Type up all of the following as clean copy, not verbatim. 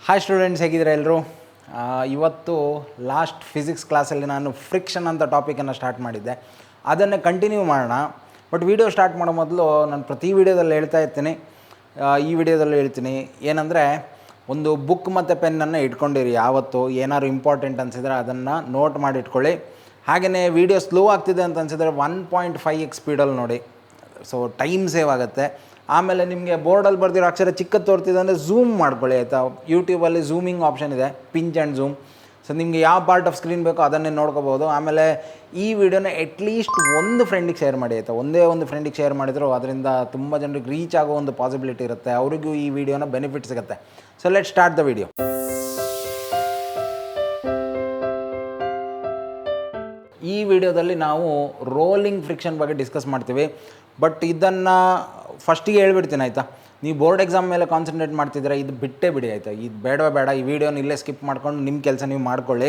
Hi students, ಹೇಗಿದ್ದೀರಾ ಎಲ್ಲರೂ? ಇವತ್ತು ಲಾಸ್ಟ್ ಫಿಸಿಕ್ಸ್ ಕ್ಲಾಸಲ್ಲಿ ನಾನು ಫ್ರಿಕ್ಷನ್ ಅಂತ ಟಾಪಿಕನ್ನು ಸ್ಟಾರ್ಟ್ ಮಾಡಿದ್ದೆ. ಅದನ್ನೇ ಕಂಟಿನ್ಯೂ ಮಾಡೋಣ. ಬಟ್ ವಿಡಿಯೋ ಸ್ಟಾರ್ಟ್ ಮಾಡೋ ಮೊದಲು ನಾನು ಪ್ರತಿ ವಿಡಿಯೋದಲ್ಲಿ ಹೇಳ್ತಾ ಇರ್ತೀನಿ, ಈ ವಿಡಿಯೋದಲ್ಲಿ ಹೇಳ್ತೀನಿ ಏನಂದರೆ, ಒಂದು ಬುಕ್ ಮತ್ತು ಪೆನ್ನನ್ನು ಇಟ್ಕೊಂಡಿರಿ. ಯಾವತ್ತು ಏನಾದ್ರು ಇಂಪಾರ್ಟೆಂಟ್ ಅನಿಸಿದ್ರೆ ಅದನ್ನು ನೋಟ್ ಮಾಡಿ ಇಟ್ಕೊಳ್ಳಿ. ಹಾಗೆಯೇ ವಿಡಿಯೋ ಸ್ಲೋ ಆಗ್ತಿದೆ ಅಂತ ಅನಿಸಿದ್ರೆ 1.5x ಸ್ಪೀಡಲ್ಲಿ ನೋಡಿ, ಸೊ ಟೈಮ್ ಸೇವ್ ಆಗುತ್ತೆ. ಆಮೇಲೆ ನಿಮಗೆ ಬೋರ್ಡಲ್ಲಿ ಬರ್ದಿರೋ ಅಕ್ಷರ ಚಿಕ್ಕದು ತೋರ್ತಿದೆ ಅಂದರೆ ಝೂಮ್ ಮಾಡ್ಕೊಳ್ಳಿ, ಆಯಿತಾ? ಯೂಟ್ಯೂಬಲ್ಲಿ ಝೂಮಿಂಗ್ ಆಪ್ಷನ್ ಇದೆ, ಪಿಂಚ್ ಆ್ಯಂಡ್ ಝೂಮ್. ಸೊ ನಿಮಗೆ ಯಾವ ಪಾರ್ಟ್ ಆಫ್ ಸ್ಕ್ರೀನ್ ಬೇಕೋ ಅದನ್ನೇ ನೋಡ್ಕೋಬೋದು. ಆಮೇಲೆ ಈ ವಿಡಿಯೋನ ಅಟ್ಲೀಸ್ಟ್ ಒಂದು ಫ್ರೆಂಡಿಗೆ ಶೇರ್ ಮಾಡಿ, ಆಯಿತಾ? ಒಂದೇ ಒಂದು ಫ್ರೆಂಡಿಗೆ ಶೇರ್ ಮಾಡಿದ್ರು ಅದರಿಂದ ತುಂಬ ಜನರಿಗೆ ರೀಚ್ ಆಗೋ ಒಂದು ಪಾಸಿಬಿಲಿಟಿ ಇರುತ್ತೆ, ಅವರಿಗೂ ಈ ವಿಡಿಯೋನ ಬೆನಿಫಿಟ್ ಸಿಗುತ್ತೆ. So let start the video. ಈ ವಿಡಿಯೋದಲ್ಲಿ ನಾವು ರೋಲಿಂಗ್ ಫ್ರಿಕ್ಷನ್ ಬಗ್ಗೆ ಡಿಸ್ಕಸ್ ಮಾಡ್ತೀವಿ. ಬಟ್ ಇದನ್ನು ಫಸ್ಟಿಗೆ ಹೇಳ್ಬಿಡ್ತೀನಿ, ಆಯಿತಾ? ನೀವು ಬೋರ್ಡ್ ಎಕ್ಸಾಮ್ ಮೇಲೆ ಕಾನ್ಸಂಟ್ರೇಟ್ ಮಾಡ್ತಿದ್ದೀರಾ, ಇದು ಬಿಟ್ಟೇ ಬಿಡಿ, ಆಯಿತಾ? ಇದು ಬೇಡ, ಈ ವಿಡಿಯೋನ ಇಲ್ಲೇ ಸ್ಕಿಪ್ ಮಾಡ್ಕೊಂಡು ನಿಮ್ಮ ಕೆಲಸ ನೀವು ಮಾಡ್ಕೊಳ್ಳಿ.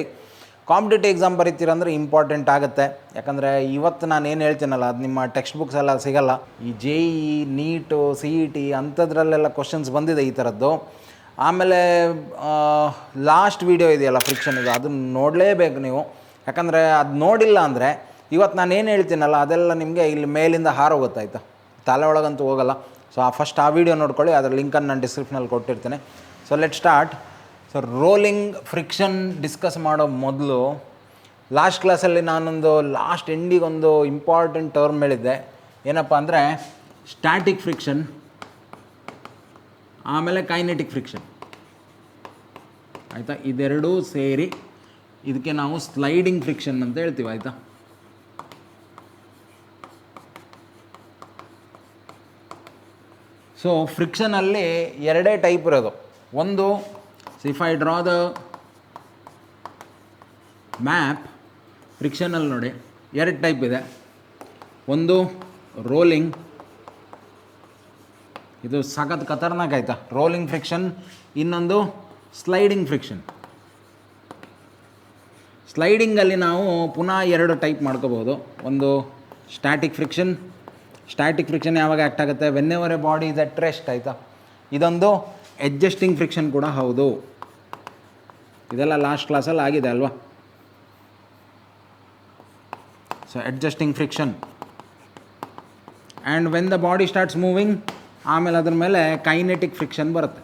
ಕಾಂಪಿಟೇಟಿವ್ ಎಕ್ಸಾಮ್ ಬರೀತೀರಂದರೆ ಇಂಪಾರ್ಟೆಂಟ್ ಆಗುತ್ತೆ. ಯಾಕಂದರೆ ಇವತ್ತು ನಾನು ಏನು ಹೇಳ್ತೀನಲ್ಲ, ಅದು ನಿಮ್ಮ ಟೆಕ್ಸ್ಟ್ ಬುಕ್ಸ್ ಎಲ್ಲ ಸಿಗೋಲ್ಲ. ಈ JEE, ನೀಟು, CET ಅಂಥದ್ರಲ್ಲೆಲ್ಲ ಕ್ವಶನ್ಸ್ ಬಂದಿದೆ ಈ ಥರದ್ದು. ಆಮೇಲೆ ಲಾಸ್ಟ್ ವಿಡಿಯೋ ಇದೆಯಲ್ಲ ಫ್ರಿಕ್ಷನ್, ಇದು ಅದನ್ನು ನೋಡಲೇಬೇಕು ನೀವು. ಯಾಕಂದರೆ ಅದು ನೋಡಿಲ್ಲ ಅಂದರೆ ಇವತ್ತು ನಾನು ಏನು ಹೇಳ್ತೀನಲ್ಲ ಅದೆಲ್ಲ ನಿಮಗೆ ಇಲ್ಲಿ ಮೇಲಿಂದ ಹಾರೋಗುತ್ತೆ, ಆಯಿತಾ? ತಲೆ ಒಳಗಂತೂ ಹೋಗಲ್ಲ. ಸೊ ಫಸ್ಟ್ ಆ ವಿಡಿಯೋ ನೋಡ್ಕೊಳ್ಳಿ, ಅದರ ಲಿಂಕನ್ನು ನಾನು ಡಿಸ್ಕ್ರಿಪ್ಷನಲ್ಲಿ ಕೊಟ್ಟಿರ್ತೀನಿ. So let start. So rolling friction discuss ಮಾಡೋ ಮೊದಲು ಲಾಸ್ಟ್ ಕ್ಲಾಸಲ್ಲಿ ನಾನೊಂದು ಲಾಸ್ಟ್ ಎಂಡಿಗೊಂದು ಇಂಪಾರ್ಟೆಂಟ್ ಟರ್ಮ್ ಹೇಳಿದ್ದೆ. ಏನಪ್ಪ ಅಂದರೆ ಸ್ಟ್ಯಾಟಿಕ್ ಫ್ರಿಕ್ಷನ್, ಆಮೇಲೆ ಕೈನೆಟಿಕ್ ಫ್ರಿಕ್ಷನ್, ಆಯಿತಾ? ಇದೆರಡೂ ಸೇರಿ ಇದಕ್ಕೆ ನಾವು ಸ್ಲೈಡಿಂಗ್ ಫ್ರಿಕ್ಷನ್ ಅಂತ ಹೇಳ್ತೀವಿ, ಆಯಿತಾ? ಸೊ ಫ್ರಿಕ್ಷನಲ್ಲಿ ಎರಡೇ ಟೈಪ್ ಇರೋದು. ಒಂದು, if I draw the map, ಫ್ರಿಕ್ಷನಲ್ಲಿ ನೋಡಿ ಎರಡು ಟೈಪ್ ಇದೆ. ಒಂದು ರೋಲಿಂಗ್, ಇದು ಸಖತ್ ಖತರ್ನಾಕ್, ಆಯಿತಾ? Rolling friction. ಇನ್ನೊಂದು ಸ್ಲೈಡಿಂಗ್ ಫ್ರಿಕ್ಷನ್. ಸ್ಲೈಡಿಂಗಲ್ಲಿ ನಾವು ಪುನಃ ಎರಡು ಟೈಪ್ ಮಾಡ್ಕೋಬೋದು. ಒಂದು ಸ್ಟ್ಯಾಟಿಕ್ ಫ್ರಿಕ್ಷನ್. ಸ್ಟ್ಯಾಟಿಕ್ ಫ್ರಿಕ್ಷನ್ ಯಾವಾಗ ಆ್ಯಕ್ಟ್ ಆಗುತ್ತೆ? When ever A body is at rest, ಆಯಿತಾ? ಇದೊಂದು ಅಡ್ಜಸ್ಟಿಂಗ್ ಫ್ರಿಕ್ಷನ್ ಕೂಡ ಹೌದು. ಇದೆಲ್ಲ ಲಾಸ್ಟ್ ಕ್ಲಾಸಲ್ಲಿ ಆಗಿದೆ ಅಲ್ವಾ? So adjusting friction. And when the body starts moving, ಆಮೇಲೆ ಅದ್ರ ಮೇಲೆ ಕೈನೆಟಿಕ್ ಫ್ರಿಕ್ಷನ್ ಬರುತ್ತೆ.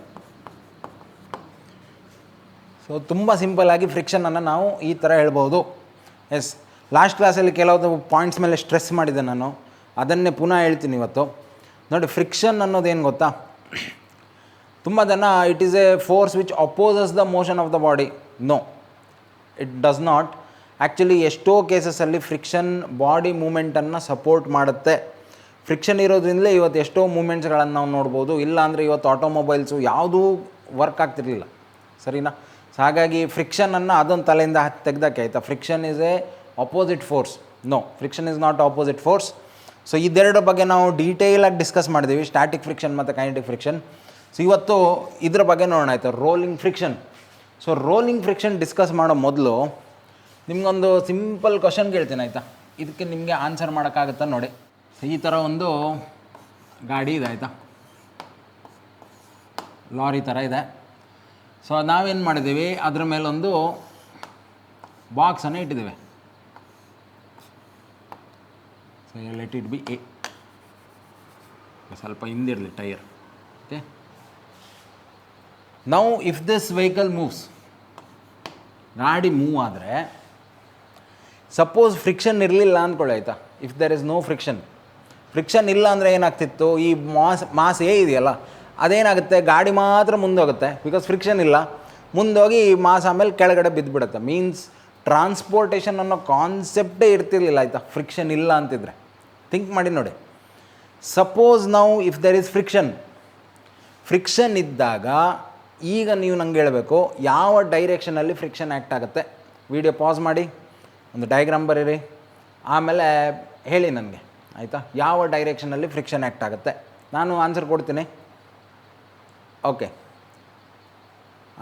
ಸೊ ತುಂಬ ಸಿಂಪಲ್ಲಾಗಿ ಫ್ರಿಕ್ಷನನ್ನು ನಾವು ಈ ಥರ ಹೇಳ್ಬೋದು. ಎಸ್, ಲಾಸ್ಟ್ ಕ್ಲಾಸಲ್ಲಿ ಕೆಲವು ಪಾಯಿಂಟ್ಸ್ ಮೇಲೆ ಸ್ಟ್ರೆಸ್ ಮಾಡಿದೆ ನಾನು, ಅದನ್ನೇ ಪುನಃ ಹೇಳ್ತೀನಿ ಇವತ್ತು. ನೋಡಿ, ಫ್ರಿಕ್ಷನ್ ಅನ್ನೋದೇನು ಗೊತ್ತಾ? ತುಂಬ ಜನ it is a force which opposes the motion of the body. No, it does not. Actually ಎಷ್ಟೋ ಕೇಸಸಲ್ಲಿ ಫ್ರಿಕ್ಷನ್ ಬಾಡಿ ಮೂಮೆಂಟನ್ನು ಸಪೋರ್ಟ್ ಮಾಡುತ್ತೆ. ಫ್ರಿಕ್ಷನ್ ಇರೋದ್ರಿಂದಲೇ ಇವತ್ತು ಎಷ್ಟೋ ಮೂಮೆಂಟ್ಸ್ಗಳನ್ನು ನಾವು ನೋಡ್ಬೋದು. ಇಲ್ಲ ಅಂದರೆ ಇವತ್ತು ಆಟೋಮೊಬೈಲ್ಸು ಯಾವುದೂ ವರ್ಕ್ ಆಗ್ತಿರಲಿಲ್ಲ, ಸರಿನಾ? ಸೊ ಹಾಗಾಗಿ ಫ್ರಿಕ್ಷನನ್ನು ಅದೊಂದು ತಲೆಯಿಂದ ತೆಗ್ದಕ್ಕೆ, ಆಯಿತಾ? Friction is a opposite force. No, friction is not opposite force. So ಇದೆರಡು ಬಗ್ಗೆ ನಾವು ಡೀಟೇಲಾಗಿ ಡಿಸ್ಕಸ್ ಮಾಡಿದ್ದೀವಿ, ಸ್ಟ್ಯಾಟಿಕ್ ಫ್ರಿಕ್ಷನ್ ಮತ್ತು ಕೈನೆಟಿಕ್ ಫ್ರಿಕ್ಷನ್. ಸೊ ಇವತ್ತು ಇದ್ರ ಬಗ್ಗೆ ನೋಡೋಣ, ಆಯಿತಾ? Rolling friction. So rolling friction discuss ಮಾಡೋ ಮೊದಲು ನಿಮಗೊಂದು ಸಿಂಪಲ್ ಕ್ವಶನ್ ಕೇಳ್ತೀನಿ, ಆಯಿತಾ? ಇದಕ್ಕೆ ನಿಮಗೆ ಆನ್ಸರ್ ಮಾಡೋಕ್ಕಾಗುತ್ತಾ ನೋಡಿ. ಸೊ ಈ ಥರ ಒಂದು ಗಾಡಿ ಇದೆ, ಆಯಿತಾ? ಲಾರಿ ಥರ ಇದೆ. ಸೊ ನಾವೇನು ಮಾಡಿದ್ದೀವಿ, ಅದ್ರ ಮೇಲೊಂದು ಬಾಕ್ಸನ್ನು ಇಟ್ಟಿದ್ದೇವೆ. So let it be a. ಸ್ವಲ್ಪ ಹಿಂದಿರಲಿ tyre. Okay, now if this vehicle moves, ಗಾಡಿ ಮೂವ್ ಆದರೆ, ಸಪೋಸ್ ಫ್ರಿಕ್ಷನ್ ಇರಲಿಲ್ಲ ಅಂದ್ಕೊಳ್ಳಿ, ಆಯಿತಾ? If there is no friction ಇಲ್ಲ ಅಂದರೆ ಏನಾಗ್ತಿತ್ತು? ಈ ಮಾಸ್ ಇದೆಯಲ್ಲ ಅದೇನಾಗುತ್ತೆ, ಗಾಡಿ ಮಾತ್ರ ಮುಂದೋಗುತ್ತೆ. ಬಿಕಾಸ್ ಫ್ರಿಕ್ಷನ್ ಇಲ್ಲ, ಮುಂದೋಗಿ ಈ ಮಾಸ್ ಆಮೇಲೆ ಕೆಳಗಡೆ ಬಿದ್ದುಬಿಡುತ್ತೆ. ಮೀನ್ಸ್ ಟ್ರಾನ್ಸ್ಪೋರ್ಟೇಷನ್ ಅನ್ನೋ ಕಾನ್ಸೆಪ್ಟೇ ಇರ್ತಿರ್ಲಿಲ್ಲ, ಆಯಿತಾ? ಫ್ರಿಕ್ಷನ್ ಇಲ್ಲ ಅಂತಿದ್ರೆ. ಥಿಂಕ್ ಮಾಡಿ ನೋಡಿ. ಸಪೋಸ್ ನಾವು ಇಫ್ ದರ್ ಇಸ್ ಫ್ರಿಕ್ಷನ್ ಇದ್ದಾಗ ಈಗ ನೀವು ನಂಗೆ ಹೇಳಬೇಕು ಯಾವ ಡೈರೆಕ್ಷನಲ್ಲಿ ಫ್ರಿಕ್ಷನ್ ಆ್ಯಕ್ಟ್ ಆಗುತ್ತೆ. ವಿಡಿಯೋ ಪಾಸ್ ಮಾಡಿ ಒಂದು ಡಯಾಗ್ರಾಮ್ ಬರೀರಿ, ಆಮೇಲೆ ಹೇಳಿ ನನಗೆ, ಆಯಿತಾ? ಯಾವ ಡೈರೆಕ್ಷನಲ್ಲಿ ಫ್ರಿಕ್ಷನ್ ಆ್ಯಕ್ಟ್ ಆಗುತ್ತೆ. ನಾನು ಆನ್ಸರ್ ಕೊಡ್ತೀನಿ. ಓಕೆ,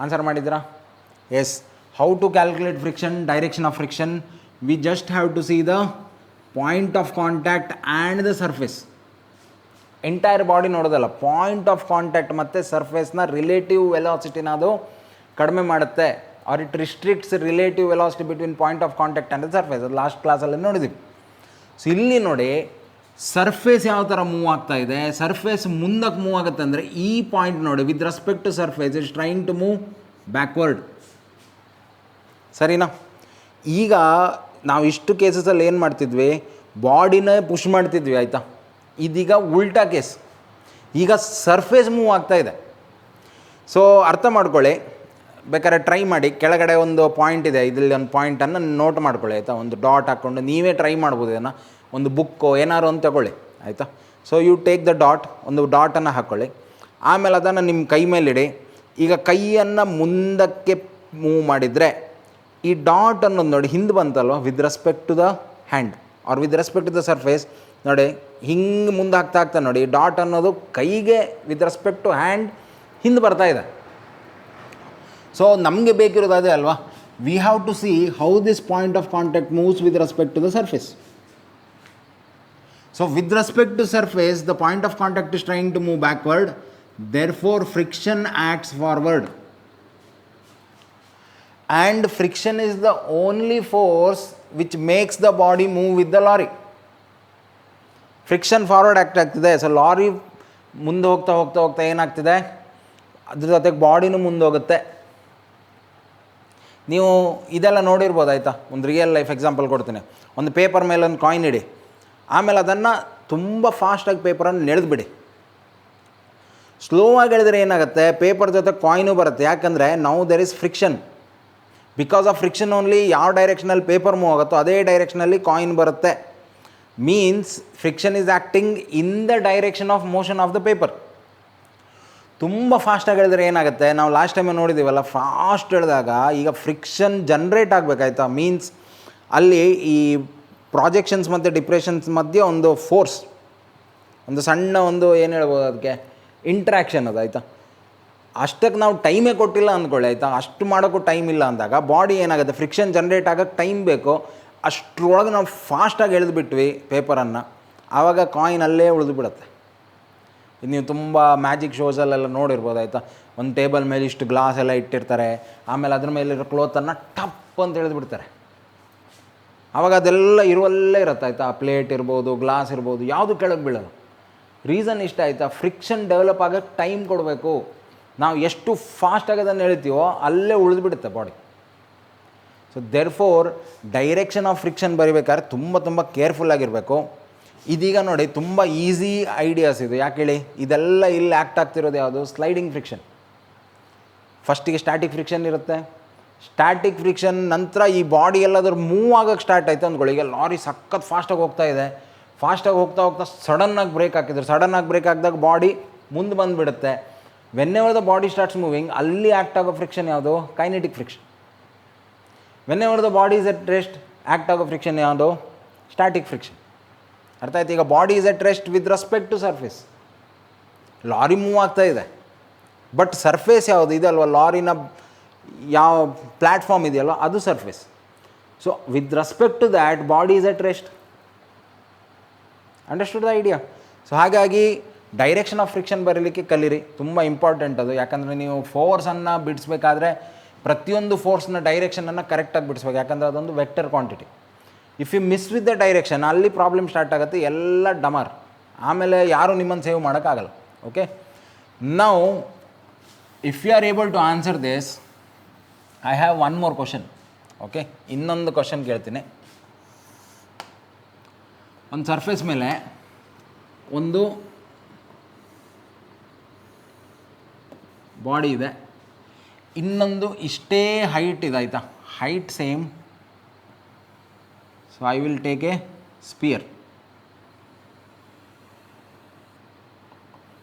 ಆನ್ಸರ್ ಮಾಡಿದ್ದೀರಾ? Yes. How to calculate friction, direction of friction? We just have to see the point of contact and the surface. Entire body ನೋಡೋದಲ್ಲ, ಪಾಯಿಂಟ್ ಆಫ್ ಕಾಂಟ್ಯಾಕ್ಟ್ ಮತ್ತು ಸರ್ಫೇಸ್ನ ರಿಲೇಟಿವ್ ವೆಲಾಸಿಟಿನ ಅದು ಕಡಿಮೆ ಮಾಡುತ್ತೆ, or it restricts relative velocity between point of contact and surface. ಅದು last ಕ್ಲಾಸಲ್ಲಿ ನೋಡಿದ್ವಿ. ಸೊ ಇಲ್ಲಿ ನೋಡಿ ಸರ್ಫೇಸ್ ಯಾವ ಥರ ಮೂವ್ ಆಗ್ತಾ ಇದೆ, ಸರ್ಫೇಸ್ ಮುಂದಕ್ಕೆ ಮೂವ್ ಆಗುತ್ತೆ ಅಂದರೆ ಈ ಪಾಯಿಂಟ್ ನೋಡಿ with respect to surface is trying to move backward. ಸರಿನಾ? ಈಗ ನಾವು ಇಷ್ಟು ಕೇಸಸಲ್ಲಿ ಏನು ಮಾಡ್ತಿದ್ವಿ, ಬಾಡಿನೇ ಪುಷ್ ಮಾಡ್ತಿದ್ವಿ, ಆಯಿತಾ? ಇದೀಗ ಉಲ್ಟಾ ಕೇಸ್, ಈಗ ಸರ್ಫೇಸ್ ಮೂವ್ ಆಗ್ತಾ ಇದೆ. ಸೊ ಅರ್ಥ ಮಾಡ್ಕೊಳ್ಳಿ, ಬೇಕಾದ್ರೆ ಟ್ರೈ ಮಾಡಿ. ಕೆಳಗಡೆ ಒಂದು ಪಾಯಿಂಟ್ ಇದೆ, ಇದರಲ್ಲಿ ಒಂದು ಪಾಯಿಂಟನ್ನು ನೋಟ್ ಮಾಡ್ಕೊಳ್ಳಿ, ಆಯಿತಾ? ಒಂದು ಡಾಟ್ ಹಾಕ್ಕೊಂಡು ನೀವೇ ಟ್ರೈ ಮಾಡ್ಬೋದು. ಇದನ್ನು ಒಂದು ಬುಕ್ಕೋ ಏನಾರು ಅಂತ ತಗೊಳ್ಳಿ, ಆಯಿತಾ? So you take the dot, ಒಂದು ಡಾಟನ್ನು ಹಾಕ್ಕೊಳ್ಳಿ. ಆಮೇಲೆ ಅದನ್ನು ನಿಮ್ಮ ಕೈ ಮೇಲಿಡಿ. ಈಗ ಕೈಯನ್ನು ಮುಂದಕ್ಕೆ ಮೂವ್ ಮಾಡಿದರೆ ಈ ಡಾಟ್ ಅನ್ನೋದು ನೋಡಿ ಹಿಂದೆ ಬಂತಲ್ವ, with respect to the hand or with respect to the surface. ನೋಡಿ ಹಿಂಗೆ ಮುಂದೆ ಆಗ್ತಾ ನೋಡಿ ಡಾಟ್ ಅನ್ನೋದು ಕೈಗೆ ವಿತ್ ರೆಸ್ಪೆಕ್ಟ್ ಟು ಹ್ಯಾಂಡ್ ಹಿಂದೆ ಬರ್ತಾ ಇದೆ. ಸೊ ನಮಗೆ ಬೇಕಿರೋದು ಅದೇ ಅಲ್ವಾ, we have to see how this point of contact moves with respect to the surface. So with respect to surface the point of contact is trying to move backward, therefore friction acts forward, and friction is the only force which makes the body move with the lorry. Friction forward ಆಗ್ತಿದೆ. So lorry ಮುಂದೆ ಹೋಗ್ತಾ ಹೋಗ್ತಾ ಹೋಗ್ತಾ ಏನಾಗ್ತಿದೆ, ಅದ್ರ ಜೊತೆಗೆ ಬಾಡಿನೂ ಮುಂದೆ ಹೋಗುತ್ತೆ. ನೀವು ಇದೆಲ್ಲ ನೋಡಿರ್ಬೋದು, ಆಯಿತಾ? ಒಂದು ರಿಯಲ್ ಲೈಫ್ ಎಕ್ಸಾಂಪಲ್ ಕೊಡ್ತೀನಿ. ಒಂದು ಪೇಪರ್ ಮೇಲೆ ಒಂದು ಕಾಯಿನ್ ಇಡಿ, ಆಮೇಲೆ ಅದನ್ನು ತುಂಬ ಫಾಸ್ಟಾಗಿ ಪೇಪರನ್ನು ನೆಳೆದ್ಬಿಡಿ. ಸ್ಲೋ ಆಗಿ ಎಳೆದ್ರೆ ಏನಾಗುತ್ತೆ, ಪೇಪರ್ ಜೊತೆ ಕಾಯಿನು ಬರುತ್ತೆ. ಯಾಕಂದರೆ now there is friction. Because of friction only ಯಾವ ಡೈರೆಕ್ಷನಲ್ಲಿ ಪೇಪರ್ ಮೂವ್ ಆಗುತ್ತೋ ಅದೇ ಡೈರೆಕ್ಷನಲ್ಲಿ ಕಾಯಿನ್ ಬರುತ್ತೆ. Means friction is acting in the direction of motion of the paper. ತುಂಬ ಫಾಸ್ಟಾಗಿ ಎಳೆದ್ರೆ ಏನಾಗುತ್ತೆ, ನಾವು ಲಾಸ್ಟ್ ಟೈಮೇ ನೋಡಿದ್ದೀವಲ್ಲ, ಫಾಸ್ಟ್ ಎಳೆದಾಗ ಈಗ ಫ್ರಿಕ್ಷನ್ ಜನ್ರೇಟ್ ಆಗಬೇಕಾಯ್ತಾ. ಮೀನ್ಸ್ ಅಲ್ಲಿ ಈ ಪ್ರಾಜೆಕ್ಷನ್ಸ್ ಮತ್ತು ಡಿಪ್ರೆಷನ್ಸ್ ಮಧ್ಯೆ ಒಂದು ಫೋರ್ಸ್, ಒಂದು ಸಣ್ಣ ಒಂದು ಏನು ಹೇಳ್ಬೋದು ಅದಕ್ಕೆ, ಇಂಟ್ರ್ಯಾಕ್ಷನ್ ಅದು, ಆಯಿತಾ? ಅಷ್ಟಕ್ಕೆ ನಾವು ಟೈಮೇ ಕೊಟ್ಟಿಲ್ಲ ಅಂದ್ಕೊಳ್ಳಿ, ಆಯಿತಾ? ಅಷ್ಟು ಮಾಡೋಕ್ಕೂ ಟೈಮ್ ಇಲ್ಲ ಅಂದಾಗ ಬಾಡಿ ಏನಾಗುತ್ತೆ, ಫ್ರಿಕ್ಷನ್ ಜನ್ರೇಟ್ ಆಗೋಕ್ಕೆ ಟೈಮ್ ಬೇಕು. ಅಷ್ಟರೊಳಗೆ ನಾವು ಫಾಸ್ಟಾಗಿ ಎಳೆದುಬಿಟ್ವಿ ಪೇಪರನ್ನು, ಆವಾಗ ಕಾಯಿನ್ ಅಲ್ಲೇ ಉಳಿದು ಬಿಡುತ್ತೆ. ಇದು ನೀವು ತುಂಬ ಮ್ಯಾಜಿಕ್ ಶೋಸಲ್ಲೆಲ್ಲ ನೋಡಿರ್ಬೋದು, ಆಯಿತಾ? ಒಂದು ಟೇಬಲ್ ಮೇಲೆ ಇಷ್ಟು ಗ್ಲಾಸ್ ಎಲ್ಲ ಇಟ್ಟಿರ್ತಾರೆ, ಆಮೇಲೆ ಅದ್ರ ಮೇಲಿರೋ ಕ್ಲೋತನ್ನು ಟಪ್ ಅಂತ ಎಳೆದುಬಿಡ್ತಾರೆ. ಆವಾಗ ಅದೆಲ್ಲ ಇರುವಲ್ಲೇ ಇರುತ್ತೆ, ಆಯಿತಾ? ಪ್ಲೇಟ್ ಇರ್ಬೋದು, ಗ್ಲಾಸ್ ಇರ್ಬೋದು, ಯಾವುದು ಕೆಳಗೆ ಬೀಳೋದು. ರೀಸನ್ ಇಷ್ಟ, ಆಯಿತಾ? ಫ್ರಿಕ್ಷನ್ ಡೆವಲಪ್ ಆಗೋಕ್ಕೆ ಟೈಮ್ ಕೊಡಬೇಕು. ನಾವು ಎಷ್ಟು ಫಾಸ್ಟಾಗಿ ಅದನ್ನು ಎಳಿತೀವೋ ಅಲ್ಲೇ ಉಳಿದುಬಿಡುತ್ತೆ body. So therefore direction of friction ಬರಿಬೇಕಾದ್ರೆ ತುಂಬ ಕೇರ್ಫುಲ್ಲಾಗಿರಬೇಕು. ಇದೀಗ ನೋಡಿ ತುಂಬ ಈಸಿ ಐಡಿಯಾಸ್ ಇದು. ಯಾಕೆ ಹೇಳಿ, ಇದೆಲ್ಲ ಇಲ್ಲಿ ಆ್ಯಕ್ಟ್ ಆಗ್ತಿರೋದು ಯಾವುದು, ಸ್ಲೈಡಿಂಗ್ ಫ್ರಿಕ್ಷನ್. ಫಸ್ಟಿಗೆ ಸ್ಟ್ಯಾಟಿಕ್ ಫ್ರಿಕ್ಷನ್ ಇರುತ್ತೆ. ಸ್ಟ್ಯಾಟಿಕ್ ಫ್ರಿಕ್ಷನ್ ನಂತರ ಈ ಬಾಡಿ ಎಲ್ಲಾದರೂ ಮೂವ್ ಆಗೋಕ್ಕೆ ಸ್ಟಾರ್ಟ್ ಆಯಿತು ಅಂದ್ಕೊಳ್ಳಿ. ಈಗ ಲಾರಿ ಸಖತ್ ಫಾಸ್ಟಾಗಿ ಹೋಗ್ತಾ ಇದೆ, ಫಾಸ್ಟಾಗಿ ಹೋಗ್ತಾ ಹೋಗ್ತಾ ಸಡನ್ನಾಗಿ ಬ್ರೇಕ್ ಹಾಕಿದ್ರು. ಸಡನ್ನಾಗಿ ಬ್ರೇಕ್ ಹಾಕಿದಾಗ ಬಾಡಿ ಮುಂದೆ ಬಂದುಬಿಡುತ್ತೆ. Whenever the body starts moving, ಅಲ್ಲಿ ಆ್ಯಕ್ಟ್ ಆಗೋ ಫ್ರಿಕ್ಷನ್ ಯಾವುದು, kinetic friction. Whenever the body is at rest, act ಆಗೋ ಫ್ರಿಕ್ಷನ್ ಯಾವುದು, ಸ್ಟ್ಯಾಟಿಕ್ ಫ್ರಿಕ್ಷನ್. ಅರ್ಥ ಆಯ್ತು? ಈಗ body is at rest with respect to surface. Lorry move ಆಗ್ತಾ ಇದೆ, ಬಟ್ ಸರ್ಫೇಸ್ ಯಾವುದು ಇದೆ ಅಲ್ವ, ಲಾರಿನ ಯಾವ ಪ್ಲ್ಯಾಟ್ಫಾರ್ಮ್ ಇದೆಯಲ್ವ ಅದು surface. So with respect to that body is at rest. Understood the idea? So ಹಾಗಾಗಿ ಡೈರೆಕ್ಷನ್ ಆಫ್ ಫ್ರಿಕ್ಷನ್ ಬರೀಲಿಕ್ಕೆ ಕಲೀರಿ, ತುಂಬ ಇಂಪಾರ್ಟೆಂಟ್ ಅದು. ಯಾಕಂದರೆ ನೀವು ಫೋರ್ಸನ್ನು ಬಿಡಿಸ್ಬೇಕಾದ್ರೆ ಪ್ರತಿಯೊಂದು ಫೋರ್ಸ್ನ ಡೈರೆಕ್ಷನನ್ನು ಕರೆಕ್ಟಾಗಿ ಬಿಡಿಸ್ಬೇಕು. ಯಾಕಂದರೆ ಅದೊಂದು vector quantity. If you miss with the direction, ಅಲ್ಲಿ ಪ್ರಾಬ್ಲಮ್ ಸ್ಟಾರ್ಟ್ ಆಗುತ್ತೆ, ಎಲ್ಲ ಡಮಾರ್. ಆಮೇಲೆ ಯಾರೂ ನಿಮ್ಮನ್ನು ಸೇವ್ ಮಾಡೋಕ್ಕಾಗಲ್ಲ. Okay, now if you are able to answer this, I have one more question. Okay, ಇನ್ನೊಂದು ಕ್ವಶನ್ ಕೇಳ್ತೀನಿ. ಒಂದು ಸರ್ಫೇಸ್ ಮೇಲೆ ಒಂದು ಬಾಡಿ ಇದೆ, ಇನ್ನೊಂದು ಇಷ್ಟೇ ಹೈಟ್ ಇದೆ, ಆಯಿತಾ? Height same. So I will take a sphere.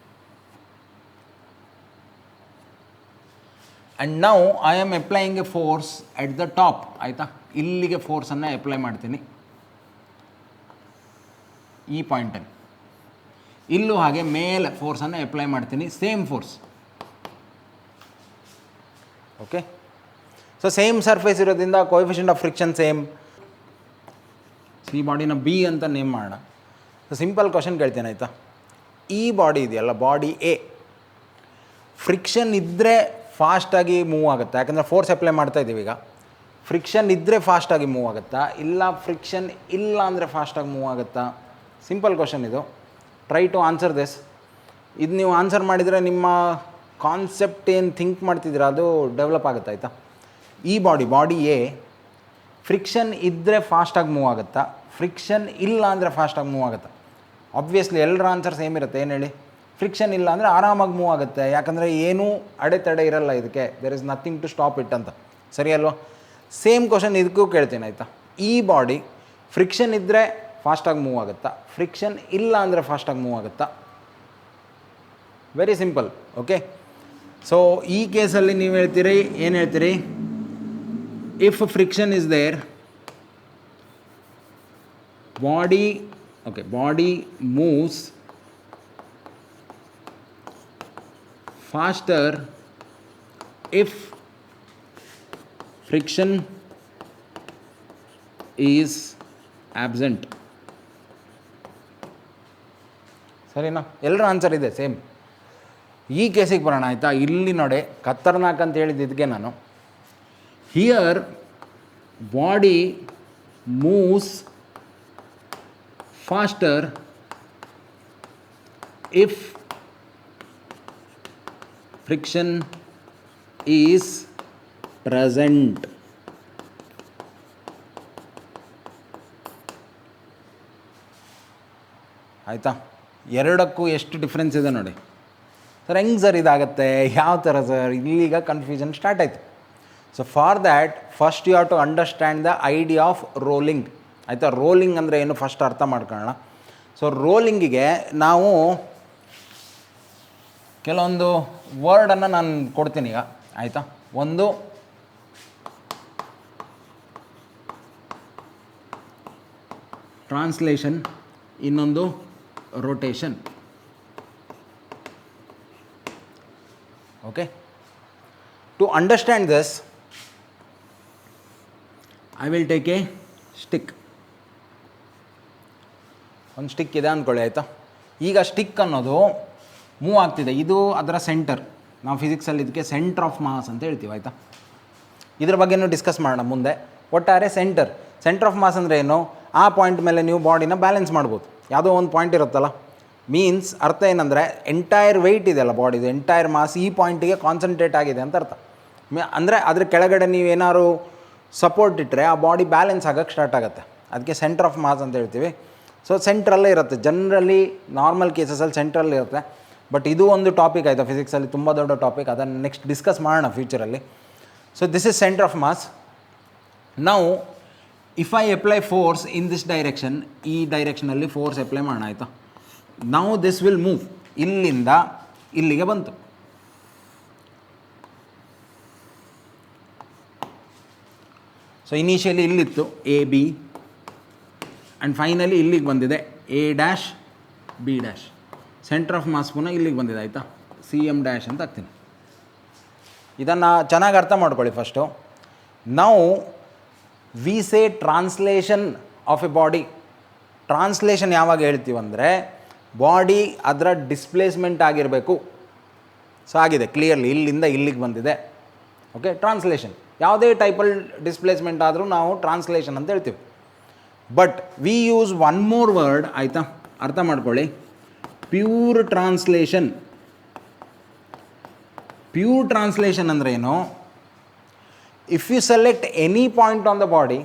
And now I am applying a force at the top, ಆಯಿತಾ? ಇಲ್ಲಿಗೆ ಫೋರ್ಸನ್ನು ಅಪ್ಲೈ ಮಾಡ್ತೀನಿ, ಈ ಪಾಯಿಂಟಲ್ಲಿ. ಇಲ್ಲೂ ಹಾಗೆ ಮೇಲೆ ಫೋರ್ಸನ್ನು ಅಪ್ಲೈ ಮಾಡ್ತೀನಿ, same force. Okay, so same surface ಇರೋದ್ರಿಂದ ಕೋಎಫಿಷಿಯಂಟ್ ಆಫ್ ಫ್ರಿಕ್ಷನ್ ಸೇಮ್. ಈ ಬಾಡಿನ ಬಿ ಅಂತ ನೇಮ್ ಮಾಡೋಣ. ಸೊ ಸಿಂಪಲ್ ಕ್ವಶನ್ ಕೇಳ್ತೇನೆ, ಆಯಿತಾ? ಈ ಬಾಡಿ ಇದೆಯಲ್ಲ, ಬಾಡಿ ಎ, ಫ್ರಿಕ್ಷನ್ ಇದ್ದರೆ ಫಾಸ್ಟಾಗಿ ಮೂವ್ ಆಗುತ್ತಾ? ಯಾಕಂದರೆ ಫೋರ್ಸ್ ಅಪ್ಲೈ ಮಾಡ್ತಾ ಇದ್ದೀವಿ ಈಗ. ಫ್ರಿಕ್ಷನ್ ಇದ್ದರೆ ಫಾಸ್ಟಾಗಿ ಮೂವ್ ಆಗುತ್ತಾ, ಇಲ್ಲ ಫ್ರಿಕ್ಷನ್ ಇಲ್ಲ ಅಂದರೆ ಫಾಸ್ಟಾಗಿ ಮೂವ್ ಆಗುತ್ತಾ? ಸಿಂಪಲ್ ಕ್ವಶನ್ ಇದು. Try to answer this. ಇದು ನೀವು ಆನ್ಸರ್ ಮಾಡಿದರೆ ನಿಮ್ಮ ಕಾನ್ಸೆಪ್ಟ್ ಏನು ಥಿಂಕ್ ಮಾಡ್ತಿದ್ದೀರಾ ಅದು ಡೆವಲಪ್ ಆಗುತ್ತೆ, ಆಯಿತಾ? ಈ ಬಾಡಿ ಎ ಫ್ರಿಕ್ಷನ್ ಇದ್ದರೆ ಫಾಸ್ಟಾಗಿ ಮೂವ್ ಆಗುತ್ತಾ, ಫ್ರಿಕ್ಷನ್ ಇಲ್ಲ ಅಂದರೆ ಫಾಸ್ಟಾಗಿ ಮೂವ್ ಆಗುತ್ತಾ? ಆಬ್ವಿಯಸ್ಲಿ ಎಲ್ಲರ ಆನ್ಸರ್ ಸೇಮ್ ಇರುತ್ತೆ. ಏನು ಹೇಳಿ? ಫ್ರಿಕ್ಷನ್ ಇಲ್ಲ ಅಂದರೆ ಆರಾಮಾಗಿ ಮೂವ್ ಆಗುತ್ತೆ, ಯಾಕಂದರೆ ಏನೂ ಅಡೆತಡೆ ಇರಲ್ಲ ಇದಕ್ಕೆ. There is nothing to stop it ಅಂತ. ಸರಿ ಅಲ್ವಾ? ಸೇಮ್ ಕ್ವಶನ್ ಇದಕ್ಕೂ ಕೇಳ್ತೀನಿ, ಆಯಿತಾ? ಈ ಬಾಡಿ ಫ್ರಿಕ್ಷನ್ ಇದ್ದರೆ ಫಾಸ್ಟಾಗಿ ಮೂವ್ ಆಗುತ್ತಾ, ಫ್ರಿಕ್ಷನ್ ಇಲ್ಲ ಅಂದರೆ ಫಾಸ್ಟಾಗಿ ಮೂವ್ ಆಗುತ್ತಾ? Very simple. ಓಕೆ, ಸೊ ಈ ಕೇಸಲ್ಲಿ ನೀವು ಹೇಳ್ತೀರಿ, ಏನು ಹೇಳ್ತೀರಿ? If friction is there, body moves faster if friction is absent. ಸರಿನಾ? ಎಲ್ಲರ ಆನ್ಸರ್ ಇದೆ ಸೇಮ್. ಈ ಕೇಸಿಗೆ ಬರೋಣ, ಆಯಿತಾ? ಇಲ್ಲಿ ನೋಡಿ, ಖತರ್ನಾಕ್ ಅಂತ ಹೇಳಿದ್ದಕ್ಕೆ ನಾನು here body moves faster if friction is present. ಆಯಿತಾ? ಎರಡಕ್ಕೂ ಎಷ್ಟು ಡಿಫ್ರೆನ್ಸ್ ಇದೆ ನೋಡಿ. ಸರ್ ಹೆಂಗೆ ಸರ್ ಇದಾಗುತ್ತೆ, ಯಾವ ಥರ ಸರ್? ಇಲ್ಲಿಗ ಕನ್ಫ್ಯೂಷನ್ ಸ್ಟಾರ್ಟ್ ಆಯಿತು. So for that first you have to understand the idea of rolling, ಆಯಿತಾ? ರೋಲಿಂಗ್ ಅಂದರೆ ಏನು ಫಸ್ಟ್ ಅರ್ಥ ಮಾಡ್ಕೊಳ್ಳೋಣ. ಸೊ ರೋಲಿಂಗಿಗೆ ನಾವು ಕೆಲವೊಂದು ವರ್ಡನ್ನು ನಾನು ಕೊಡ್ತೀನಿ ಈಗ, ಆಯಿತಾ? ಒಂದು ಟ್ರಾನ್ಸ್ಲೇಷನ್, ಇನ್ನೊಂದು rotation. Okay, to understand this I will take a stick. ಒಂದು ಸ್ಟಿಕ್ ಇದೆ ಅಂದ್ಕೊಳ್ಳಿ, ಆಯಿತಾ? ಈಗ ಸ್ಟಿಕ್ ಅನ್ನೋದು ಮೂವ್ ಆಗ್ತಿದೆ, ಇದು ಅದರ ಸೆಂಟರ್. ನಾವು ಫಿಸಿಕ್ಸಲ್ಲಿ ಇದಕ್ಕೆ ಸೆಂಟರ್ ಆಫ್ ಮಾಸ್ ಅಂತ ಹೇಳ್ತೀವಿ, ಆಯಿತಾ? ಇದ್ರ ಬಗ್ಗೆನೂ ಡಿಸ್ಕಸ್ ಮಾಡೋಣ ಮುಂದೆ. ಒಟ್ಟಾರೆ ಸೆಂಟರ್ ಆಫ್ ಮಾಸ್ ಅಂದರೆ ಏನು? ಆ ಪಾಯಿಂಟ್ ಮೇಲೆ ನೀವು ಬಾಡಿನ ಬ್ಯಾಲೆನ್ಸ್ ಮಾಡ್ಬೋದು. ಯಾವುದೋ ಒಂದು ಪಾಯಿಂಟ್ ಇರುತ್ತಲ್ಲ, ಮೀನ್ಸ್ ಅರ್ಥ ಏನಂದರೆ ಎಂಟೈರ್ ವೆಯ್ಟ್ ಇದೆಯಲ್ಲ ಬಾಡಿದು, ಎಂಟೈರ್ ಮಾಸ್ ಈ ಪಾಯಿಂಟಿಗೆ ಕಾನ್ಸಂಟ್ರೇಟ್ ಆಗಿದೆ ಅಂತ ಅರ್ಥ. ಅಂದರೆ ಅದ್ರ ಕೆಳಗಡೆ ನೀವೇನಾದ್ರು ಸಪೋರ್ಟ್ ಇಟ್ಟರೆ ಆ ಬಾಡಿ ಬ್ಯಾಲೆನ್ಸ್ ಆಗೋಕ್ಕೆ ಸ್ಟಾರ್ಟ್ ಆಗುತ್ತೆ. ಅದಕ್ಕೆ ಸೆಂಟರ್ ಆಫ್ ಮಾಸ್ ಅಂತ ಹೇಳ್ತೀವಿ. ಸೊ ಸೆಂಟ್ರಲ್ಲೇ ಇರುತ್ತೆ ಜನರಲಿ, ನಾರ್ಮಲ್ ಕೇಸಸಲ್ಲಿ ಸೆಂಟ್ರಲ್ಲಿ ಇರುತ್ತೆ. ಬಟ್ ಇದು ಒಂದು ಟಾಪಿಕ್ ಆಯಿತಾ ಫಿಸಿಕ್ಸಲ್ಲಿ, ತುಂಬ ದೊಡ್ಡ ಟಾಪಿಕ್. ಅದನ್ನು ನೆಕ್ಸ್ಟ್ ಡಿಸ್ಕಸ್ ಮಾಡೋಣ ಫ್ಯೂಚರಲ್ಲಿ. So this is centre of mass. ನಾವು if I apply force in this direction, ಈ ಡೈರೆಕ್ಷನಲ್ಲಿ ಫೋರ್ಸ್ ಅಪ್ಲೈ ಮಾಡೋಣ, ಆಯಿತಾ? ನಾವು ದಿಸ್ ವಿಲ್ ಮೂವ್, ಇಲ್ಲಿಂದ ಇಲ್ಲಿಗೆ ಬಂತು. ಸೊ ಇನಿಷಿಯಲಿ ಇಲ್ಲಿತ್ತು ಎ ಬಿ, ಆ್ಯಂಡ್ ಫೈನಲಿ ಇಲ್ಲಿಗೆ ಬಂದಿದೆ A dash B dash. Centre of mass ಪುನಃ ಇಲ್ಲಿಗೆ ಬಂದಿದೆ, ಆಯಿತಾ? ಸಿ ಎಮ್ ಡ್ಯಾಶ್ ಅಂತ ಹಾಕ್ತೀನಿ. ಇದನ್ನು ಚೆನ್ನಾಗಿ ಅರ್ಥ ಮಾಡ್ಕೊಳ್ಳಿ ಫಸ್ಟು. ನಾವು we say translation of A body. Translation ಯಾವಾಗ ಹೇಳ್ತೀವಂದರೆ ಬಾಡಿ ಅದರ ಡಿಸ್ಪ್ಲೇಸ್ಮೆಂಟ್ ಆಗಿರಬೇಕು. ಸೊ ಆಗಿದೆ ಕ್ಲಿಯರ್ಲಿ, ಇಲ್ಲಿಂದ ಇಲ್ಲಿಗೆ ಬಂದಿದೆ. ಓಕೆ, ಟ್ರಾನ್ಸ್ಲೇಷನ್ ಯಾವುದೇ ಟೈಪಲ್ಲಿ ಡಿಸ್ಪ್ಲೇಸ್ಮೆಂಟ್ ಆದರೂ ನಾವು ಟ್ರಾನ್ಸ್ಲೇಷನ್ ಅಂತ ಹೇಳ್ತೀವಿ. But we use one more word, ಆಯಿತಾ? ಅರ್ಥ ಮಾಡ್ಕೊಳ್ಳಿ, ಪ್ಯೂರ್ ಟ್ರಾನ್ಸ್ಲೇಷನ್. ಪ್ಯೂರ್ ಟ್ರಾನ್ಸ್ಲೇಷನ್ ಅಂದರೆ ಏನು? If you select any point on the body,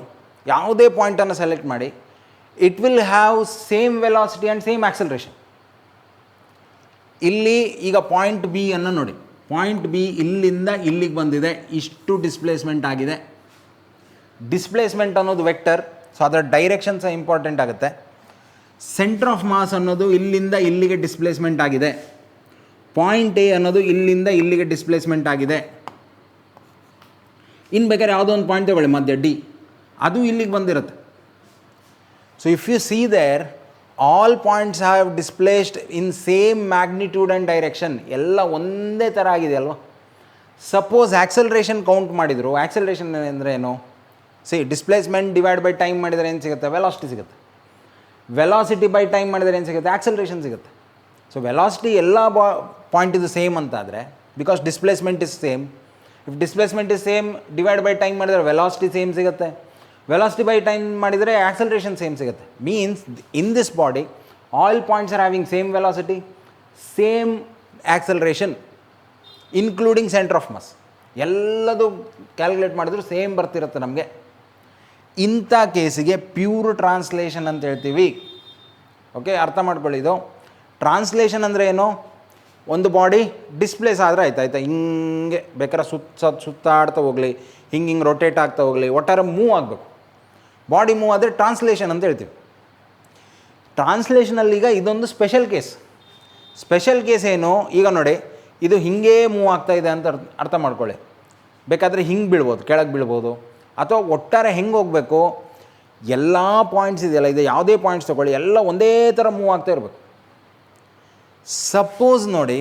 ಯಾವುದೇ ಪಾಯಿಂಟನ್ನು ಸೆಲೆಕ್ಟ್ ಮಾಡಿ, it will have same velocity and same acceleration. ಇಲ್ಲಿ ಈಗ ಪಾಯಿಂಟ್ ಬಿ ಅನ್ನು ನೋಡಿ, ಪಾಯಿಂಟ್ ಬಿ ಇಲ್ಲಿಂದ ಇಲ್ಲಿಗೆ ಬಂದಿದೆ, ಇಷ್ಟು ಡಿಸ್ಪ್ಲೇಸ್ಮೆಂಟ್ ಆಗಿದೆ. ಡಿಸ್ಪ್ಲೇಸ್ಮೆಂಟ್ ಅನ್ನೋದು ವೆಕ್ಟರ್, ಸೊ ಅದರ ಡೈರೆಕ್ಷನ್ ಸಹ ಇಂಪಾರ್ಟೆಂಟ್ ಆಗುತ್ತೆ. ಸೆಂಟರ್ ಆಫ್ ಮಾಸ್ ಅನ್ನೋದು ಇಲ್ಲಿಂದ ಇಲ್ಲಿಗೆ ಡಿಸ್ಪ್ಲೇಸ್ಮೆಂಟ್ ಆಗಿದೆ. ಪಾಯಿಂಟ್ ಎ ಅನ್ನೋದು ಇಲ್ಲಿಂದ ಇಲ್ಲಿಗೆ ಡಿಸ್ಪ್ಲೇಸ್ಮೆಂಟ್ ಆಗಿದೆ. ಇನ್ನು ಬೇಕಾದ್ರೆ ಯಾವುದೋ ಒಂದು ಪಾಯಿಂಟ್ ತಗೊಳ್ಳಿ ಮಧ್ಯ ಡಿ, ಅದು ಇಲ್ಲಿಗೆ ಬಂದಿರುತ್ತೆ. So if you see there, all points have displaced in same magnitude and direction. ಎಲ್ಲ ಒಂದೇ ಥರ ಆಗಿದೆ ಅಲ್ವಾ? ಸಪೋಸ್ ಆ್ಯಕ್ಸಲರೇಷನ್ ಕೌಂಟ್ ಮಾಡಿದರು, ಆ್ಯಕ್ಸಲರೇಷನ್ ಅಂದರೆ ಏನು? ಡಿಸ್ಪ್ಲೇಸ್ಮೆಂಟ್ ಡಿವೈಡ್ ಬೈ ಟೈಮ್ ಮಾಡಿದರೆ ಏನು ಸಿಗುತ್ತೆ? ವೆಲಾಸಿಟಿ ಸಿಗುತ್ತೆ. ವೆಲಾಸಿಟಿ ಬೈ ಟೈಮ್ ಮಾಡಿದರೆ ಏನು ಸಿಗುತ್ತೆ? ಆ್ಯಕ್ಸಲರೇಷನ್ ಸಿಗುತ್ತೆ. ಸೊ ವೆಲಾಸಿಟಿ ಎಲ್ಲ ಪಾಯಿಂಟ್ ಇದು ಸೇಮ್ ಅಂತಾದರೆ because displacement is same. If displacement is same divide by time ಮಾಡಿದರೆ ವೆಲಾಸಿಟಿ ಸೇಮ್ ಸಿಗುತ್ತೆ, ವೆಲಾಸಿಟಿ ಬೈ ಟೈಮ್ ಮಾಡಿದರೆ ಆಕ್ಸಲರೇಷನ್ ಸೇಮ್ ಸಿಗುತ್ತೆ. Means in this body all points are having same velocity, same acceleration including centre of mass. ಎಲ್ಲದು calculate ಮಾಡಿದ್ರು same ಬರ್ತಿರುತ್ತೆ ನಮಗೆ. ಇಂಥ ಕೇಸಿಗೆ pure translation ಅಂತ ಹೇಳ್ತೀವಿ. ಓಕೆ, ಅರ್ಥ ಮಾಡ್ಕೊಳ್ಳಿ. ಇದು ಟ್ರಾನ್ಸ್ಲೇಷನ್ ಅಂದರೆ ಏನು? ಒಂದು ಬಾಡಿ ಡಿಸ್ಪ್ಲೇಸ್ ಆದರೆ ಆಯ್ತಾ, ಹಿಂಗೆ ಬೇಕಾದ್ರೆ ಸುತ್ತಾಡ್ತಾ ಹೋಗಲಿ, ಹಿಂಗೆ ರೊಟೇಟ್ ಆಗ್ತಾ ಹೋಗಲಿ, ಒಟ್ಟಾರೆ ಮೂವ್ ಆಗಬೇಕು. ಬಾಡಿ ಮೂವ್ ಆದರೆ ಟ್ರಾನ್ಸ್ಲೇಷನ್ ಅಂತ ಹೇಳ್ತೀವಿ. ಟ್ರಾನ್ಸ್ಲೇಷನಲ್ಲಿ ಈಗ ಇದೊಂದು ಸ್ಪೆಷಲ್ ಕೇಸ್. ಸ್ಪೆಷಲ್ ಕೇಸ್ ಏನು? ಈಗ ನೋಡಿ, ಇದು ಹಿಂಗೇ ಮೂವ್ ಆಗ್ತಾಯಿದೆ ಅಂತ ಅರ್ಥ ಮಾಡ್ಕೊಳ್ಳಿ. ಬೇಕಾದರೆ ಹಿಂಗೆ ಬೀಳ್ಬೋದು, ಕೆಳಗೆ ಬೀಳ್ಬೋದು, ಅಥವಾ ಒಟ್ಟಾರೆ ಹೆಂಗೆ ಹೋಗಬೇಕು, ಎಲ್ಲ ಪಾಯಿಂಟ್ಸ್ ಇದೆಯಲ್ಲ, ಇದು ಯಾವುದೇ ಪಾಯಿಂಟ್ಸ್ ತೊಗೊಳ್ಳಿ, ಎಲ್ಲ ಒಂದೇ ಥರ ಮೂವ್ ಆಗ್ತಾ ಇರಬೇಕು. ಸಪೋಸ್ ನೋಡಿ,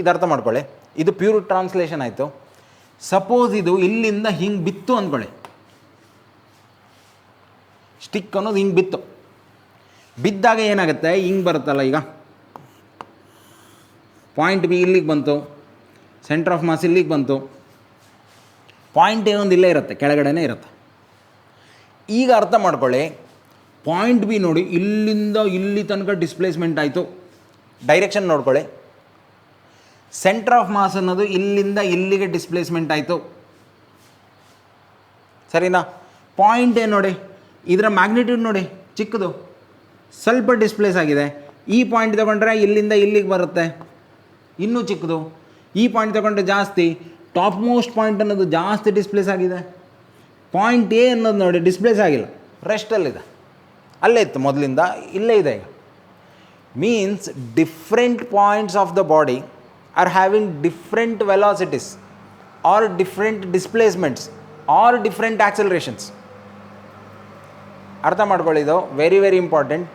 ಇದು ಅರ್ಥ ಮಾಡ್ಕೊಳ್ಳಿ, ಇದು ಪ್ಯೂರ್ ಟ್ರಾನ್ಸ್ಲೇಷನ್ ಆಯಿತು. ಸಪೋಸ್ ಇದು ಇಲ್ಲಿಂದ ಹಿಂಗೆ ಬಿತ್ತು ಅಂದ್ಕೊಳ್ಳಿ, ಸ್ಟಿಕ್ ಅನ್ನೋದು ಹಿಂಗೆ ಬಿದ್ದಾಗ ಏನಾಗುತ್ತೆ, ಹಿಂಗೆ ಬರುತ್ತಲ್ಲ, ಈಗ ಪಾಯಿಂಟ್ ಬಿ ಇಲ್ಲಿಗೆ ಬಂತು, ಸೆಂಟರ್ ಆಫ್ ಮಾಸ್ ಇಲ್ಲಿಗೆ ಬಂತು, ಪಾಯಿಂಟ್ ಎ ಒಂದು ಇಲ್ಲೇ ಇರುತ್ತೆ, ಕೆಳಗಡೆನೇ ಇರುತ್ತೆ. ಈಗ ಅರ್ಥ ಮಾಡ್ಕೊಳ್ಳಿ, ಪಾಯಿಂಟ್ ಬಿ ನೋಡಿ, ಇಲ್ಲಿಂದ ಇಲ್ಲಿ ತನಕ ಡಿಸ್ಪ್ಲೇಸ್ಮೆಂಟ್ ಆಯಿತು. ಡೈರೆಕ್ಷನ್ ನೋಡ್ಕೊಳ್ಳಿ, ಸೆಂಟರ್ ಆಫ್ ಮಾಸ್ ಅನ್ನೋದು ಇಲ್ಲಿಂದ ಇಲ್ಲಿಗೆ ಡಿಸ್ಪ್ಲೇಸ್ಮೆಂಟ್ ಆಯಿತು, ಸರಿನಾ? ಪಾಯಿಂಟ್ ಎ ನೋಡಿ, ಇದರ ಮ್ಯಾಗ್ನಿಟ್ಯೂಡ್ ನೋಡಿ, ಚಿಕ್ಕದು, ಸ್ವಲ್ಪ ಡಿಸ್ಪ್ಲೇಸ್ ಆಗಿದೆ. ಈ ಪಾಯಿಂಟ್ ತಗೊಂಡ್ರೆ ಇಲ್ಲಿಂದ ಇಲ್ಲಿಗೆ ಬರುತ್ತೆ, ಇನ್ನೂ ಚಿಕ್ಕದು. ಈ ಪಾಯಿಂಟ್ ತಗೊಂಡ್ರೆ ಜಾಸ್ತಿ, ಟಾಪ್ ಮೋಸ್ಟ್ ಪಾಯಿಂಟ್ ಅನ್ನೋದು ಜಾಸ್ತಿ ಡಿಸ್ಪ್ಲೇಸ್ ಆಗಿದೆ. ಪಾಯಿಂಟ್ ಎ ಅನ್ನೋದು ನೋಡಿ ಡಿಸ್ಪ್ಲೇಸ್ ಆಗಿಲ್ಲ, ರೆಸ್ಟಲ್ಲಿದೆ, ಅಲ್ಲೇ ಇತ್ತು ಮೊದಲಿಂದ, ಇಲ್ಲೇ ಇದೆ ಈಗ. Means different points of the body are having different velocities or different displacements or different accelerations. ಅರ್ಥ ಮಾಡ್ಕೊಳ್ಳಿ, ಇದು ವೆರಿ ವೆರಿ ಇಂಪಾರ್ಟೆಂಟ್.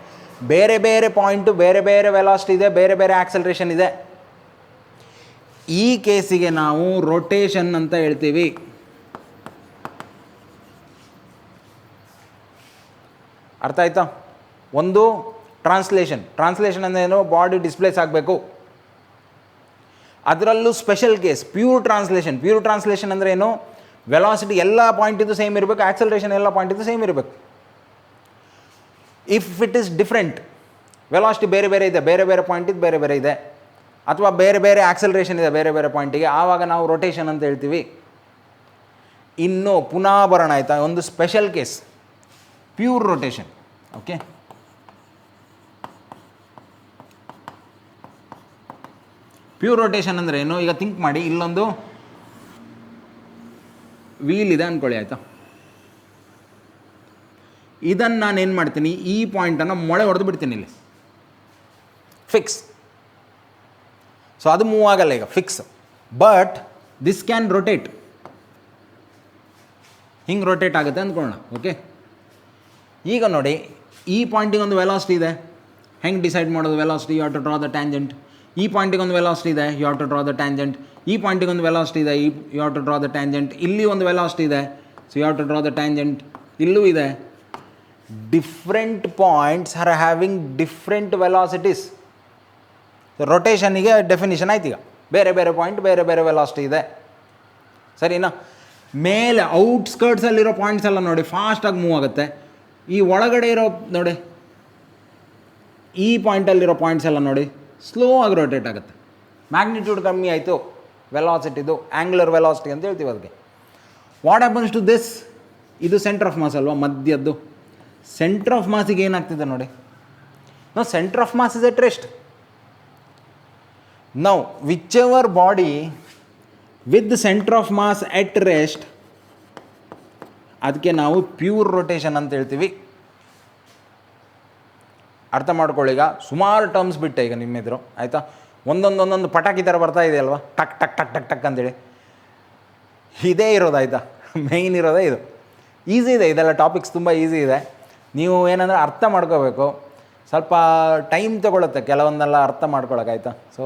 ಬೇರೆ ಬೇರೆ ಪಾಯಿಂಟು, ಬೇರೆ ಬೇರೆ ವೆಲಾಸಿಟಿ ಇದೆ, ಬೇರೆ ಬೇರೆ ಆಕ್ಸಲರೇಷನ್ ಇದೆ. ಈ ಕೇಸಿಗೆ ನಾವು ರೊಟೇಷನ್ ಅಂತ ಹೇಳ್ತೀವಿ. ಅರ್ಥ ಆಯ್ತಾ? ಒಂದು ಟ್ರಾನ್ಸ್ಲೇಷನ್ ಅಂದರೆ ಏನು? ಬಾಡಿ ಡಿಸ್ಪ್ಲೇಸ್ ಆಗಬೇಕು. ಅದರಲ್ಲೂ ಸ್ಪೆಷಲ್ ಕೇಸ್ ಪ್ಯೂರ್ ಟ್ರಾನ್ಸ್ಲೇಷನ್ ಅಂದರೆ ಏನು? ವೆಲಾಸಿಟಿ ಎಲ್ಲ ಪಾಯಿಂಟಿದ್ದು ಸೇಮ್ ಇರಬೇಕು, ಆಕ್ಸಲರೇಷನ್ ಎಲ್ಲ ಪಾಯಿಂಟಿದ್ದು ಸೇಮ್ ಇರಬೇಕು. If it is different, velocity ಬೇರೆ ಬೇರೆ ಇದೆ, ಬೇರೆ ಬೇರೆ ಪಾಯಿಂಟಿದ್ದು ಬೇರೆ ಬೇರೆ ಇದೆ, ಅಥವಾ ಬೇರೆ ಬೇರೆ ಆಕ್ಸಲರೇಷನ್ ಇದೆ ಬೇರೆ ಬೇರೆ ಪಾಯಿಂಟಿಗೆ, ಆವಾಗ ನಾವು ರೊಟೇಷನ್ ಅಂತ ಹೇಳ್ತೀವಿ. ಇನ್ನು ಪುನಃ ಬರೋಣ ಆಯಿತಾ, ಒಂದು special case pure rotation. Okay, pure rotation ಅಂದರೆ ಏನು? ಈಗ ಥಿಂಕ್ ಮಾಡಿ, ಇಲ್ಲೊಂದು ವೀಲ್ ಇದೆ ಅಂದ್ಕೊಳ್ಳಿ, ಆಯಿತಾ? ಇದನ್ನು ನಾನು ಏನು ಮಾಡ್ತೀನಿ, ಈ ಪಾಯಿಂಟನ್ನು ಮೊಳೆ ಹೊಡೆದು ಬಿಡ್ತೀನಿ ಇಲ್ಲಿ, ಫಿಕ್ಸ್. ಸೊ ಅದು ಮೂವ್ ಆಗಲ್ಲ ಈಗ, fix. But this can rotate, ಹಿಂಗೆ ರೊಟೇಟ್ ಆಗುತ್ತೆ ಅಂದ್ಕೊಳ್ಳೋಣ. ಓಕೆ, ಈಗ ನೋಡಿ, ಈ ಪಾಯಿಂಟಿಗೆ ಒಂದು ವೆಲಾಸಿಟಿ ಇದೆ. ಹೆಂಗೆ ಡಿಸೈಡ್ ಮಾಡೋದು velocity? You have to draw the tangent. ಈ ಪಾಯಿಂಟಿಗೆ ಒಂದು ವೆಲಾಸಿಟಿ ಇದೆ, you have to draw the tangent. ಈ ಪಾಯಿಂಟಿಗೆ ಒಂದು ವೆಲಾಸಿಟಿ ಇದೆ, you have to draw the tangent. ಇಲ್ಲಿ ಒಂದು ವೆಲಾಸಿಟಿ ಇದೆ, so you have to draw the tangent. ಇಲ್ಲೂ ಇದೆ. Different points are having different velocities. ರೊಟೇಷನಿಗೆ ಡೆಫಿನಿಷನ್ ಆಯ್ತು. ಈಗ ಬೇರೆ ಬೇರೆ ಪಾಯಿಂಟ್, ಬೇರೆ ಬೇರೆ ವೆಲಾಸಿಟಿ ಇದೆ, ಸರಿನಾ? ಮೇಲೆ ಔಟ್ಸ್ಕರ್ಟ್ಸಲ್ಲಿರೋ ಪಾಯಿಂಟ್ಸ್ ಎಲ್ಲ ನೋಡಿ ಫಾಸ್ಟಾಗಿ ಮೂವ್ ಆಗುತ್ತೆ. ಈ ಒಳಗಡೆ ಇರೋ ನೋಡಿ, ಈ ಪಾಯಿಂಟಲ್ಲಿರೋ ಪಾಯಿಂಟ್ಸ್ ಎಲ್ಲ ನೋಡಿ ಸ್ಲೋ ಆಗಿ ರೊಟೇಟ್ ಆಗುತ್ತೆ. ಮ್ಯಾಗ್ನಿಟ್ಯೂಡ್ ಕಮ್ಮಿ ಆಯಿತು, ವೆಲಾಸಿಟಿದು ಆ್ಯಂಗ್ಯುಲರ್ ವೆಲಾಸಿಟಿ ಅಂತ ಹೇಳ್ತೀವಿ ಅದಕ್ಕೆ. What happens to this? ಇದು ಸೆಂಟರ್ ಆಫ್ ಮಾಸ್ ಅಲ್ವಾ, ಮಧ್ಯದ್ದು. ಸೆಂಟರ್ ಆಫ್ ಮಾಸಿಗೆ ಏನಾಗ್ತಿದೆ ನೋಡಿ, ನಾವು centre of mass is at rest. Now whichever body with centre of mass at rest, ಅದಕ್ಕೆ ನಾವು ಪ್ಯೂರ್ ರೊಟೇಷನ್ ಅಂತ ಹೇಳ್ತೀವಿ. ಅರ್ಥ ಮಾಡ್ಕೊಳ್ಳಿ. ಈಗ ಸುಮಾರು ಟರ್ಮ್ಸ್ ಬಿಟ್ಟೆ ಈಗ ನಿಮ್ಮೆದ್ರು, ಆಯಿತಾ? ಒಂದೊಂದು ಪಟಾಕಿ ಥರ ಬರ್ತಾ ಇದೆ ಅಲ್ವಾ, ಟಕ್ ಟಕ್ ಟಕ್ ಟಕ್ ಟಕ್ ಅಂತೇಳಿ. ಇದೇ ಇರೋದು, ಆಯಿತಾ? ಮೇಯ್ನ್ ಇರೋದೇ ಇದು. ಈಸಿ ಇದೆ, ಇದೆಲ್ಲ ಟಾಪಿಕ್ಸ್ ತುಂಬ ಈಸಿ ಇದೆ. ನೀವು ಏನಂದರೆ ಅರ್ಥ ಮಾಡ್ಕೋಬೇಕು, ಸ್ವಲ್ಪ ಟೈಮ್ ತೊಗೊಳುತ್ತೆ ಕೆಲವೊಂದೆಲ್ಲ ಅರ್ಥ ಮಾಡ್ಕೊಳಕ್ಕೆ, ಆಯಿತಾ? ಸೊ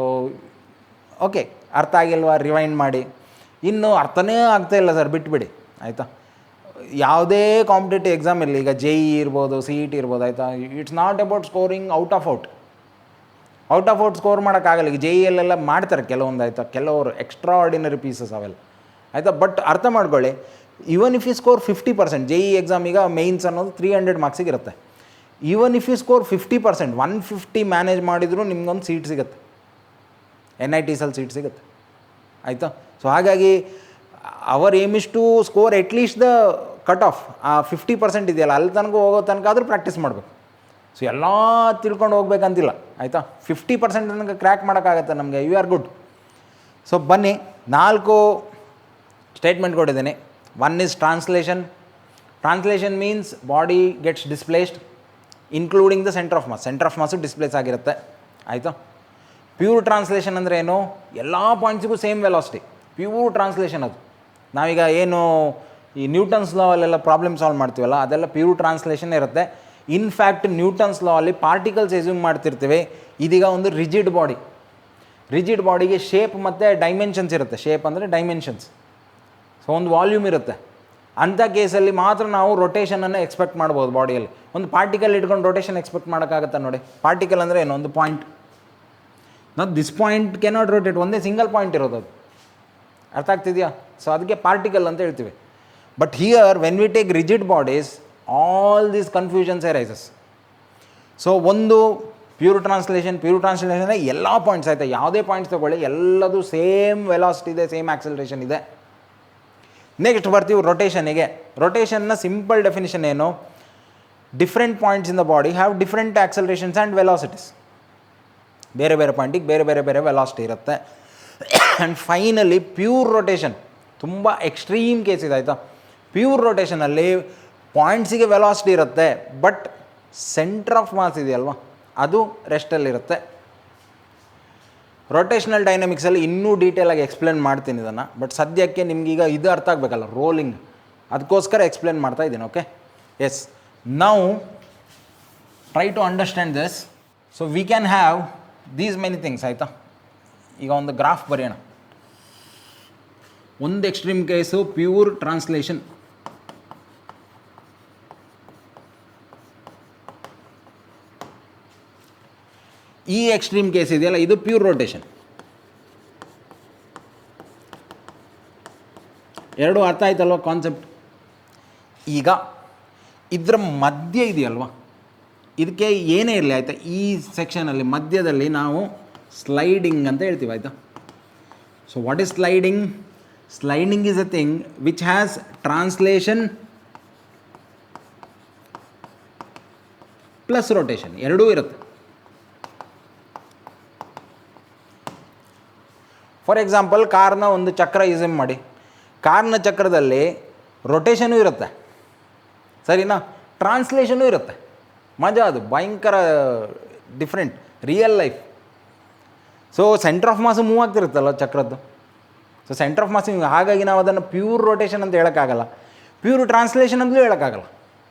ಓಕೆ, ಅರ್ಥ ಆಗಿಲ್ವಾ ರಿವೈಂಡ್ ಮಾಡಿ. ಇನ್ನು ಅರ್ಥನೇ ಆಗ್ತಾಯಿಲ್ಲ ಸರ್, ಬಿಟ್ಬಿಡಿ, ಆಯಿತಾ? ಯಾವುದೇ ಕಾಂಪಿಟೇಟಿವ್ ಎಕ್ಸಾಮ್ ಇರಲಿ, ಈಗ JEE ಇರ್ಬೋದು, CET ಇರ್ಬೋದು, ಆಯಿತಾ? It's not about scoring out of out. Out score ಮಾಡೋಕ್ಕಾಗಲ್ಲ. ಈಗ JELಲೆಲ್ಲ ಮಾಡ್ತಾರೆ ಕೆಲವೊಂದು, ಆಯಿತಾ, ಕೆಲವರು ಎಕ್ಸ್ಟ್ರಾ ಆರ್ಡಿನರಿ ಪೀಸಸ್ ಅವೆಲ್ಲ, ಆಯಿತಾ. ಬಟ್ ಅರ್ಥ ಮಾಡ್ಕೊಳ್ಳಿ, even if you score 50%, JEE exam ಈಗ ಮೇನ್ಸ್ ಅನ್ನೋದು 300 ಮಾರ್ಕ್ಸಿಗೆ ಇರುತ್ತೆ. Even if you score 50%, 150 manage ಮಾಡಿದರೂ ನಿಮ್ಗೊಂದು ಸೀಟ್ ಸಿಗುತ್ತೆ, NITಸಲ್ಲಿ ಸೀಟ್ ಸಿಗುತ್ತೆ, ಆಯಿತಾ. ಸೊ ಹಾಗಾಗಿ our aim is to score at least the cut off, ಆ 50% ಇದೆಯಲ್ಲ ಅಲ್ಲಿ ತನಕ ಹೋಗೋ ತನಕ ಆದರೂ ಪ್ರಾಕ್ಟೀಸ್ ಮಾಡಬೇಕು. ಸೊ ಎಲ್ಲ ತಿಳ್ಕೊಂಡು ಹೋಗ್ಬೇಕಂತಿಲ್ಲ, ಆಯಿತಾ. 50% ತನಕ ಕ್ರ್ಯಾಕ್ ಮಾಡೋಕ್ಕಾಗತ್ತೆ ನಮಗೆ, ಯು ಆರ್ ಗುಡ್. ಸೊ ಬನ್ನಿ, 4 ಸ್ಟೇಟ್ಮೆಂಟ್ ಕೊಟ್ಟಿದ್ದೀನಿ. 1 is translation. Translation means body gets displaced including the centre of mass. Centre of mass displace ಆಗಿರುತ್ತೆ, ಆಯಿತಾ. ಪ್ಯೂರ್ ಟ್ರಾನ್ಸ್ಲೇಷನ್ ಅಂದರೆ ಏನು, ಎಲ್ಲ ಪಾಯಿಂಟ್ಸಿಗೂ ಸೇಮ್ ವೆಲಾಸಿಟಿ, ಪ್ಯೂರ್ ಟ್ರಾನ್ಸ್ಲೇಷನ್ ಅದು. ನಾವೀಗ ಏನು ಈ ನ್ಯೂಟನ್ಸ್ ಲಾ ಅಲ್ಲೆಲ್ಲ ಪ್ರಾಬ್ಲಮ್ ಸಾಲ್ವ್ ಮಾಡ್ತೀವಲ್ಲ, ಅದೆಲ್ಲ ಪ್ಯೂರ್ ಟ್ರಾನ್ಸ್ಲೇಷನ್ ಇರುತ್ತೆ. ಇನ್ಫ್ಯಾಕ್ಟ್ ನ್ಯೂಟನ್ಸ್ ಲಾ ಅಲ್ಲಿ ಪಾರ್ಟಿಕಲ್ಸ್ ಎಸ್ಯೂಮ್ ಮಾಡ್ತಿರ್ತೀವಿ. ಇದೀಗ ಒಂದು ರಿಜಿಡ್ ಬಾಡಿ, ರಿಜಿಡ್ ಬಾಡಿಗೆ ಶೇಪ್ ಮತ್ತು ಡೈಮೆನ್ಷನ್ಸ್ ಇರುತ್ತೆ. ಶೇಪ್ ಅಂದರೆ ಡೈಮೆನ್ಷನ್ಸ್, ಸೊ ಒಂದು ವಾಲ್ಯೂಮ್ ಇರುತ್ತೆ. ಅಂಥ ಕೇಸಲ್ಲಿ ಮಾತ್ರ ನಾವು ರೊಟೇಷನನ್ನು ಎಕ್ಸ್ಪೆಕ್ಟ್ ಮಾಡ್ಬೋದು ಬಾಡಿಯಲ್ಲಿ. ಒಂದು ಪಾರ್ಟಿಕಲ್ ಇಟ್ಕೊಂಡು ರೊಟೇಷನ್ ಎಕ್ಸ್ಪೆಕ್ಟ್ ಮಾಡೋಕ್ಕಾಗತ್ತೆ ನೋಡಿ. ಪಾರ್ಟಿಕಲ್ ಅಂದರೆ ಏನು, ಒಂದು ಪಾಯಿಂಟ್, ನಾವು ದಿಸ್ ಪಾಯಿಂಟ್ ಕೆನಾಟ್ ರೊಟೇಟ್, ಒಂದೇ ಸಿಂಗಲ್ ಪಾಯಿಂಟ್ ಇರೋದು ಅದು, ಅರ್ಥ ಆಗ್ತಿದೆಯಾ. ಸೊ ಅದಕ್ಕೆ ಪಾರ್ಟಿಕಲ್ ಅಂತ ಹೇಳ್ತೀವಿ. But here when we take rigid bodies, all these confusions arises. So ಒಂದು ಪ್ಯೂರ್ ಟ್ರಾನ್ಸ್ಲೇಷನ್ ಎಲ್ಲ ಪಾಯಿಂಟ್ಸ್, ಆಯಿತಾ, ಯಾವುದೇ ಪಾಯಿಂಟ್ಸ್ ತೊಗೊಳ್ಳಿ, ಎಲ್ಲದು ಸೇಮ್ ವೆಲಾಸಿಟಿ ಇದೆ, ಸೇಮ್ ಆಕ್ಸಲರೇಷನ್ ಇದೆ. ನೆಕ್ಸ್ಟ್ ಬರ್ತೀವಿ ರೊಟೇಷನಿಗೆ. ರೊಟೇಷನ್ನ ಸಿಂಪಲ್ ಡೆಫಿನಿಷನ್ ಏನು, different points in the body have different accelerations and velocities. ಬೇರೆ ಬೇರೆ ಪಾಯಿಂಟಿಗೆ ಬೇರೆ ಬೇರೆ ವೆಲಾಸಿಟಿ ಇರುತ್ತೆ. ಆ್ಯಂಡ್ ಫೈನಲಿ ಪ್ಯೂರ್ ರೊಟೇಷನ್, ತುಂಬ ಎಕ್ಸ್ಟ್ರೀಮ್ ಕೇಸ್ ಇದೆ, ಆಯಿತಾ. ಪ್ಯೂರ್ ರೊಟೇಷನಲ್ಲಿ ಪಾಯಿಂಟ್ಸಿಗೆ ವೆಲಾಸಿಟಿ ಇರುತ್ತೆ, ಬಟ್ ಸೆಂಟರ್ ಆಫ್ ಮಾಸ್ ಇದೆಯಲ್ವ, ಅದು ರೆಸ್ಟಲ್ಲಿರುತ್ತೆ. ರೊಟೇಷನಲ್ ಡೈನಮಿಕ್ಸಲ್ಲಿ ಇನ್ನೂ ಡೀಟೇಲಾಗಿ ಎಕ್ಸ್ಪ್ಲೇನ್ ಮಾಡ್ತೀನಿ ಇದನ್ನು, ಬಟ್ ಸದ್ಯಕ್ಕೆ ನಿಮಗೀಗ ಇದು ಅರ್ಥ ಆಗಬೇಕಲ್ಲ, ರೋಲಿಂಗ್, ಅದಕ್ಕೋಸ್ಕರ ಎಕ್ಸ್ಪ್ಲೇನ್ ಮಾಡ್ತಾ ಇದ್ದೀನಿ. ಓಕೆ, ಎಸ್, ನಾವು try to understand this. So we can have these many things, ಆಯಿತಾ. ಈಗ ಒಂದು ಗ್ರಾಫ್ ಬರೆಯೋಣ. ಒಂದು ಎಕ್ಸ್ಟ್ರೀಮ್ ಕೇಸು ಪ್ಯೂರ್ ಟ್ರಾನ್ಸ್ಲೇಷನ್, ಈ ಎಕ್ಸ್ಟ್ರೀಮ್ ಕೇಸ್ ಇದೆಯಲ್ಲ, ಇದು ಪ್ಯೂರ್ ರೊಟೇಷನ್. ಎರಡು ಅರ್ಥ ಆಯ್ತಲ್ವ ಕಾನ್ಸೆಪ್ಟ್. ಈಗ ಇದರ ಮಧ್ಯ ಇದೆಯಲ್ವ, ಇದಕ್ಕೆ ಏನೇ ಇರಲಿ, ಆಯಿತಾ, ಈ ಸೆಕ್ಷನಲ್ಲಿ ಮಧ್ಯದಲ್ಲಿ ನಾವು ಸ್ಲೈಡಿಂಗ್ ಅಂತ ಹೇಳ್ತೀವಿ, ಆಯಿತಾ. So what is sliding? Sliding is a thing which has translation plus rotation, ಎರಡೂ ಇರುತ್ತೆ. ಫಾರ್ ಎಕ್ಸಾಂಪಲ್, ಕಾರ್ನ ಒಂದು ಚಕ್ರ ಯೂಸ್ ಮಾಡಿ, ಕಾರ್ನ ಚಕ್ರದಲ್ಲಿ ರೊಟೇಷನೂ ಇರುತ್ತೆ, ಸರಿನಾ, ಟ್ರಾನ್ಸ್ಲೇಷನೂ ಇರುತ್ತೆ. ಮಜಾ, ಅದು ಭಯಂಕರ different, real life. So centre of mass move ಆಗ್ತಿರುತ್ತಲ್ಲ ಚಕ್ರದ್ದು. ಸೊ ಸೆಂಟರ್ ಆಫ್ ಮಾಸ್, ಹಾಗಾಗಿ ನಾವು ಅದನ್ನು ಪ್ಯೂರ್ ರೊಟೇಷನ್ ಅಂತ ಹೇಳೋಕ್ಕಾಗಲ್ಲ, ಪ್ಯೂರ್ ಟ್ರಾನ್ಸ್ಲೇಷನ್ ಅಂತಲೂ ಹೇಳೋಕ್ಕಾಗಲ್ಲ.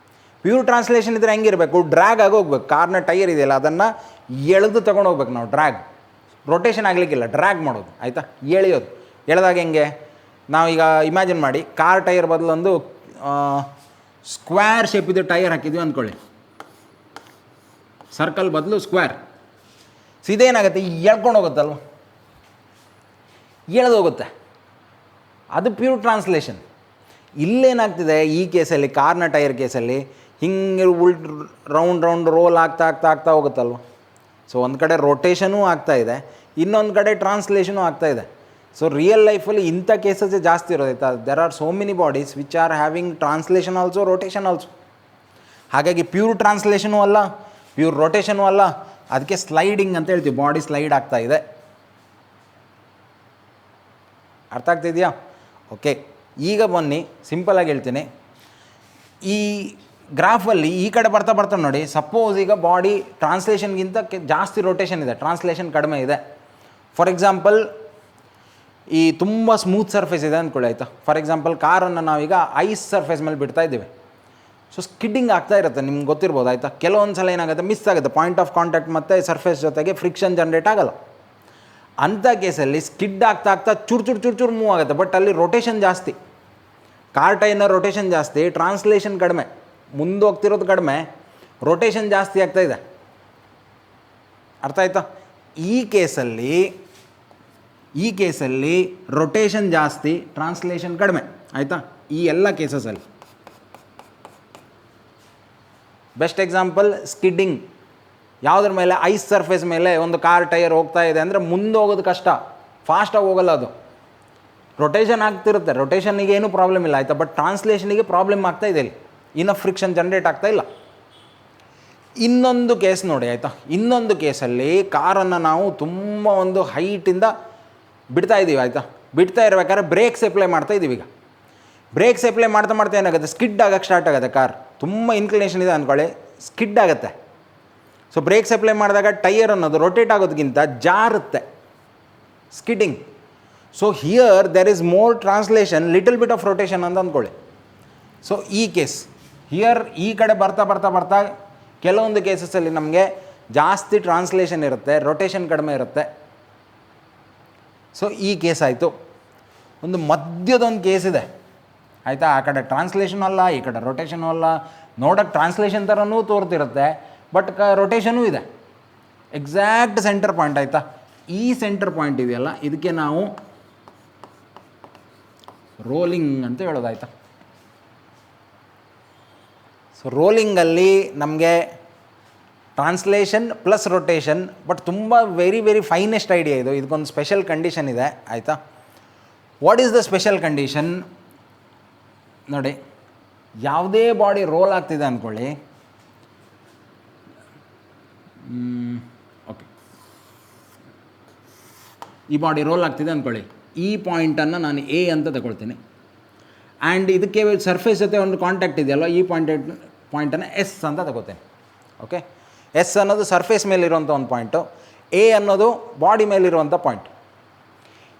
ಪ್ಯೂರ್ ಟ್ರಾನ್ಸ್ಲೇಷನ್ ಇದ್ದರೆ ಹೆಂಗಿರಬೇಕು, ಡ್ರ್ಯಾಗ್ ಆಗಿ ಹೋಗ್ಬೇಕು. ಕಾರ್ನ ಟೈರ್ ಇದೆಯಲ್ಲ, ಅದನ್ನು ಎಳೆದು ತೊಗೊಂಡು ಹೋಗ್ಬೇಕು ನಾವು, ಡ್ರ್ಯಾಗ್. ರೊಟೇಷನ್ ಆಗಲಿಕ್ಕಿಲ್ಲ, ಡ್ರ್ಯಾಗ್ ಮಾಡೋದು, ಆಯಿತಾ, ಎಳೆಯೋದು. ಎಳೆದಾಗ ಹೆಂಗೆ, ನಾವೀಗ ಇಮ್ಯಾಜಿನ್ ಮಾಡಿ, ಕಾರ್ ಟೈರ್ ಬದಲು ಒಂದು ಸ್ಕ್ವೇರ್ ಶೇಪ್ ಇದು ಟೈರ್ ಹಾಕಿದ್ವಿ ಅಂದ್ಕೊಳ್ಳಿ, ಸರ್ಕಲ್ ಬದಲು ಸ್ಕ್ವೇರ್. ಸೊ ಇದೇನಾಗುತ್ತೆ, ಎಳ್ಕೊಂಡು ಹೋಗುತ್ತಲ್ವ, ಎಳೆದು ಹೋಗುತ್ತೆ, ಅದು ಪ್ಯೂರ್ ಟ್ರಾನ್ಸ್ಲೇಷನ್. ಇಲ್ಲೇನಾಗ್ತಿದೆ ಈ ಕೇಸಲ್ಲಿ, ಕಾರ್ನ ಟೈರ್ ಕೇಸಲ್ಲಿ ಹಿಂಗೆ ರೌಂಡ್ ರೋಲ್ ಆಗ್ತಾ ಹೋಗುತ್ತಲ್ವ. ಸೊ ಒಂದು ಕಡೆ ರೊಟೇಷನೂ ಆಗ್ತಾಯಿದೆ, ಇನ್ನೊಂದು ಕಡೆ ಟ್ರಾನ್ಸ್ಲೇಷನೂ ಆಗ್ತಾಯಿದೆ. ಸೊ ರಿಯಲ್ ಲೈಫಲ್ಲಿ ಇಂಥ ಕೇಸಸ್ಸೇ ಜಾಸ್ತಿ ಇರೋದೈತಾ. There are so many bodies which are having translation also, rotation also. ಹಾಗಾಗಿ ಪ್ಯೂರ್ ಟ್ರಾನ್ಸ್ಲೇಷನೂ ಅಲ್ಲ, ಪ್ಯೂರ್ ರೊಟೇಷನೂ ಅಲ್ಲ, ಅದಕ್ಕೆ ಸ್ಲೈಡಿಂಗ್ ಅಂತ ಹೇಳ್ತೀವಿ. ಬಾಡಿ ಸ್ಲೈಡ್ ಆಗ್ತಾಯಿದೆ, ಅರ್ಥ ಆಗ್ತಿದೆಯಾ? ಓಕೆ, ಈಗ ಬನ್ನಿ ಸಿಂಪಲಾಗಿ ಹೇಳ್ತೀನಿ. ಈ ಗ್ರಾಫಲ್ಲಿ ಈ ಕಡೆ ಬರ್ತಾ ನೋಡಿ, ಸಪೋಸ್ ಈಗ ಬಾಡಿ ಟ್ರಾನ್ಸ್ಲೇಷನ್ಗಿಂತ ಜಾಸ್ತಿ ರೊಟೇಷನ್ ಇದೆ, ಟ್ರಾನ್ಸ್ಲೇಷನ್ ಕಡಿಮೆ ಇದೆ. ಫಾರ್ ಎಕ್ಸಾಂಪಲ್, ಈ ತುಂಬ ಸ್ಮೂತ್ ಸರ್ಫೇಸ್ ಇದೆ ಅಂದ್ಕೊಳ್ಳಿ, ಆಯಿತಾ. ಫಾರ್ ಎಕ್ಸಾಂಪಲ್, ಕಾರನ್ನು ನಾವೀಗ ಐಸ್ ಸರ್ಫೇಸ್ ಮೇಲೆ ಬಿಡ್ತಾ ಇದ್ದೀವಿ. ಸೊ ಸ್ಕಿಡ್ಡಿಂಗ್ ಆಗ್ತಾ ಇರುತ್ತೆ, ನಿಮ್ಗೆ ಗೊತ್ತಿರ್ಬೋದು, ಆಯಿತಾ. ಕೆಲವೊಂದು ಸಲ ಏನಾಗುತ್ತೆ, ಮಿಸ್ ಆಗುತ್ತೆ, ಪಾಯಿಂಟ್ ಆಫ್ ಕಾಂಟ್ಯಾಕ್ಟ್ ಮತ್ತು ಸರ್ಫೇಸ್ ಜೊತೆಗೆ ಫ್ರಿಕ್ಷನ್ ಜನ್ರೇಟ್ ಆಗೋಲ್ಲ. ಅಂಥ ಕೇಸಲ್ಲಿ ಸ್ಕಿಡ್ ಆಗ್ತಾ ಚೂರು ಮೂವ್ ಆಗುತ್ತೆ, ಬಟ್ ಅಲ್ಲಿ ರೊಟೇಷನ್ ಜಾಸ್ತಿ. ಕಾರ್ ಟೈರ್ನ ರೊಟೇಷನ್ ಜಾಸ್ತಿ, ಟ್ರಾನ್ಸ್ಲೇಷನ್ ಕಡಿಮೆ, ಮುಂದೋಗ್ತಿರೋದು ಕಡಿಮೆ, ರೊಟೇಷನ್ ಜಾಸ್ತಿ ಆಗ್ತಾಯಿದೆ, ಅರ್ಥ ಆಯ್ತಾ. ಈ ಕೇಸಲ್ಲಿ ರೊಟೇಷನ್ ಜಾಸ್ತಿ, ಟ್ರಾನ್ಸ್ಲೇಷನ್ ಕಡಿಮೆ. ಆಯಿತಾ? ಈ ಎಲ್ಲ ಕೇಸಸಲ್ಲಿ ಬೆಸ್ಟ್ ಎಕ್ಸಾಂಪಲ್ ಸ್ಕಿಡ್ಡಿಂಗ್. ಯಾವುದ್ರ ಮೇಲೆ? ಐಸ್ ಸರ್ಫೇಸ್ ಮೇಲೆ ಒಂದು ಕಾರ್ ಟೈರ್ ಹೋಗ್ತಾ ಇದೆ ಅಂದರೆ ಮುಂದೆ ಹೋಗೋದು ಕಷ್ಟ, ಫಾಸ್ಟಾಗಿ ಹೋಗಲ್ಲ ಅದು. ರೊಟೇಷನ್ ಆಗ್ತಿರುತ್ತೆ, ರೊಟೇಷನಿಗೆ ಏನೂ ಪ್ರಾಬ್ಲಮ್ ಇಲ್ಲ. ಆಯಿತಾ? ಬಟ್ ಟ್ರಾನ್ಸ್ಲೇಷನಿಗೆ ಪ್ರಾಬ್ಲಮ್ ಆಗ್ತಾ ಇದೆ, ಇಲ್ಲಿ ಇನಫ್ ಫ್ರಿಕ್ಷನ್ ಜನ್ರೇಟ್ ಆಗ್ತಾ ಇಲ್ಲ. ಇನ್ನೊಂದು ಕೇಸ್ ನೋಡಿ. ಆಯಿತಾ? ಇನ್ನೊಂದು ಕೇಸಲ್ಲಿ ಕಾರನ್ನು ನಾವು ತುಂಬ ಒಂದು ಹೈಟಿಂದ ಬಿಡ್ತಾ ಇದ್ದೀವಿ. ಆಯಿತಾ? ಬಿಡ್ತಾ ಇರಬೇಕಾದ್ರೆ ಬ್ರೇಕ್ಸ್ ಅಪ್ಲೈ ಮಾಡ್ತಾ ಇದ್ದೀವಿ. ಈಗ ಬ್ರೇಕ್ಸ್ ಅಪ್ಲೈ ಮಾಡ್ತಾ ಮಾಡ್ತಾ ಏನಾಗುತ್ತೆ? ಸ್ಕಿಡ್ ಆಗೋಕ್ಕೆ ಸ್ಟಾರ್ಟ್ ಆಗುತ್ತೆ. ಕಾರ್ ತುಂಬ ಇನ್ಕ್ಲಿನೇಷನ್ ಇದೆ ಅಂದ್ಕೊಳ್ಳಿ, ಸ್ಕಿಡ್ ಆಗುತ್ತೆ. ಸೊ ಬ್ರೇಕ್ಸ್ ಅಪ್ಲೈ ಮಾಡಿದಾಗ ಟೈರ್ ಅನ್ನೋದು ರೊಟೇಟ್ ಆಗೋದಕ್ಕಿಂತ ಜಾರುತ್ತೆ, skidding. So here there is more translation, little bit of rotation ಅಂತ ಅಂದ್ಕೊಳ್ಳಿ. ಸೊ ಈ ಕೇಸ್ ಹಿಯರ್ ಈ ಕಡೆ ಬರ್ತಾ ಬರ್ತಾ ಬರ್ತಾ ಕೆಲವೊಂದು ಕೇಸಸಲ್ಲಿ ನಮಗೆ ಜಾಸ್ತಿ ಟ್ರಾನ್ಸ್ಲೇಷನ್ ಇರುತ್ತೆ, ರೊಟೇಷನ್ ಕಡಿಮೆ ಇರುತ್ತೆ. ಸೊ ಈ ಕೇಸ್ ಆಯಿತು. ಒಂದು ಮಧ್ಯದೊಂದು ಕೇಸ್ ಇದೆ. ಆಯಿತಾ? ಆ ಕಡೆ ಟ್ರಾನ್ಸ್ಲೇಷನ್ ಅಲ್ಲ, ಈ ಕಡೆ ರೊಟೇಷನು ಅಲ್ಲ. ನೋಡೋಕ್ಕೆ ಟ್ರಾನ್ಸ್ಲೇಷನ್ ಥರನೂ ತೋರ್ತಿರುತ್ತೆ, ಬಟ್ ರೊಟೇಷನೂ ಇದೆ. Exact centre point. ಆಯಿತಾ? ಈ ಸೆಂಟರ್ ಪಾಯಿಂಟ್ ಇದೆಯಲ್ಲ, ಇದಕ್ಕೆ ನಾವು ರೋಲಿಂಗ್ ಅಂತ ಹೇಳೋದಾಯ್ತಾ. ಸೊ ರೋಲಿಂಗಲ್ಲಿ ನಮಗೆ ಟ್ರಾನ್ಸ್ಲೇಷನ್ ಪ್ಲಸ್ ರೊಟೇಷನ್, ಬಟ್ ತುಂಬ ವೆರಿ ವೆರಿ ಫೈನೆಸ್ಟ್ ಐಡಿಯಾ ಇದು. ಇದಕ್ಕೊಂದು ಸ್ಪೆಷಲ್ ಕಂಡೀಷನ್ ಇದೆ. ಆಯಿತಾ? What is the special condition? ನೋಡಿ, ಯಾವುದೇ ಬಾಡಿ ರೋಲ್ ಆಗ್ತಿದೆ ಅಂದ್ಕೊಳ್ಳಿ. ಓಕೆ, ಈ ಬಾಡಿ ರೋಲ್ ಆಗ್ತಿದೆ ಅಂದ್ಕೊಳ್ಳಿ. ಈ ಪಾಯಿಂಟನ್ನು ನಾನು ಎ ಅಂತ ತಗೊಳ್ತೀನಿ. ಆ್ಯಂಡ್ ಇದಕ್ಕೆ ಸರ್ಫೇಸ್ ಜೊತೆ ಒಂದು ಕಾಂಟ್ಯಾಕ್ಟ್ ಇದೆಯಲ್ಲ, ಈ ಪಾಯಿಂಟನ್ನು ಎಸ್ ಅಂತ ತಗೋತೇನೆ. ಓಕೆ, ಎಸ್ ಅನ್ನೋದು ಸರ್ಫೇಸ್ ಮೇಲಿರುವಂಥ ಒಂದು ಪಾಯಿಂಟು, ಎ ಅನ್ನೋದು ಬಾಡಿ ಮೇಲಿರುವಂಥ point.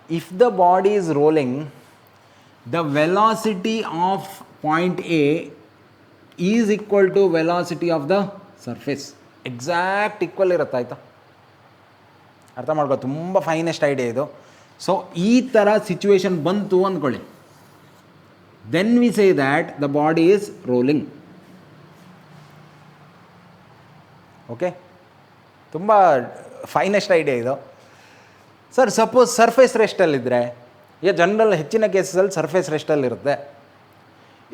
If the body is rolling, the velocity of point A is equal to velocity of the surface. Exact equal ಇರುತ್ತೆ. ಆಯಿತಾ? ಅರ್ಥ ಮಾಡ್ಕೋ, ತುಂಬ ಫೈನೆಸ್ಟ್ ಐಡಿಯಾ ಇದು. ಸೊ ಈ ಥರ ಸಿಚುವೇಶನ್ ಬಂತು ಅಂದ್ಕೊಳ್ಳಿ, then we say that the body is rolling. Okay, ತುಂಬ ಫೈನೆಸ್ಟ್ ಐಡಿಯಾ ಇದು. ಸರ್, ಸಪೋಸ್ ಸರ್ಫೇಸ್ ರೆಸ್ಟಲ್ಲಿದ್ದರೆ, ಈಗ ಜನರಲ್ ಹೆಚ್ಚಿನ ಕೇಸಲ್ಲಿ ಸರ್ಫೇಸ್ ರೆಸ್ಟಲ್ಲಿರುತ್ತೆ.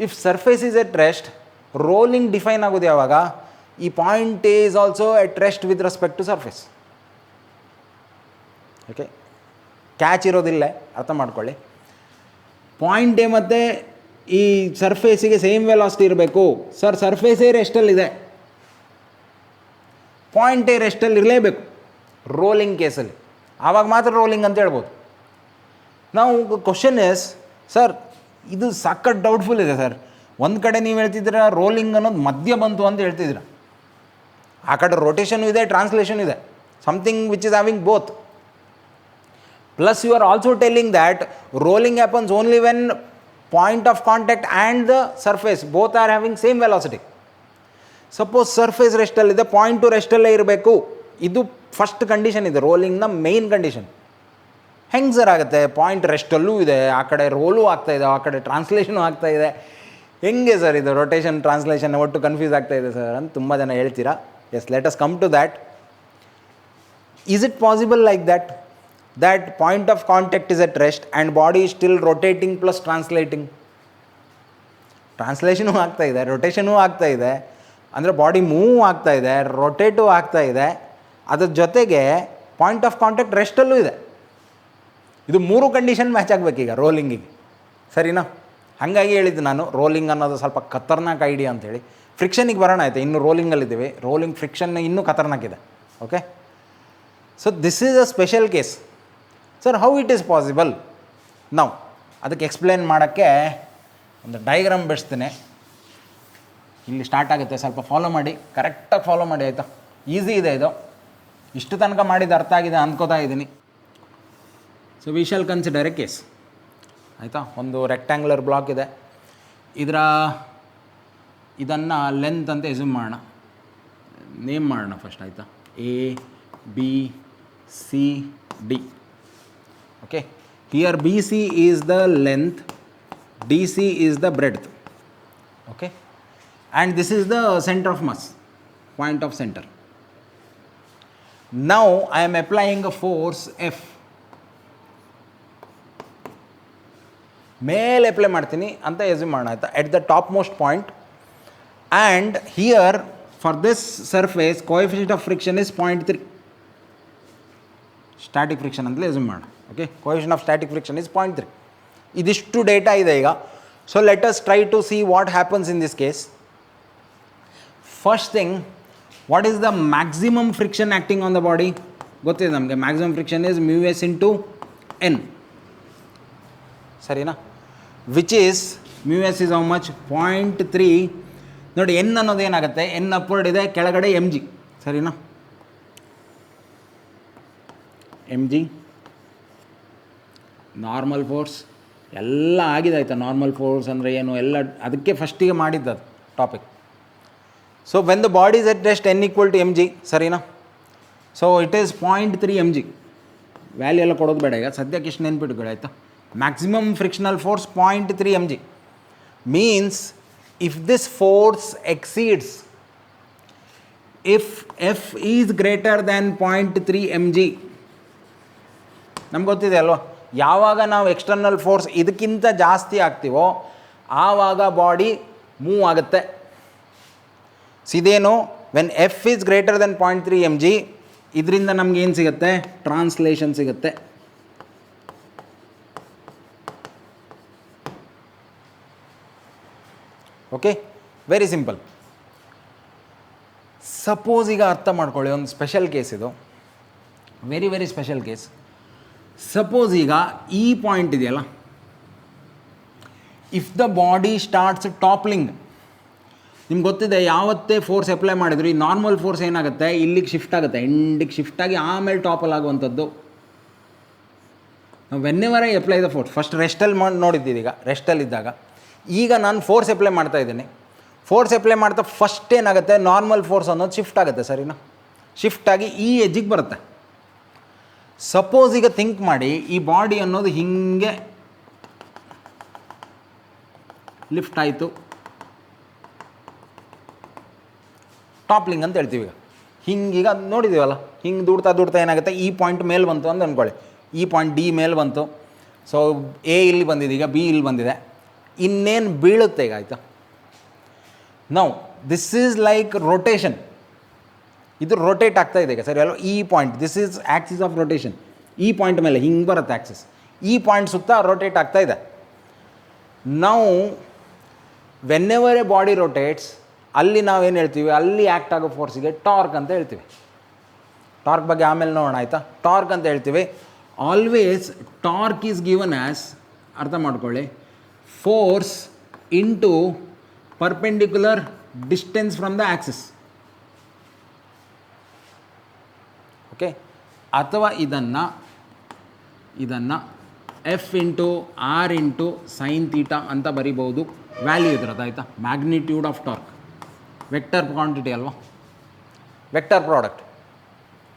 If surface is at rest, rolling define ಆಗೋದು ಯಾವಾಗ? ಈ point A is also at rest with respect to surface. Okay, catch ಇರೋದಿಲ್ಲ, ಅರ್ಥ ಮಾಡ್ಕೊಳ್ಳಿ. ಪಾಯಿಂಟ್ ಎ ಮತ್ತು ಈ ಸರ್ಫೇಸಿಗೆ ಸೇಮ್ ವೆಲಾಸಿಟಿ ಇರಬೇಕು. ಸರ್, ಸರ್ಫೇಸೇ ರೆಸ್ಟಲ್ಲಿದೆ, ಪಾಯಿಂಟ್ ಎ ರೆಸ್ಟಲ್ಲಿ ಇರಲೇಬೇಕು ರೋಲಿಂಗ್ ಕೇಸಲ್ಲಿ, ಆವಾಗ ಮಾತ್ರ ರೋಲಿಂಗ್ ಅಂತ ಹೇಳ್ಬೋದು. ನಾವು ಕ್ವಶನ್ ಇಸ್, ಸರ್ ಇದು ಸಖತ್ ಡೌಟ್ಫುಲ್ ಇದೆ ಸರ್. ಒಂದು ಕಡೆ ನೀವು ಹೇಳ್ತಿದ್ದೀರ ರೋಲಿಂಗ್ ಅನ್ನೋದು ಮಧ್ಯ ಬಂತು ಅಂತ ಹೇಳ್ತಿದ್ದೀರ, ಆ ಕಡೆ ರೊಟೇಷನು ಇದೆ, ಟ್ರಾನ್ಸ್ಲೇಷನ್ ಇದೆ, something which is having both. Plus you are also telling that rolling happens only when point of contact and the surface both are having same velocity. Suppose surface ರೆಸ್ಟಲ್ಲಿದೆ, ಪಾಯಿಂಟು ರೆಸ್ಟಲ್ಲೇ ಇರಬೇಕು. ಇದು ಫಸ್ಟ್ ಕಂಡೀಷನ್ ಇದೆ, ರೋಲಿಂಗ್ನ main condition. ಹೆಂಗೆ sir ಆಗುತ್ತೆ? Point ರೆಸ್ಟಲ್ಲೂ ಇದೆ, ಆ ಕಡೆ ರೋಲು ಆಗ್ತಾಯಿದೆ, ಆ ಕಡೆ ಟ್ರಾನ್ಸ್ಲೇಷನು ಆಗ್ತಾಯಿದೆ, ಹೆಂಗೆ ಸರ್ ಇದು ರೊಟೇಷನ್ ಟ್ರಾನ್ಸ್ಲೇಷನ್ ಒಟ್ಟು ಕನ್ಫ್ಯೂಸ್ ಆಗ್ತಾಯಿದೆ ಸರ್ ಅಂತ ತುಂಬ ಜನ ಹೇಳ್ತೀರಾ. Yes, let us come to that. Is it possible like that? That point of contact is at rest and body is still rotating plus translating. ಟ್ರಾನ್ಸ್ಲೇಷನೂ ಆಗ್ತಾಯಿದೆ, ರೊಟೇಷನೂ ಆಗ್ತಾಯಿದೆ, ಅಂದರೆ ಬಾಡಿ ಮೂವ್ ಆಗ್ತಾಯಿದೆ, ರೊಟೇಟು ಆಗ್ತಾಯಿದೆ, ಅದ್ರ ಜೊತೆಗೆ ಪಾಯಿಂಟ್ ಆಫ್ ಕಾಂಟ್ಯಾಕ್ಟ್ ರೆಸ್ಟಲ್ಲೂ ಇದೆ. ಇದು ಮೂರು ಕಂಡೀಷನ್ ಮ್ಯಾಚ್ ಆಗಬೇಕೀಗ ರೋಲಿಂಗಿಗೆ, ಸರಿನಾ? ಹಾಗಾಗಿ ಹೇಳಿದ್ದು ನಾನು ರೋಲಿಂಗ್ ಅನ್ನೋದು ಸ್ವಲ್ಪ ಖತರ್ನಾಕ್ ಐಡಿಯಾ ಅಂತೇಳಿ. ಫ್ರಿಕ್ಷನಿಗೆ ಬರೋಣ. ಆಯಿತಾ? ಇನ್ನೂ ರೋಲಿಂಗಲ್ಲಿದ್ದೀವಿ. ರೋಲಿಂಗ್ ಫ್ರಿಕ್ಷನ್ ಇನ್ನೂ ಖತರ್ನಾಕಿದೆ. Okay, so this is a special case. Sir, how it is possible? ನಾವು ಅದಕ್ಕೆ ಎಕ್ಸ್ಪ್ಲೇನ್ ಮಾಡೋಕ್ಕೆ ಒಂದು ಡೈಗ್ರಾಮ್ ಬಿಡಿಸ್ತೀನಿ. ಇಲ್ಲಿ ಸ್ಟಾರ್ಟ್ ಆಗುತ್ತೆ, ಸ್ವಲ್ಪ ಫಾಲೋ ಮಾಡಿ, ಕರೆಕ್ಟಾಗಿ ಫಾಲೋ ಮಾಡಿ. ಆಯಿತಾ? ಈಸಿ ಇದೆ ಇದು. ಇಷ್ಟು ತನಕ ಮಾಡಿದ್ದು ಅರ್ಥ ಆಗಿದೆ ಅಂದ್ಕೋತಾ ಇದ್ದೀನಿ. So we shall consider A case. ಆಯಿತಾ? ಒಂದು ರೆಕ್ಟ್ಯಾಂಗ್ಯುಲರ್ ಬ್ಲಾಕ್ ಇದೆ, ಇದನ್ನು ಲೆಂತ್ ಅಂತ ಎಸ್ಯೂಮ್ ಮಾಡೋಣ, ನೇಮ್ ಮಾಡೋಣ ಫಸ್ಟ್. ಆಯಿತಾ? A B C D. Okay, here B C is the length, D C is the breadth. Okay, and this is the centre of mass, point of centre. Now I am applying a force F. ಮೇಲೆ apply ಮಾಡ್ತೀನಿ ಅಂತ assume ಮಾಡೋಣ ಆಯಿತಾ, at the topmost point. And here for this surface coefficient of friction is 0.3. Static friction ಅಂತಲೇ assume ಮಾಡೋಣ. Okay, coefficient of static friction is 0.3. ಇದಿಷ್ಟು data ಇದೆ ಈಗ. So let us try to see what happens in this case. First thing, what is the maximum friction acting on the body? ಗೊತ್ತಿದೆ ನಮಗೆ, maximum friction is μs into n. ಸರಿನಾ? Which is μs is how much? 0.3. ನೋಡಿ, N ಅನ್ನೋದು ಏನಾಗುತ್ತೆ, N upward ಇದೆ, ಕೆಳಗಡೆ mg. ಸರಿನಾ? mg normal force ಎಲ್ಲ ಆಗಿದೆ ಆಯಿತಾ. ನಾರ್ಮಲ್ ಫೋರ್ಸ್ ಅಂದರೆ ಏನು ಎಲ್ಲ ಅದಕ್ಕೆ ಫಸ್ಟಿಗೆ ಮಾಡಿದ್ದು topic. So when the body is at rest n equal to mg. ಸರಿನಾ? So it is 0.3 mg. Value ಎಲ್ಲ ಕೊಡೋದು ಬೇಡ ಈಗ, ಸದ್ಯಕ್ಕೆ ಇಷ್ಟು ನೆನ್ಪಿಟ್ಕೊಳ್ಳಿ ಆಯಿತಾ. Maximum frictional force 0.3 mg means if this force exceeds, if F is greater than 0.3 mg, ನಮ್ಗೆ ಗೊತ್ತಿದೆ ಅಲ್ವಾ, ಯಾವಾಗ ನಾವು ಎಕ್ಸ್ಟರ್ನಲ್ ಫೋರ್ಸ್ ಇದಕ್ಕಿಂತ ಜಾಸ್ತಿ ಆಗ್ತೀವೋ ಆವಾಗ ಬಾಡಿ ಮೂವ್ ಆಗುತ್ತೆ. ಇದೇನು, when F is greater than 0.3 mg, ಇದರಿಂದ ನಮ್ಗೆ ಏನು ಸಿಗುತ್ತೆ? ಟ್ರಾನ್ಸ್ಲೇಷನ್ ಸಿಗುತ್ತೆ. Okay, very simple. ಸಪೋಸ್ ಈಗ ಅರ್ಥ ಮಾಡ್ಕೊಳ್ಳಿ, ಒಂದು ಸ್ಪೆಷಲ್ ಕೇಸ್ ಇದು, very very special case. Suppose ಈಗ ಈ ಪಾಯಿಂಟ್ ಇದೆಯಲ್ಲ, ಇಫ್ ದ ಬಾಡಿ ಸ್ಟಾರ್ಟ್ಸ್ ಟಾಪ್ಲಿಂಗ್, ನಿಮ್ಗೆ ಗೊತ್ತಿದೆ ಯಾವತ್ತೇ ಫೋರ್ಸ್ ಅಪ್ಲೈ ಮಾಡಿದ್ರು ಈ ನಾರ್ಮಲ್ ಫೋರ್ಸ್ ಏನಾಗುತ್ತೆ, ಇಲ್ಲಿಗೆ ಶಿಫ್ಟ್ ಆಗುತ್ತೆ, ಎಂಡಿಗೆ ಶಿಫ್ಟ್ ಆಗಿ ಆಮೇಲೆ ಟಾಪಲ್ಲಿ ಆಗುವಂಥದ್ದು. ನಾವು whenever I apply the force, first ರೆಸ್ಟಲ್ಲಿ ಮಾಡಿ ನೋಡಿದ್ದೀವಿ, ಈಗ ರೆಸ್ಟಲ್ಲಿದ್ದಾಗ. ಈಗ ನಾನು ಫೋರ್ಸ್ ಅಪ್ಲೈ ಮಾಡ್ತಾ ಇದ್ದೀನಿ, ಫೋರ್ಸ್ ಅಪ್ಲೈ ಮಾಡ್ತಾ ಫಸ್ಟ್ ಏನಾಗುತ್ತೆ, ನಾರ್ಮಲ್ ಫೋರ್ಸ್ ಅನ್ನೋದು ಶಿಫ್ಟ್ ಆಗುತ್ತೆ. ಸರಿನಾ? ಶಿಫ್ಟ್ ಆಗಿ ಈ ಎಜ್ಜಿಗೆ ಬರುತ್ತೆ. ಸಪೋಸ್ ಈಗ ಥಿಂಕ್ ಮಾಡಿ, ಈ ಬಾಡಿ ಅನ್ನೋದು ಹೀಗೆ ಲಿಫ್ಟ್ ಆಯಿತು, ಟಾಪ್ಲಿಂಗ್ ಅಂತ ಹೇಳ್ತೀವಿ. ಈಗ ಹಿಂಗೀಗ ನೋಡಿದ್ದೀವಲ್ಲ, ಹಿಂಗೆ ದೂಡ್ತಾ ದೂಡ್ತಾ ಏನಾಗುತ್ತೆ, ಈ ಪಾಯಿಂಟ್ ಮೇಲೆ ಬಂತು ಅಂತ ಅಂದ್ಕೊಳ್ಳಿ, ಈ ಪಾಯಿಂಟ್ ಡಿ ಮೇಲೆ ಬಂತು. ಸೊ ಎ ಇಲ್ಲಿ ಬಂದಿದೆ, ಈಗ ಬಿ ಇಲ್ಲಿ ಬಂದಿದೆ, ಇನ್ನೇನು ಬೀಳುತ್ತೆ ಈಗ ಆಯಿತಾ. Now this is like rotation, ಇದು ರೊಟೇಟ್ ಆಗ್ತಾ ಇದೆ ಈಗ. ಸರಿ ಅಲ್ವ? ಈ point, this is Axis of rotation. ಈ ಪಾಯಿಂಟ್ ಮೇಲೆ ಹಿಂಗೆ ಬರುತ್ತೆ ಆ್ಯಕ್ಸಿಸ್, ಈ ಪಾಯಿಂಟ್ ಸುತ್ತ ರೊಟೇಟ್ ಆಗ್ತಾ ಇದೆ. ನಾವು ವೆನ್ನೆವರ್ ಎ ಬಾಡಿ ರೊಟೇಟ್ಸ್, ಅಲ್ಲಿ ನಾವೇನು ಹೇಳ್ತೀವಿ, ಅಲ್ಲಿ ಆ್ಯಕ್ಟ್ ಆಗೋ ಫೋರ್ಸಿಗೆ ಟಾರ್ಕ್ ಅಂತ ಹೇಳ್ತೀವಿ. ಟಾರ್ಕ್ ಬಗ್ಗೆ ಆಮೇಲೆ ನೋಡೋಣ ಆಯಿತಾ. ಟಾರ್ಕ್ ಅಂತ ಹೇಳ್ತೀವಿ. Always torque is given as, ಅರ್ಥ ಮಾಡ್ಕೊಳ್ಳಿ, force into perpendicular distance from the axis. Okay, ಅಥವಾ ಇದನ್ನು F into R into sine theta ಅಂತ ಬರಿಬೋದು. ವ್ಯಾಲ್ಯೂ ಇದ್ರದ್ದು ಆಯಿತಾ. Magnitude of torque, vector quantity ಅಲ್ವಾ, ವೆಕ್ಟರ್ ಪ್ರಾಡಕ್ಟ್.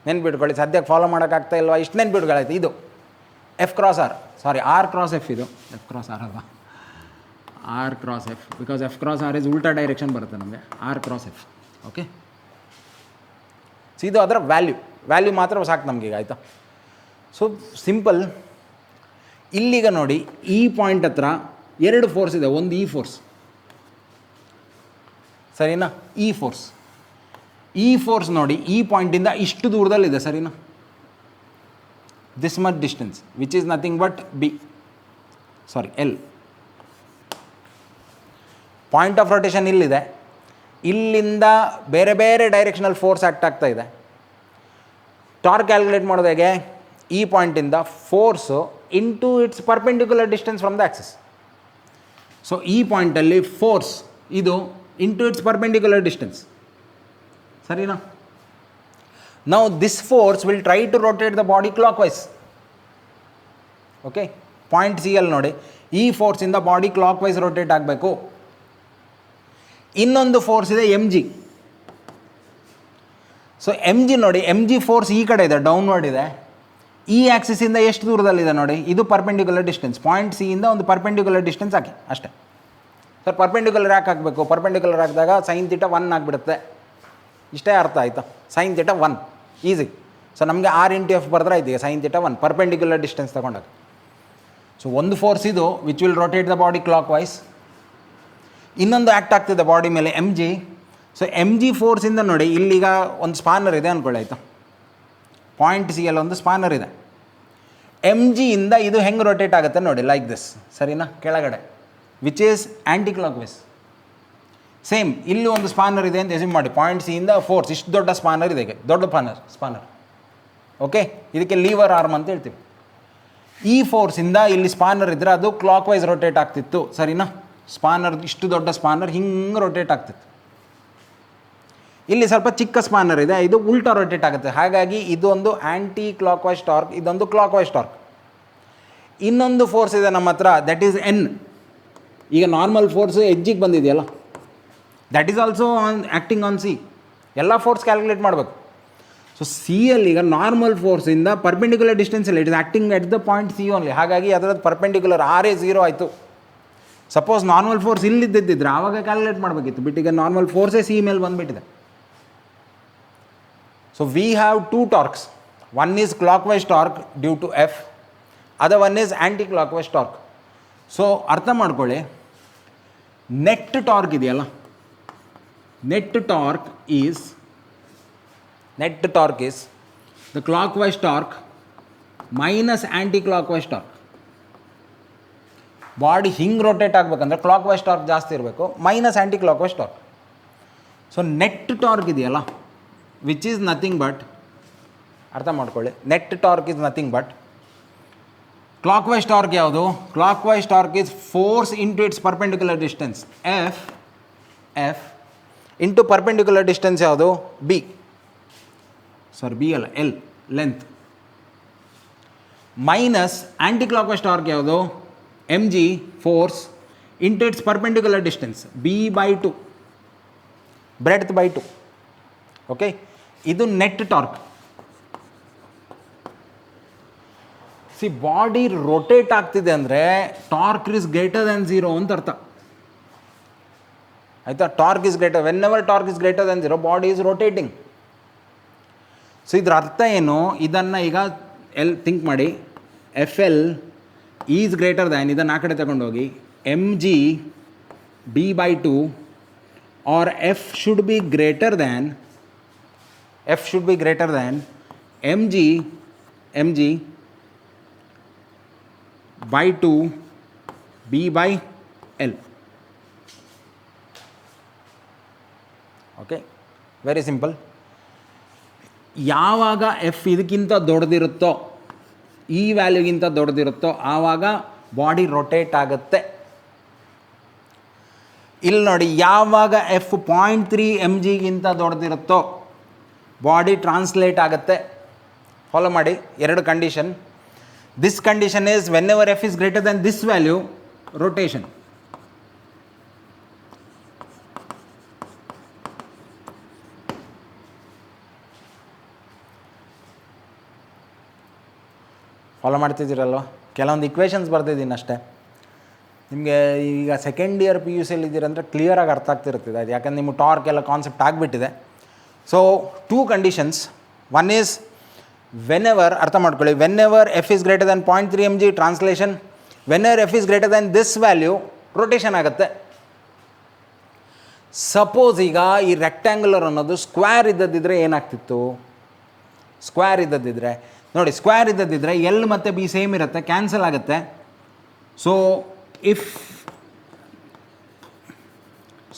ನೆನ್ಪಿಟ್ಕೊಳ್ಳಿ, ಸದ್ಯಕ್ಕೆ ಫಾಲೋ ಮಾಡೋಕ್ಕಾಗ್ತಾ ಇಲ್ವಾ, ಇಷ್ಟು ನೆನ್ಪಿಟ್ಕೊಳ್ಳಾಯ್ತು. ಇದು F cross R, sorry R cross F, ಇದು ಎಫ್ ಕ್ರಾಸ್ ಆರ್ ಅಲ್ವಾ, R cross F, because F cross R is ಉಲ್ಟಾ ಡೈರೆಕ್ಷನ್ ಬರುತ್ತೆ ನಮಗೆ, R cross F. Okay, so ಇದು ಅದರ ವ್ಯಾಲ್ಯೂ ಮಾತ್ರ ಸಾಕು ನಮಗೀಗ ಆಯಿತಾ. So simple. ಇಲ್ಲಿಗ ನೋಡಿ, ಈ ಪಾಯಿಂಟ್ ಹತ್ರ ಎರಡು ಫೋರ್ಸ್ ಇದೆ. ಒಂದು ಈ ಫೋರ್ಸ್, ಸರಿನಾ, ಈ ಫೋರ್ಸ್ ನೋಡಿ ಈ ಪಾಯಿಂಟಿಂದ ಇಷ್ಟು ದೂರದಲ್ಲಿದೆ. ಸರಿನಾ? This much distance which is nothing but L. Point of rotation ಇಲ್ಲಿದೆ, ಇಲ್ಲಿಂದ ಬೇರೆ ಬೇರೆ ಡೈರೆಕ್ಷನಲ್ ಫೋರ್ಸ್ ಆ್ಯಕ್ಟ್ ಆಗ್ತಾ ಇದೆ. ಟಾರ್ಕ್ ಕ್ಯಾಲ್ಕುಲೇಟ್ ಮಾಡೋದು ಹೇಗೆ, ಈ ಪಾಯಿಂಟಿಂದ force into its perpendicular distance from the axis. So ಈ ಪಾಯಿಂಟಲ್ಲಿ ಫೋರ್ಸ್ ಇದು ಇಂಟು ಇಟ್ಸ್ ಪರ್ಪೆಂಡಿಕ್ಯುಲರ್ ಡಿಸ್ಟೆನ್ಸ್. ಸರಿನಾ? Now this force will try to rotate the body clockwise. Okay, point C ಅಲ್ಲಿ ನೋಡಿ, ಈ ಫೋರ್ಸಿಂದ ಬಾಡಿ ಕ್ಲಾಕ್ ವೈಸ್ ರೊಟೇಟ್ ಆಗಬೇಕು. ಇನ್ನೊಂದು ಫೋರ್ಸ್ ಇದೆ M G. So M G ನೋಡಿ, ಎಮ್ ಜಿ ಫೋರ್ಸ್ ಈ ಕಡೆ ಇದೆ, ಡೌನ್ವರ್ಡ್ ಇದೆ. ಈ ಆ್ಯಕ್ಸಿಸಿಂದ ಎಷ್ಟು ದೂರದಲ್ಲಿದೆ ನೋಡಿ, ಇದು ಪರ್ಪೆಂಡಿಕ್ಯುಲರ್ ಡಿಸ್ಟೆನ್ಸ್. ಪಾಯಿಂಟ್ ಸಿ ಇಂದ ಒಂದು ಪರ್ಪೆಂಡಿಕ್ಯುಲರ್ ಡಿಸ್ಟೆನ್ಸ್ ಹಾಕಿ ಅಷ್ಟೇ. ಸರ್ ಪರ್ಪೆಂಡಿಕ್ಯುಲರ್ ಯಾಕೆ ಹಾಕಬೇಕು? ಪರ್ಪೆಂಡಿಕ್ಯುಲರ್ ಹಾಕಿದಾಗ ಸೈನ್ ಥೀಟಾ 1 ಆಗಿಬಿಡುತ್ತೆ. ಇಷ್ಟೇ ಅರ್ಥ ಆಯಿತಾ? Sine theta 1 easy. ಸೊ ನಮಗೆ ಆರ್ ಇಂಟು ಎಫ್ ಬರೆದ್ರೆ ಆಯ್ತು ಈಗ ಸೈನ್ ಥೀಟಾ 1 ಪರ್ಪೆಂಡಿಕ್ಯುಲರ್ ಡಿಸ್ಟೆನ್ಸ್ ತಗೊಂಡಾಗ. ಸೊ ಒಂದು ಫೋರ್ಸ್ ಇದು which will rotate the body clockwise, ಇನ್ನೊಂದು ಆ್ಯಕ್ಟ್ ಆಗ್ತಿದೆ ಬಾಡಿ ಮೇಲೆ M G. So M G ಫೋರ್ಸಿಂದ ನೋಡಿ ಇಲ್ಲಿಗ ಒಂದು ಸ್ಪಾನರ್ ಇದೆ ಅಂದ್ಕೊಳ್ಳಿ ಆಯಿತಾ, ಪಾಯಿಂಟ್ ಸಿ ಅಲ್ಲಿ ಒಂದು ಸ್ಪಾನರ್ ಇದೆ. ಎಮ್ ಜಿಯಿಂದ ಇದು ಹೆಂಗೆ ರೊಟೇಟ್ ಆಗುತ್ತೆ ನೋಡಿ, ಲೈಕ್ ದಿಸ್, ಸರಿನಾ, ಕೆಳಗಡೆ, which is anti clock wise. Same ಇಲ್ಲಿ ಒಂದು ಸ್ಪಾನರ್ ಇದೆ ಅಂತ ಎಸ್ಯೂಮ್ ಮಾಡಿ, ಪಾಯಿಂಟ್ ಸಿಯಿಂದ ಫೋರ್ಸ್ ಇಷ್ಟು ದೊಡ್ಡ ಸ್ಪಾನರ್ ಇದೆ, ದೊಡ್ಡ ಸ್ಪಾನರ್ ಓಕೆ, ಇದಕ್ಕೆ ಲೀವರ್ ಆರ್ಮ್ ಅಂತ ಹೇಳ್ತೀವಿ. ಈ ಫೋರ್ಸಿಂದ ಇಲ್ಲಿ ಸ್ಪಾನರ್ ಇದ್ದರೆ ಅದು ಕ್ಲಾಕ್ ವೈಸ್ ರೊಟೇಟ್ ಆಗ್ತಿತ್ತು, ಸರಿನಾ. ಸ್ಪಾನರ್ ಇಷ್ಟು ದೊಡ್ಡ ಸ್ಪಾನರ್ ಹಿಂಗೆ ರೊಟೇಟ್ ಆಗ್ತಿತ್ತು. ಇಲ್ಲಿ ಸ್ವಲ್ಪ ಚಿಕ್ಕ ಸ್ಪಾನರ್ ಇದೆ, ಇದು ಉಲ್ಟಾ ರೊಟೇಟ್ ಆಗುತ್ತೆ. ಹಾಗಾಗಿ ಇದೊಂದು ಆ್ಯಂಟಿ ಕ್ಲಾಕ್ ವೈಸ್ ಟಾರ್ಕ್, ಇದೊಂದು ಕ್ಲಾಕ್ ವೈಸ್ ಟಾರ್ಕ್. ಇನ್ನೊಂದು ಫೋರ್ಸ್ ಇದೆ ನಮ್ಮ ಹತ್ರ, ದಟ್ ಈಸ್ ಎನ್. ಈಗ ನಾರ್ಮಲ್ ಫೋರ್ಸು ಎಡ್ಜಿಗೆ ಬಂದಿದೆಯಲ್ಲ, that is also acting on C. ಎಲ್ಲ ಫೋರ್ಸ್ ಕ್ಯಾಲ್ಕುಲೇಟ್ ಮಾಡಬೇಕು. ಸೊ ಸಿ ಅಲ್ಲಿ ಈಗ ನಾರ್ಮಲ್ ಫೋರ್ಸಿಂದ ಪರ್ಪೆಂಡಿಕ್ಯುಲರ್ ಡಿಸ್ಟೆನ್ಸ್ ಇಲ್ಲ, it is acting at the point C only. ಹಾಗಾಗಿ ಅದರದ್ದು ಪರ್ಪೆಂಡಿಕ್ಯುಲರ್ ಆರೇ 0 ಆಯಿತು. ಸಪೋಸ್ ನಾರ್ಮಲ್ ಫೋರ್ಸ್ ಇಲ್ಲಿದ್ದಿದ್ದರೆ ಆವಾಗ ಕ್ಯಾಲ್ಕುಲೇಟ್ ಮಾಡಬೇಕಿತ್ತು, ಬಟ್ ಈಗ ನಾರ್ಮಲ್ ಫೋರ್ಸೇ ಸಿ ಮೇಲೆ ಬಂದುಬಿಟ್ಟಿದೆ. So we have 2 torques, one is clockwise torque due to F, other one is anti clock wise torque. So ಅರ್ಥ ಮಾಡ್ಕೊಳ್ಳಿ, ನೆಟ್ ಟಾರ್ಕ್ ಇದೆಯಲ್ಲ, net torque is the clockwise torque minus anti-clockwise torque. Body ಹಿಂಗೆ rotate ಆಗಬೇಕಂದ್ರೆ clockwise torque ಜಾಸ್ತಿ ಇರಬೇಕು, minus anti clock wise torque. So net torque ಇದೆಯಲ್ಲ, which is nothing but, ಅರ್ಥ ಮಾಡ್ಕೊಳ್ಳಿ, net torque is nothing but clockwise torque ಯಾವುದು? Clockwise torque is force into its perpendicular distance F into perpendicular distance ಯಾವುದು? B ಅಲ್ಲ, L, length, minus anti clock wise torque ಯಾವುದು? M G force into its perpendicular distance b/2, breadth by 2. Okay, ಇದು net torque. ಸಿ body rotate ಆಗ್ತಿದೆ ಅಂದರೆ torque is greater than 0 ಅಂತ ಅರ್ಥ ಆಯಿತಾ. Torque is greater, whenever torque is greater than 0 body is rotating. So ಇದ್ರ ಅರ್ಥ ಏನು? ಇದನ್ನು ಈಗ ಥಿಂಕ್ ಮಾಡಿ, F L is greater than, ಇದನ್ನು ಆ ಕಡೆ ತಗೊಂಡೋಗಿ M G b/2 R F should be greater than M G by 2 b/l. Okay, very simple. ಯಾವಾಗ ಎಫ್ ಇದಕ್ಕಿಂತ ದೊಡ್ಡದಿರುತ್ತೋ, ಈ ವ್ಯಾಲ್ಯೂಗಿಂತ ದೊಡ್ಡದಿರುತ್ತೋ, ಆವಾಗ ಬಾಡಿ ರೊಟೇಟ್ ಆಗುತ್ತೆ. ಇಲ್ಲಿ ನೋಡಿ, ಯಾವಾಗ ಎಫ್ 0.3 mg ದೊಡ್ಡದಿರುತ್ತೋ ಬಾಡಿ ಟ್ರಾನ್ಸ್ಲೇಟ್ ಆಗುತ್ತೆ. ಫಾಲೋ ಮಾಡಿ, 2 condition. This condition is whenever F is greater than this value, rotation. Follow ಮಾಡ್ತಿದ್ದೀರಲ್ವ? ಕೆಲವೊಂದು ಇಕ್ವೇಷನ್ಸ್ ಬರ್ತಿದ್ದೀನಿ ಅಷ್ಟೇ. ನಿಮಗೆ ಈಗ ಸೆಕೆಂಡ್ ಇಯರ್ PUC ಇದ್ದೀರಂದರೆ ಕ್ಲಿಯರಾಗಿ ಅರ್ಥ ಆಗ್ತಿರ್ತದೆ ಅದು, ಯಾಕಂದ್ರೆ ನಿಮಗೆ ಟಾರ್ಕ್ ಎಲ್ಲ ಕಾನ್ಸೆಪ್ಟ್ ಆಗಿಬಿಟ್ಟಿದೆ. So 2 conditions. One is when ever, ಅರ್ಥ ಮಾಡ್ಕೊಳ್ಳಿ, when ever F is greater than 0.3 mg, translation when ever F is greater than this value, rotation ಆಗುತ್ತೆ. ಸಪೋಸ್ ಈಗ ಈ ರೆಕ್ಟ್ಯಾಂಗುಲರ್ ಅನ್ನೋದು ಸ್ಕ್ವೇರ್ ಇದ್ದದ್ದಿದ್ರೆ ಏನಾಗ್ತಿತ್ತು? ಸ್ಕ್ವೇರ್ ಇದ್ದದ್ದಿದ್ರೆ ನೋಡಿ, ಸ್ಕ್ವೇರ್ ಇದ್ದದ್ದಿದ್ರೆ ಎಲ್ ಮತ್ತು ಬಿ ಸೇಮ್ ಇರುತ್ತೆ, ಕ್ಯಾನ್ಸಲ್ ಆಗುತ್ತೆ. ಸೊ ಇಫ್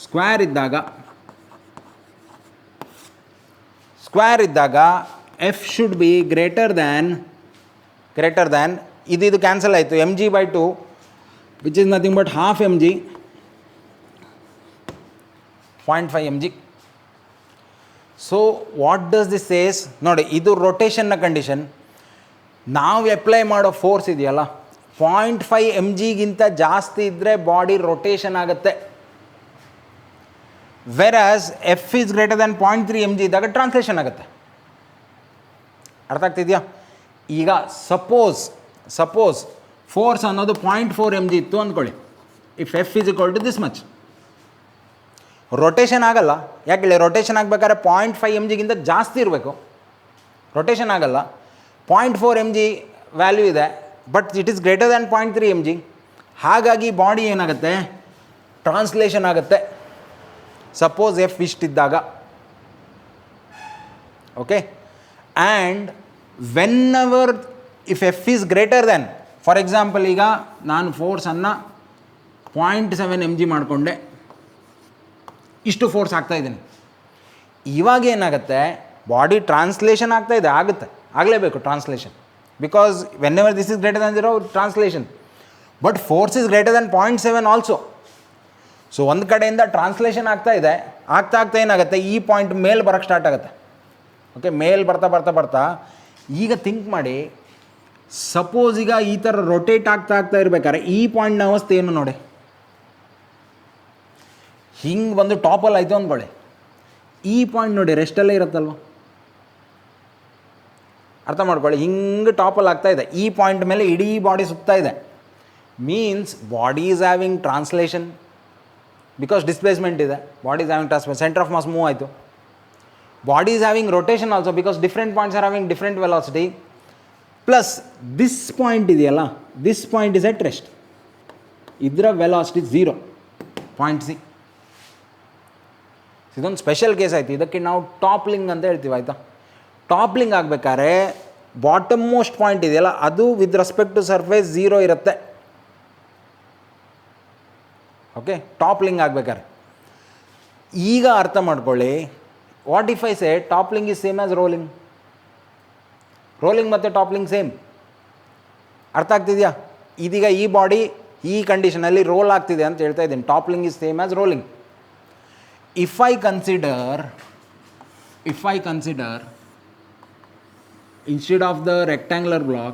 ಸ್ಕ್ವೇರ್ ಇದ್ದಾಗ F should be greater than ಇದು ಕ್ಯಾನ್ಸಲ್ ಆಯಿತು, mg/2 which is nothing but half mg, 0.5 mg. So what does this says? ನೋಡಿ, ಇದು ರೊಟೇಷನ್ನ ಕಂಡೀಷನ್. ನಾವು ಅಪ್ಲೈ ಮಾಡೋ ಫೋರ್ಸ್ ಇದೆಯಲ್ಲ, 0.5 mg ಜಾಸ್ತಿ ಇದ್ದರೆ ಬಾಡಿ ರೊಟೇಷನ್ ಆಗುತ್ತೆ. Whereas F is greater than 0.3 mg ಇದ್ದಾಗ ಟ್ರಾನ್ಸ್ಲೇಷನ್ ಆಗುತ್ತೆ. ಅರ್ಥ ಆಗ್ತಿದೆಯಾ? ಈಗ ಸಪೋಸ್ ಫೋರ್ಸ್ ಅನ್ನೋದು 0.4 mg ಇತ್ತು ಅಂದ್ಕೊಳ್ಳಿ. If F is equal to this much, rotation ಆಗಲ್ಲ. ಯಾಕೆ? ರೊಟೇಷನ್ ಆಗಬೇಕಾದ್ರೆ 0.5 mg ಜಾಸ್ತಿ ಇರಬೇಕು. ರೊಟೇಷನ್ ಆಗಲ್ಲ. 0.4 mg ವ್ಯಾಲ್ಯೂ ಇದೆ, but it is greater than 0.3 mg. ಹಾಗಾಗಿ ಬಾಡಿ ಏನಾಗುತ್ತೆ, ಟ್ರಾನ್ಸ್ಲೇಷನ್ ಆಗುತ್ತೆ. ಸಪೋಸ್ ಎಫ್ ಇಷ್ಟಿದ್ದಾಗ, okay. And whenever if F is greater than, for example ಈಗ ನಾನು ಫೋರ್ಸನ್ನು 0.7 mg ಮಾಡಿಕೊಂಡೆ, ಇಷ್ಟು ಫೋರ್ಸ್ ಆಗ್ತಾಯಿದ್ದೀನಿ. ಇವಾಗ ಏನಾಗುತ್ತೆ, ಬಾಡಿ ಟ್ರಾನ್ಸ್ಲೇಷನ್ ಆಗ್ತಾಯಿದೆ, ಆಗಲೇಬೇಕು translation, because when ever this is greater than 0 translation, but force is greater than 0.7 also. So ಒಂದು ಕಡೆಯಿಂದ ಟ್ರಾನ್ಸ್ಲೇಷನ್ ಆಗ್ತಾಯಿದೆ, ಆಗ್ತಾ ಏನಾಗುತ್ತೆ, ಈ ಪಾಯಿಂಟ್ ಮೇಲೆ ಬರೋಕ್ಕೆ ಸ್ಟಾರ್ಟ್ ಆಗುತ್ತೆ. ಓಕೆ, ಮೇಲ್ ಬರ್ತಾ ಈಗ ಥಿಂಕ್ ಮಾಡಿ, ಸಪೋಸ್ ಈಗ ಈ ಥರ ರೊಟೇಟ್ ಆಗ್ತಾ ಇರ್ಬೇಕಾದ್ರೆ ಈ ಪಾಯಿಂಟ್ನ ಅವಸ್ಥೆ ಏನು ನೋಡಿ, ಹಿಂಗೆ ಬಂದು ಟಾಪಲ್ಲಿ ಆಯಿತು ಅಂದ್ಕೊಳ್ಳಿ, ಈ ಪಾಯಿಂಟ್ ನೋಡಿ ರೆಸ್ಟಲ್ಲೇ ಇರುತ್ತಲ್ವ, ಅರ್ಥ ಮಾಡ್ಕೊಳ್ಳಿ. ಹಿಂಗೆ ಟಾಪಲ್ಲಿ ಆಗ್ತಾಯಿದೆ, ಈ ಪಾಯಿಂಟ್ ಮೇಲೆ ಇಡೀ ಬಾಡಿ ಸುತ್ತಾ ಇದೆ. Means body is having translation because displacement ಇದೆ, body is having translation, centre of mass move ಆಯಿತು. Body is having rotation also because different points are having different velocity. Plus this point ಇದೆಯಲ್ಲ, this point is at rest, ಇದರ velocity 0 point C. ಇದೊಂದು special case ಆಯಿತು, ಇದಕ್ಕೆ ನಾವು ಟಾಪ್ಲಿಂಗ್ ಅಂತ ಹೇಳ್ತೀವಿ. ಆಯಿತಾ, ಟಾಪ್ಲಿಂಗ್ ಆಗಬೇಕಾದ್ರೆ ಬಾಟಮ್ ಮೋಸ್ಟ್ ಪಾಯಿಂಟ್ ಇದೆಯಲ್ಲ, ಅದು ವಿತ್ ರೆಸ್ಪೆಕ್ಟ್ ಟು ಸರ್ಫೇಸ್ 0 ಇರುತ್ತೆ. ಓಕೆ, ಟಾಪ್ಲಿಂಗ್ ಆಗಬೇಕಾದ್ರೆ ಈಗ ಅರ್ಥ ಮಾಡ್ಕೊಳ್ಳಿ, what if I say toppling is same as rolling. Rolling ಮತ್ತು ಟಾಪ್ಲಿಂಗ್ ಸೇಮ್, ಅರ್ಥ ಆಗ್ತಿದೆಯಾ? ಇದೀಗ ಈ ಬಾಡಿ ಈ ಕಂಡೀಷನಲ್ಲಿ ರೋಲ್ ಆಗ್ತಿದೆ ಅಂತ ಹೇಳ್ತಾ ಇದ್ದೀನಿ. Toppling is same as rolling. If I consider instead of the rectangular block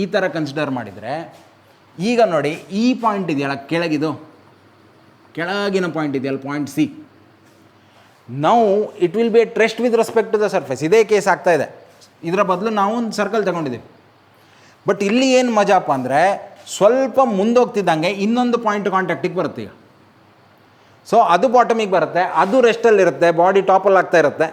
ಈ ಥರ ಕನ್ಸಿಡರ್ ಮಾಡಿದರೆ, ಈಗ ನೋಡಿ ಈ ಪಾಯಿಂಟ್ ಇದೆಯಲ್ಲ ಕೆಳಗಿದು, ಕೆಳಗಿನ ಪಾಯಿಂಟ್ ಇದೆಯಲ್ಲ point C, now it will be at rest with respect to the surface. ಇದೇ ಕೇಸ್ ಆಗ್ತಾ ಇದೆ, ಇದರ ಬದಲು ನಾವು ಒಂದು ಸರ್ಕಲ್ ತಗೊಂಡಿದ್ದೀವಿ. ಬಟ್ ಇಲ್ಲಿ ಏನು ಮಜಾಪ ಅಂದರೆ, ಸ್ವಲ್ಪ ಮುಂದೋಗ್ತಿದ್ದಂಗೆ ಇನ್ನೊಂದು ಪಾಯಿಂಟ್ ಕಾಂಟ್ಯಾಕ್ಟಿಗೆ ಬರುತ್ತೆ. ಈಗ ಸೊ ಅದು ಬಾಟಮಿಗೆ ಬರುತ್ತೆ, ಅದು ರೆಸ್ಟಲ್ಲಿರುತ್ತೆ, ಬಾಡಿ ಟಾಪಲ್ಲಿ ಆಗ್ತಾ ಇರುತ್ತೆ.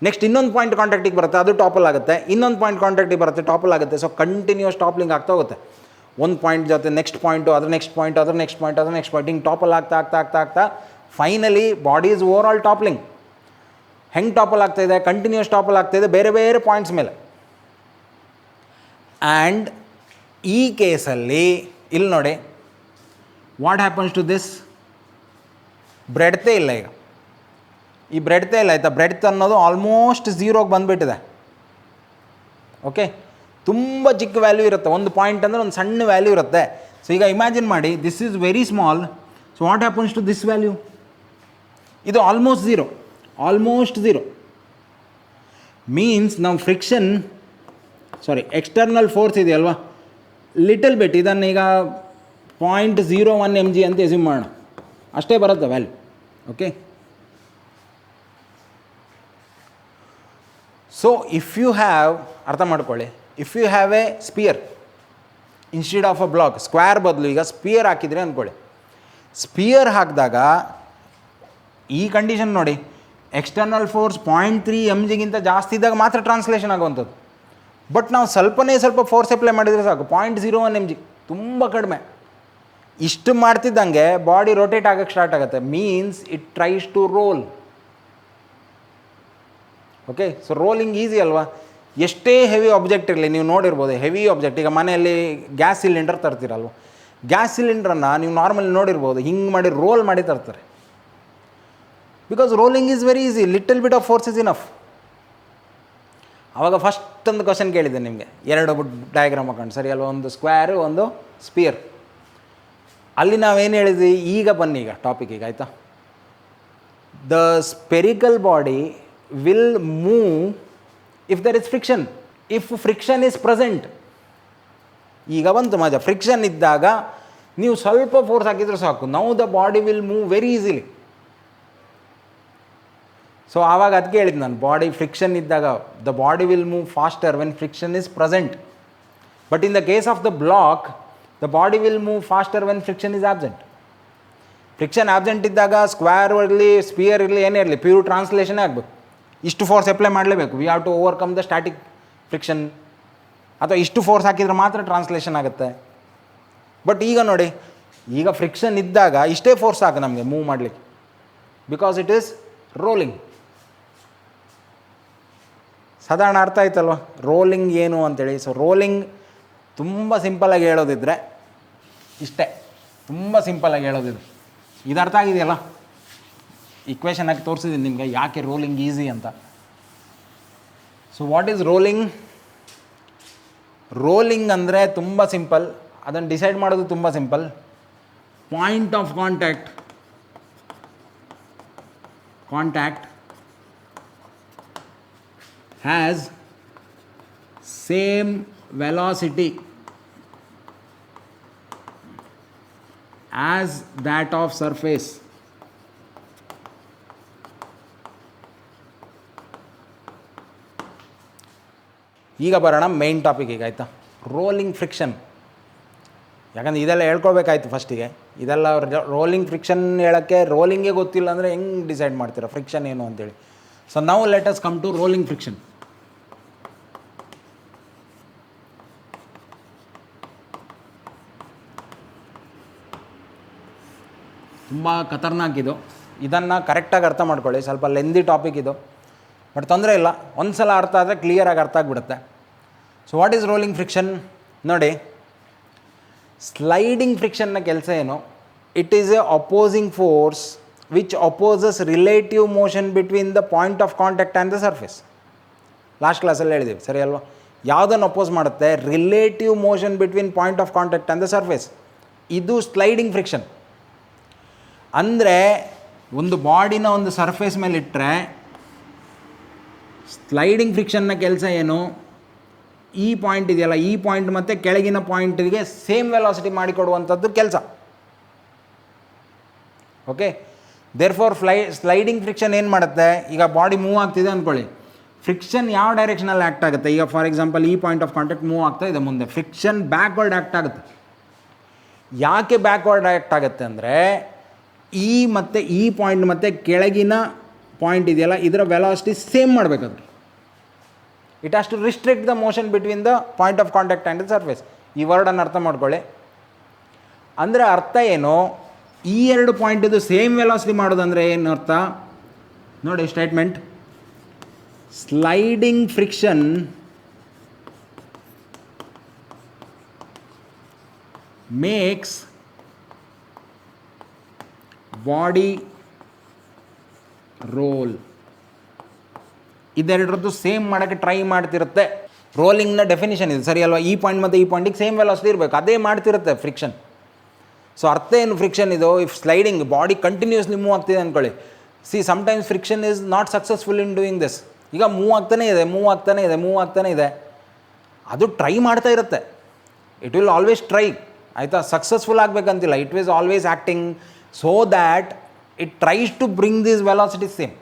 ನೆಕ್ಸ್ಟ್ ಇನ್ನೊಂದು ಪಾಯಿಂಟ್ ಕಾಂಟ್ಯಾಕ್ಟಿಗೆ ಬರುತ್ತೆ, ಅದು ಟಾಪಲ್ ಆಗುತ್ತೆ. ಇನ್ನೊಂದು ಪಾಯಿಂಟ್ ಕಾಂಟ್ಯಾಕ್ಟಿಗೆ ಬರುತ್ತೆ, ಟಾಪಲ್ ಆಗುತ್ತೆ. ಸೊ ಕಂಟಿನ್ಯೂಸ್ ಟಾಪ್ಲಿಂಗ್ ಆಗ್ತಾ ಹೋಗುತ್ತೆ. ಒಂದು ಪಾಯಿಂಟ್ ಜೊತೆ ನೆಕ್ಸ್ಟ್ ಪಾಯಿಂಟು, ಅದ್ರ ನೆಕ್ಸ್ಟ್ ಪಾಯಿಂಟ್, ಅದ್ರ ನೆಕ್ಸ್ಟ್ ಪಾಯಿಂಟ್, ಅದ್ರ ನೆಕ್ಸ್ಟ್ ಪಾಯಿಂಟ್, ಹಿಂಗೆ ಟಾಪಲ್ ಆಗ್ತಾ finally body is overall toppling. ಹೆಂಗೆ ಟಾಪಲ್ ಆಗ್ತಾಯಿದೆ, ಕಂಟಿನ್ಯೂಸ್ ಟಾಪಲ್ ಆಗ್ತಾಯಿದೆ ಬೇರೆ ಬೇರೆ ಪಾಯಿಂಟ್ಸ್ ಮೇಲೆ. ಆ್ಯಂಡ್ ಈ ಕೇಸಲ್ಲಿ ಇಲ್ಲಿ ನೋಡಿ, ವಾಟ್ ಹ್ಯಾಪನ್ಸ್ ಟು ದಿಸ್, ಬ್ರೆಡ್ತೇ ಇಲ್ಲ. ಈಗ ಈ ಬ್ರೆಡ್ತೇ ಇಲ್ಲ, ಆಯಿತಾ. ಬ್ರೆಡ್ತ್ ಅನ್ನೋದು ಆಲ್ಮೋಸ್ಟ್ 0ಗೆ ಬಂದುಬಿಟ್ಟಿದೆ. ಓಕೆ, ತುಂಬ ಚಿಕ್ಕ ವ್ಯಾಲ್ಯೂ ಇರುತ್ತೆ. ಒಂದು ಪಾಯಿಂಟ್ ಅಂದರೆ ಒಂದು ಸಣ್ಣ ವ್ಯಾಲ್ಯೂ ಇರುತ್ತೆ. ಸೊ ಈಗ ಇಮ್ಯಾಜಿನ್ ಮಾಡಿ, this is very small. So what happens to this value, ಇದು ಆಲ್ಮೋಸ್ಟ್ ಝೀರೋ. ಮೀನ್ಸ್ ನಾವು ಎಕ್ಸ್ಟರ್ನಲ್ ಫೋರ್ಸ್ ಇದೆಯಲ್ವಾ, ಲಿಟಲ್ ಬಿಟ್, ಇದನ್ನು ಈಗ 0.01 mg ಅಂತ ಎಸ್ಯೂಮ್ ಮಾಡೋಣ, ಅಷ್ಟೇ ಬರುತ್ತೆ value. Okay, so if you have, ಅರ್ಥ ಮಾಡ್ಕೊಳ್ಳಿ, if you have a sphere instead of a block, square ಬದಲು ಈಗ ಸ್ಪಿಯರ್ ಹಾಕಿದರೆ ಅಂದ್ಕೊಳ್ಳಿ. ಸ್ಪಿಯರ್ ಹಾಕಿದಾಗ ಈ ಕಂಡೀಷನ್ ನೋಡಿ, ಎಕ್ಸ್ಟರ್ನಲ್ ಫೋರ್ಸ್ 0.3 mg ಜಾಸ್ತಿ ಇದ್ದಾಗ ಮಾತ್ರ ಟ್ರಾನ್ಸ್ಲೇಷನ್ ಆಗುವಂಥದ್ದು. ಬಟ್ ನಾವು ಸ್ವಲ್ಪ ಫೋರ್ಸ್ ಅಪ್ಲೈ ಮಾಡಿದರೆ ಸಾಕು, 0.01 mg, ತುಂಬ ಕಡಿಮೆ. ಇಷ್ಟು ಮಾಡ್ತಿದ್ದಂಗೆ ಬಾಡಿ ರೊಟೇಟ್ ಆಗೋಕ್ಕೆ ಸ್ಟಾರ್ಟ್ ಆಗುತ್ತೆ. Means it tries to roll. Okay, so rolling easy ಅಲ್ವಾ. ಎಷ್ಟೇ ಹೆವಿ ಆಬ್ಜೆಕ್ಟ್ ಇರಲಿ, ನೀವು ನೋಡಿರ್ಬೋದು ಹೆವಿ ಆಬ್ಜೆಕ್ಟ್, ಈಗ ಮನೆಯಲ್ಲಿ ಗ್ಯಾಸ್ ಸಿಲಿಂಡರ್ ತರ್ತೀರಲ್ವ, ಗ್ಯಾಸ್ ಸಿಲಿಂಡ್ರನ್ನು ನೀವು ನಾರ್ಮಲಿ ನೋಡಿರ್ಬೋದು, ಹಿಂಗೆ ಮಾಡಿ ರೋಲ್ ಮಾಡಿ ತರ್ತಾರೆ. Because rolling is very easy, little bit of force is enough. ಆವಾಗ ಫಸ್ಟ್ ಒಂದು ಕ್ವಶನ್ ಕೇಳಿದ್ದೆ ನಿಮಗೆ, 2 ಡಯಾಗ್ರಾಮ್ ಹಾಕೊಂಡು, ಸರಿ ಅಲ್ವ, ಒಂದು ಸ್ಕ್ವೇರು, ಒಂದು ಸ್ಪಿಯರ್. ಅಲ್ಲಿ ನಾವೇನು ಹೇಳಿದ್ವಿ, ಈಗ ಬನ್ನಿ ಈಗ ಟಾಪಿಕಿಗೆ, ಆಯಿತಾ. The spherical body will move if there is friction, if friction is present. ಈಗ ಬಂತು ಮಜಾ, ಫ್ರಿಕ್ಷನ್ ಇದ್ದಾಗ ನೀವು ಸ್ವಲ್ಪ ಫೋರ್ಸ್ ಹಾಕಿದ್ರೆ ಸಾಕು, now the body will move very easily. So ಆವಾಗ ಅದಕ್ಕೆ ಹೇಳಿದ್ದು ನಾನು, ಬಾಡಿ ಫ್ರಿಕ್ಷನ್ ಇದ್ದಾಗ the body will move faster when friction is present. But in the case of the block, the body will move faster when friction is absent. Friction absent ಇದ್ದಾಗ square ಇರಲಿ, sphere ಇರಲಿ, ಏನೇ ಇರಲಿ, pure ಟ್ರಾನ್ಸ್ಲೇಷನೇ ಆಗಬೇಕು. ಇಷ್ಟು force apply ಮಾಡಲೇಬೇಕು. We have to overcome the static friction, ಅಥವಾ ಇಷ್ಟು ಫೋರ್ಸ್ ಹಾಕಿದರೆ ಮಾತ್ರ ಟ್ರಾನ್ಸ್ಲೇಷನ್ ಆಗುತ್ತೆ. ಬಟ್ ಈಗ ನೋಡಿ, ಈಗ ಫ್ರಿಕ್ಷನ್ ಇದ್ದಾಗ ಇಷ್ಟೇ ಫೋರ್ಸ್ ಸಾಕು ನಮಗೆ ಮೂವ್ ಮಾಡಲಿಕ್ಕೆ, ಬಿಕಾಸ್ ಇಟ್ ಈಸ್ ರೋಲಿಂಗ್. ಸಾಧಾರಣ ಅರ್ಥ ಆಯ್ತಲ್ವ ರೋಲಿಂಗ್ ಏನು ಅಂತೇಳಿ. ಸೊ ರೋಲಿಂಗ್ ತುಂಬ ಸಿಂಪಲ್ಲಾಗಿ ಹೇಳೋದಿದ್ರೆ ಇಷ್ಟೇ, ತುಂಬ ಸಿಂಪಲ್ಲಾಗಿ ಹೇಳೋದಿದ್ರೆ ಇದು ಅರ್ಥ ಆಗಿದೆಯಲ್ಲ. ಇಕ್ವೇಷನ್ ಆಗಿ ತೋರಿಸಿದ್ದೀನಿ ನಿಮಗೆ ಯಾಕೆ ರೋಲಿಂಗ್ ಈಸಿ ಅಂತ. So what is rolling? Rolling ಅಂದರೆ ತುಂಬ ಸಿಂಪಲ್, ಅದನ್ನು ಡಿಸೈಡ್ ಮಾಡೋದು ತುಂಬ simple. Point of contact has same velocity as that of surface. ಈಗ ಬರೋಣ ಮೇನ್ ಟಾಪಿಕಿಗೆ, ಆಯಿತಾ? Rolling friction. ಯಾಕಂದರೆ ಇದೆಲ್ಲ ಹೇಳ್ಕೊಳ್ಬೇಕಾಯ್ತು ಫಸ್ಟಿಗೆ. ಇದೆಲ್ಲ ರೋಲಿಂಗ್ ಫ್ರಿಕ್ಷನ್ ಹೇಳೋಕ್ಕೆ ರೋಲಿಂಗೇ ಗೊತ್ತಿಲ್ಲ ಅಂದರೆ ಹೆಂಗೆ ಡಿಸೈಡ್ ಮಾಡ್ತೀರಾ ಫ್ರಿಕ್ಷನ್ ಏನು ಅಂತೇಳಿ. So now let us come to rolling friction. ತುಂಬ ಖತರ್ನಾಕ್ ಇದು. ಇದನ್ನು ಕರೆಕ್ಟಾಗಿ ಅರ್ಥ ಮಾಡ್ಕೊಳ್ಳಿ. ಸ್ವಲ್ಪ ಲೆಂದಿ ಟಾಪಿಕ್ ಇದು, ಬಟ್ ತೊಂದರೆ ಇಲ್ಲ, ಒಂದು ಸಲ ಅರ್ಥ ಆದರೆ ಕ್ಲಿಯರಾಗಿ ಅರ್ಥ ಆಗಿಬಿಡುತ್ತೆ. So what is rolling friction? ನೋಡಿ, ಸ್ಲೈಡಿಂಗ್ ಫ್ರಿಕ್ಷನ್ನ ಕೆಲಸ ಏನು? It is a opposing force which opposes relative motion between the point of contact and the surface. Last ಕ್ಲಾಸಲ್ಲಿ ಹೇಳಿದ್ದೀವಿ, ಸರಿ ಅಲ್ವಾ? ಯಾವುದನ್ನು ಅಪೋಸ್ ಮಾಡುತ್ತೆ? Relative motion between point of contact and the surface. ಇದು ಸ್ಲೈಡಿಂಗ್ ಫ್ರಿಕ್ಷನ್. ಅಂದರೆ ಒಂದು ಬಾಡಿನ ಒಂದು ಸರ್ಫೇಸ್ ಮೇಲೆ ಇಟ್ಟರೆ ಸ್ಲೈಡಿಂಗ್ ಫ್ರಿಕ್ಷನ್ನ ಕೆಲಸ ಏನು? ಈ ಪಾಯಿಂಟ್ ಇದೆಯಲ್ಲ, ಈ ಪಾಯಿಂಟ್ ಮತ್ತು ಕೆಳಗಿನ ಪಾಯಿಂಟಿಗೆ ಸೇಮ್ ವೆಲಾಸಿಟಿ ಮಾಡಿಕೊಡುವಂಥದ್ದು ಕೆಲಸ. Okay, therefore sliding friction ಏನು ಮಾಡುತ್ತೆ? ಈಗ ಬಾಡಿ ಮೂವ್ ಆಗ್ತಿದೆ ಅಂದ್ಕೊಳ್ಳಿ, ಫ್ರಿಕ್ಷನ್ ಯಾವ ಡೈರೆಕ್ಷನಲ್ಲಿ ಆ್ಯಕ್ಟ್ ಆಗುತ್ತೆ? ಈಗ ಫಾರ್ ಎಕ್ಸಾಂಪಲ್ ಈ ಪಾಯಿಂಟ್ ಆಫ್ ಕಾಂಟ್ಯಾಕ್ಟ್ ಮೂವ್ ಆಗ್ತಾ ಇದೆ ಮುಂದೆ, ಫ್ರಿಕ್ಷನ್ ಬ್ಯಾಕ್ವರ್ಡ್ ಆ್ಯಕ್ಟ್ ಆಗುತ್ತೆ. ಯಾಕೆ ಬ್ಯಾಕ್ವರ್ಡ್ ಆ್ಯಕ್ಟ್ ಆಗುತ್ತೆ ಅಂದರೆ ಈ ಮತ್ತು ಈ ಪಾಯಿಂಟ್ ಮತ್ತು ಕೆಳಗಿನ ಪಾಯಿಂಟ್ ಇದೆಯಲ್ಲ, ಇದರ ವೆಲಾಸಿಟಿ ಸೇಮ್ ಮಾಡಬೇಕಾದ್ರೆ it has to restrict the motion between the point of contact and the surface. ಈ ವರ್ಡನ್ನು ಅರ್ಥ ಮಾಡ್ಕೊಳ್ಳಿ. ಅಂದರೆ ಅರ್ಥ ಏನು? ಈ ಎರಡು ಪಾಯಿಂಟ್ ಇದು ಸೇಮ್ ವೆಲಾಸಿಟಿ ಮಾಡೋದಂದರೆ ಏನು ಅರ್ಥ ನೋಡಿ. Statement: sliding friction makes body roll. ಇದೆರಡರದ್ದು ಸೇಮ್ ಮಾಡೋಕ್ಕೆ ಟ್ರೈ ಮಾಡ್ತಿರುತ್ತೆ. ರೋಲಿಂಗ್ನ ಡೆಫಿನಿಷನ್ ಇದು, ಸರಿ ಅಲ್ವಾ? ಈ ಪಾಯಿಂಟ್ ಮತ್ತು ಈ ಪಾಯಿಂಟಿಗೆ ಸೇಮ್ ವೆಲಾಸಿಟಿ ಇರಬೇಕು, ಅದೇ ಮಾಡ್ತಿರುತ್ತೆ ಫ್ರಿಕ್ಷನ್. ಸೊ ಅರ್ಥ ಏನು ಫ್ರಿಕ್ಷನ್ ಇದು? If sliding body continuously move ಆಗ್ತಿದೆ ಅಂದ್ಕೊಳ್ಳಿ. See sometimes friction is not successful in doing this. ಈಗ ಮೂವ್ ಆಗ್ತಾನೆ ಇದೆ, ಅದು ಟ್ರೈ ಮಾಡ್ತಾ ಇರುತ್ತೆ. ಇಟ್ ವಿಲ್ ಆಲ್ವೇಸ್ ಟ್ರೈ, ಆಯಿತಾ? ಸಕ್ಸಸ್ಫುಲ್ ಆಗಬೇಕಂತಿಲ್ಲ, it is always acting so that it tries to bring these velocities same.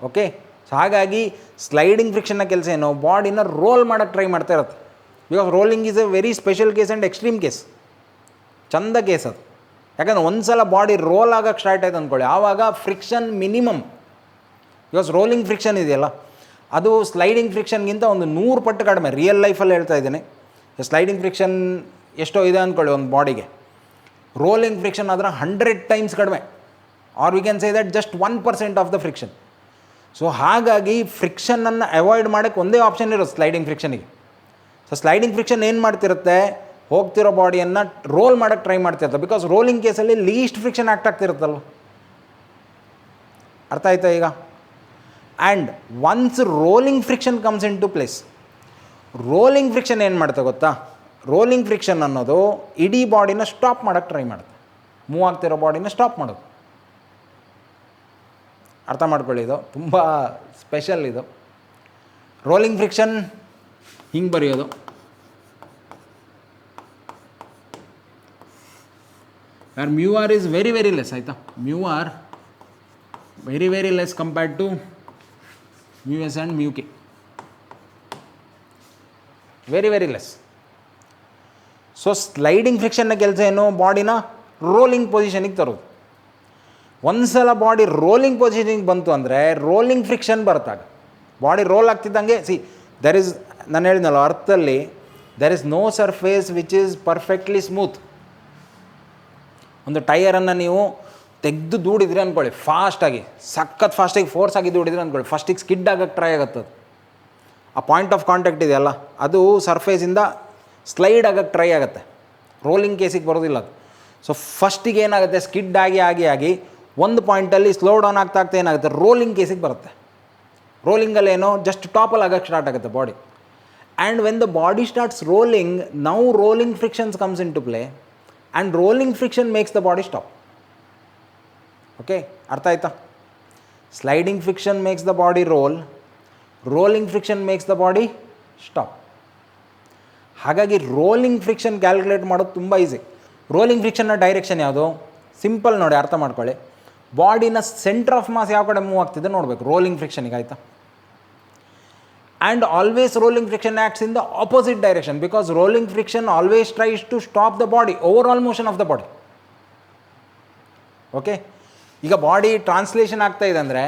Okay, so ಹಾಗಾಗಿ sliding ಫ್ರಿಕ್ಷನ್ನ ಕೆಲಸ ಏನು? ಬಾಡಿನ ರೋಲ್ ಮಾಡೋಕ್ಕೆ ಟ್ರೈ ಮಾಡ್ತಾ ಇರುತ್ತೆ. Because rolling is a very special case and extreme case. ಚಂದ ಕೇಸ್ ಅದು. ಯಾಕಂದರೆ ಒಂದು ಸಲ ಬಾಡಿ ರೋಲ್ ಆಗೋಕ್ಕೆ ಸ್ಟಾರ್ಟ್ ಆಯ್ತು ಅಂದ್ಕೊಳ್ಳಿ, ಆವಾಗ friction minimum. Because rolling friction ಇದೆಯಲ್ಲ, ಅದು ಸ್ಲೈಡಿಂಗ್ ಫ್ರಿಕ್ಷನ್ಗಿಂತ ಒಂದು 100 ಪಟ್ಟು ಕಡಿಮೆ. ರಿಯಲ್ ಲೈಫಲ್ಲಿ ಹೇಳ್ತಾ ಇದ್ದೀನಿ. ಸ್ಲೈಡಿಂಗ್ ಫ್ರಿಕ್ಷನ್ ಎಷ್ಟೋ ಇದೆ ಅಂದ್ಕೊಳ್ಳಿ ಒಂದು ಬಾಡಿಗೆ, ರೋಲಿಂಗ್ ಫ್ರಿಕ್ಷನ್ ಆದರೆ 100 ಟೈಮ್ಸ್ ಕಡಿಮೆ, or we can say that just 1% of the friction. So ಹಾಗಾಗಿ ಫ್ರಿಕ್ಷನನ್ನು ಅವಾಯ್ಡ್ ಮಾಡೋಕ್ಕೆ ಒಂದೇ ಆಪ್ಷನ್ ಇರೋದು ಸ್ಲೈಡಿಂಗ್ ಫ್ರಿಕ್ಷನಿಗೆ. ಸೊ ಸ್ಲೈಡಿಂಗ್ ಫ್ರಿಕ್ಷನ್ ಏನು ಮಾಡ್ತಿರುತ್ತೆ? ಹೋಗ್ತಿರೋ ಬಾಡಿಯನ್ನು ರೋಲ್ ಮಾಡೋಕ್ಕೆ ಟ್ರೈ ಮಾಡ್ತಿರುತ್ತೆ. ಬಿಕಾಸ್ ರೋಲಿಂಗ್ ಕೇಸಲ್ಲಿ ಲೀಸ್ಟ್ ಫ್ರಿಕ್ಷನ್ ಆ್ಯಕ್ಟ್ ಆಗ್ತಿರುತ್ತಲ್ವ. ಅರ್ಥ ಆಯ್ತಾ ಈಗ? And once rolling friction comes in to place, rolling friction ಏನು ಮಾಡುತ್ತೆ ಗೊತ್ತಾ? ರೋಲಿಂಗ್ ಫ್ರಿಕ್ಷನ್ ಅನ್ನೋದು ಇಡೀ ಬಾಡಿನ ಸ್ಟಾಪ್ ಮಾಡೋಕ್ಕೆ ಟ್ರೈ ಮಾಡುತ್ತೆ, ಮೂವ್ ಆಗ್ತಿರೋ ಬಾಡಿನ ಸ್ಟಾಪ್ ಮಾಡೋದು. ಅರ್ಥ ಮಾಡ್ಕೊಳ್ಳಿ, ಇದು ತುಂಬ ಸ್ಪೆಷಲ್. ಇದು ರೋಲಿಂಗ್ ಫ್ರಿಕ್ಷನ್ ಹಿಂಗೆ ಬರೆಯೋದು. R mu R is very very less, ಆಯಿತಾ? Mu R very very less compared to mu S and mu K. Very very less. So sliding ಫ್ರಿಕ್ಷನ್ನ ಕೆಲಸ ಏನು? ಬಾಡಿನ ರೋಲಿಂಗ್ ಪೊಸಿಷನಿಗೆ ತರೋದು. ಒಂದು ಸಲ ಬಾಡಿ ರೋಲಿಂಗ್ ಪೊಸಿಷನಿಗೆ ಬಂತು ಅಂದರೆ ರೋಲಿಂಗ್ ಫ್ರಿಕ್ಷನ್ ಬರ್ತಾಗ ಬಾಡಿ ರೋಲ್ ಆಗ್ತಿದ್ದಂಗೆ ದೆರ್ ಇಸ್, ನಾನು ಹೇಳಿದ್ನಲ್ಲ ಅರ್ಥಲ್ಲಿ, there is no surface which is perfectly smooth. ಒಂದು ಟೈರನ್ನು ನೀವು ತೆಗೆದು ದೂಡಿದ್ರಿ ಅಂದ್ಕೊಳ್ಳಿ, ಫಾಸ್ಟಾಗಿ, ಸಖತ್ ಫಾಸ್ಟಾಗಿ ಫೋರ್ಸ್ ಆಗಿ ದೂಡಿದ್ರಿ ಅಂದ್ಕೊಳ್ಳಿ, ಫಸ್ಟಿಗೆ ಸ್ಕಿಡ್ ಆಗೋಕ್ಕೆ ಟ್ರೈ ಆಗುತ್ತದೆ. ಆ ಪಾಯಿಂಟ್ ಆಫ್ ಕಾಂಟ್ಯಾಕ್ಟ್ ಇದೆಯಲ್ಲ, ಅದು ಸರ್ಫೇಸಿಂದ ಸ್ಲೈಡ್ ಆಗೋಕ್ಕೆ ಟ್ರೈ ಆಗುತ್ತೆ, ರೋಲಿಂಗ್ ಕೇಸಿಗೆ ಬರೋದಿಲ್ಲ ಅದು. ಸೊ ಫಸ್ಟಿಗೆ ಏನಾಗುತ್ತೆ, ಸ್ಕಿಡ್ ಆಗಿ ಒಂದು ಪಾಯಿಂಟಲ್ಲಿ ಸ್ಲೋ ಡೌನ್ ಆಗ್ತಾ ಏನಾಗುತ್ತೆ, ರೋಲಿಂಗ್ ಕೇಸಿಗೆ ಬರುತ್ತೆ. ರೋಲಿಂಗಲ್ಲೇನೋ ಜಸ್ಟ್ ಟಾಪಲ್ಲಿ ಆಗೋಕ್ಕೆ ಸ್ಟಾರ್ಟ್ ಆಗುತ್ತೆ ಬಾಡಿ. And when the body starts rolling, now rolling frictions comes in to play, and rolling friction makes the body stop. Okay, ಅರ್ಥ ಆಯ್ತಾ? Sliding friction makes the body roll, rolling friction makes the body stop. ಹಾಗಾಗಿ rolling friction calculate ಮಾಡೋದು ತುಂಬ easy. Rolling ಫ್ರಿಕ್ಷನ್ನ direction ಯಾವುದು? Simple ನೋಡಿ, ಅರ್ಥ ಮಾಡ್ಕೊಳ್ಳಿ. ಬಾಡಿನ ಸೆಂಟರ್ ಆಫ್ ಮಾಸ್ ಯಾವ ಕಡೆ ಮೂವ್ ಆಗ್ತಿದೆ ನೋಡಬೇಕು ರೋಲಿಂಗ್ ಫ್ರಿಕ್ಷನಿಗೆ, ಆಯಿತಾ? And always rolling friction acts in the opposite direction, because rolling friction always tries to stop the body, overall motion of the body. Okay, ಈಗ ಬಾಡಿ ಟ್ರಾನ್ಸ್ಲೇಷನ್ ಆಗ್ತಾ ಇದೆ ಅಂದರೆ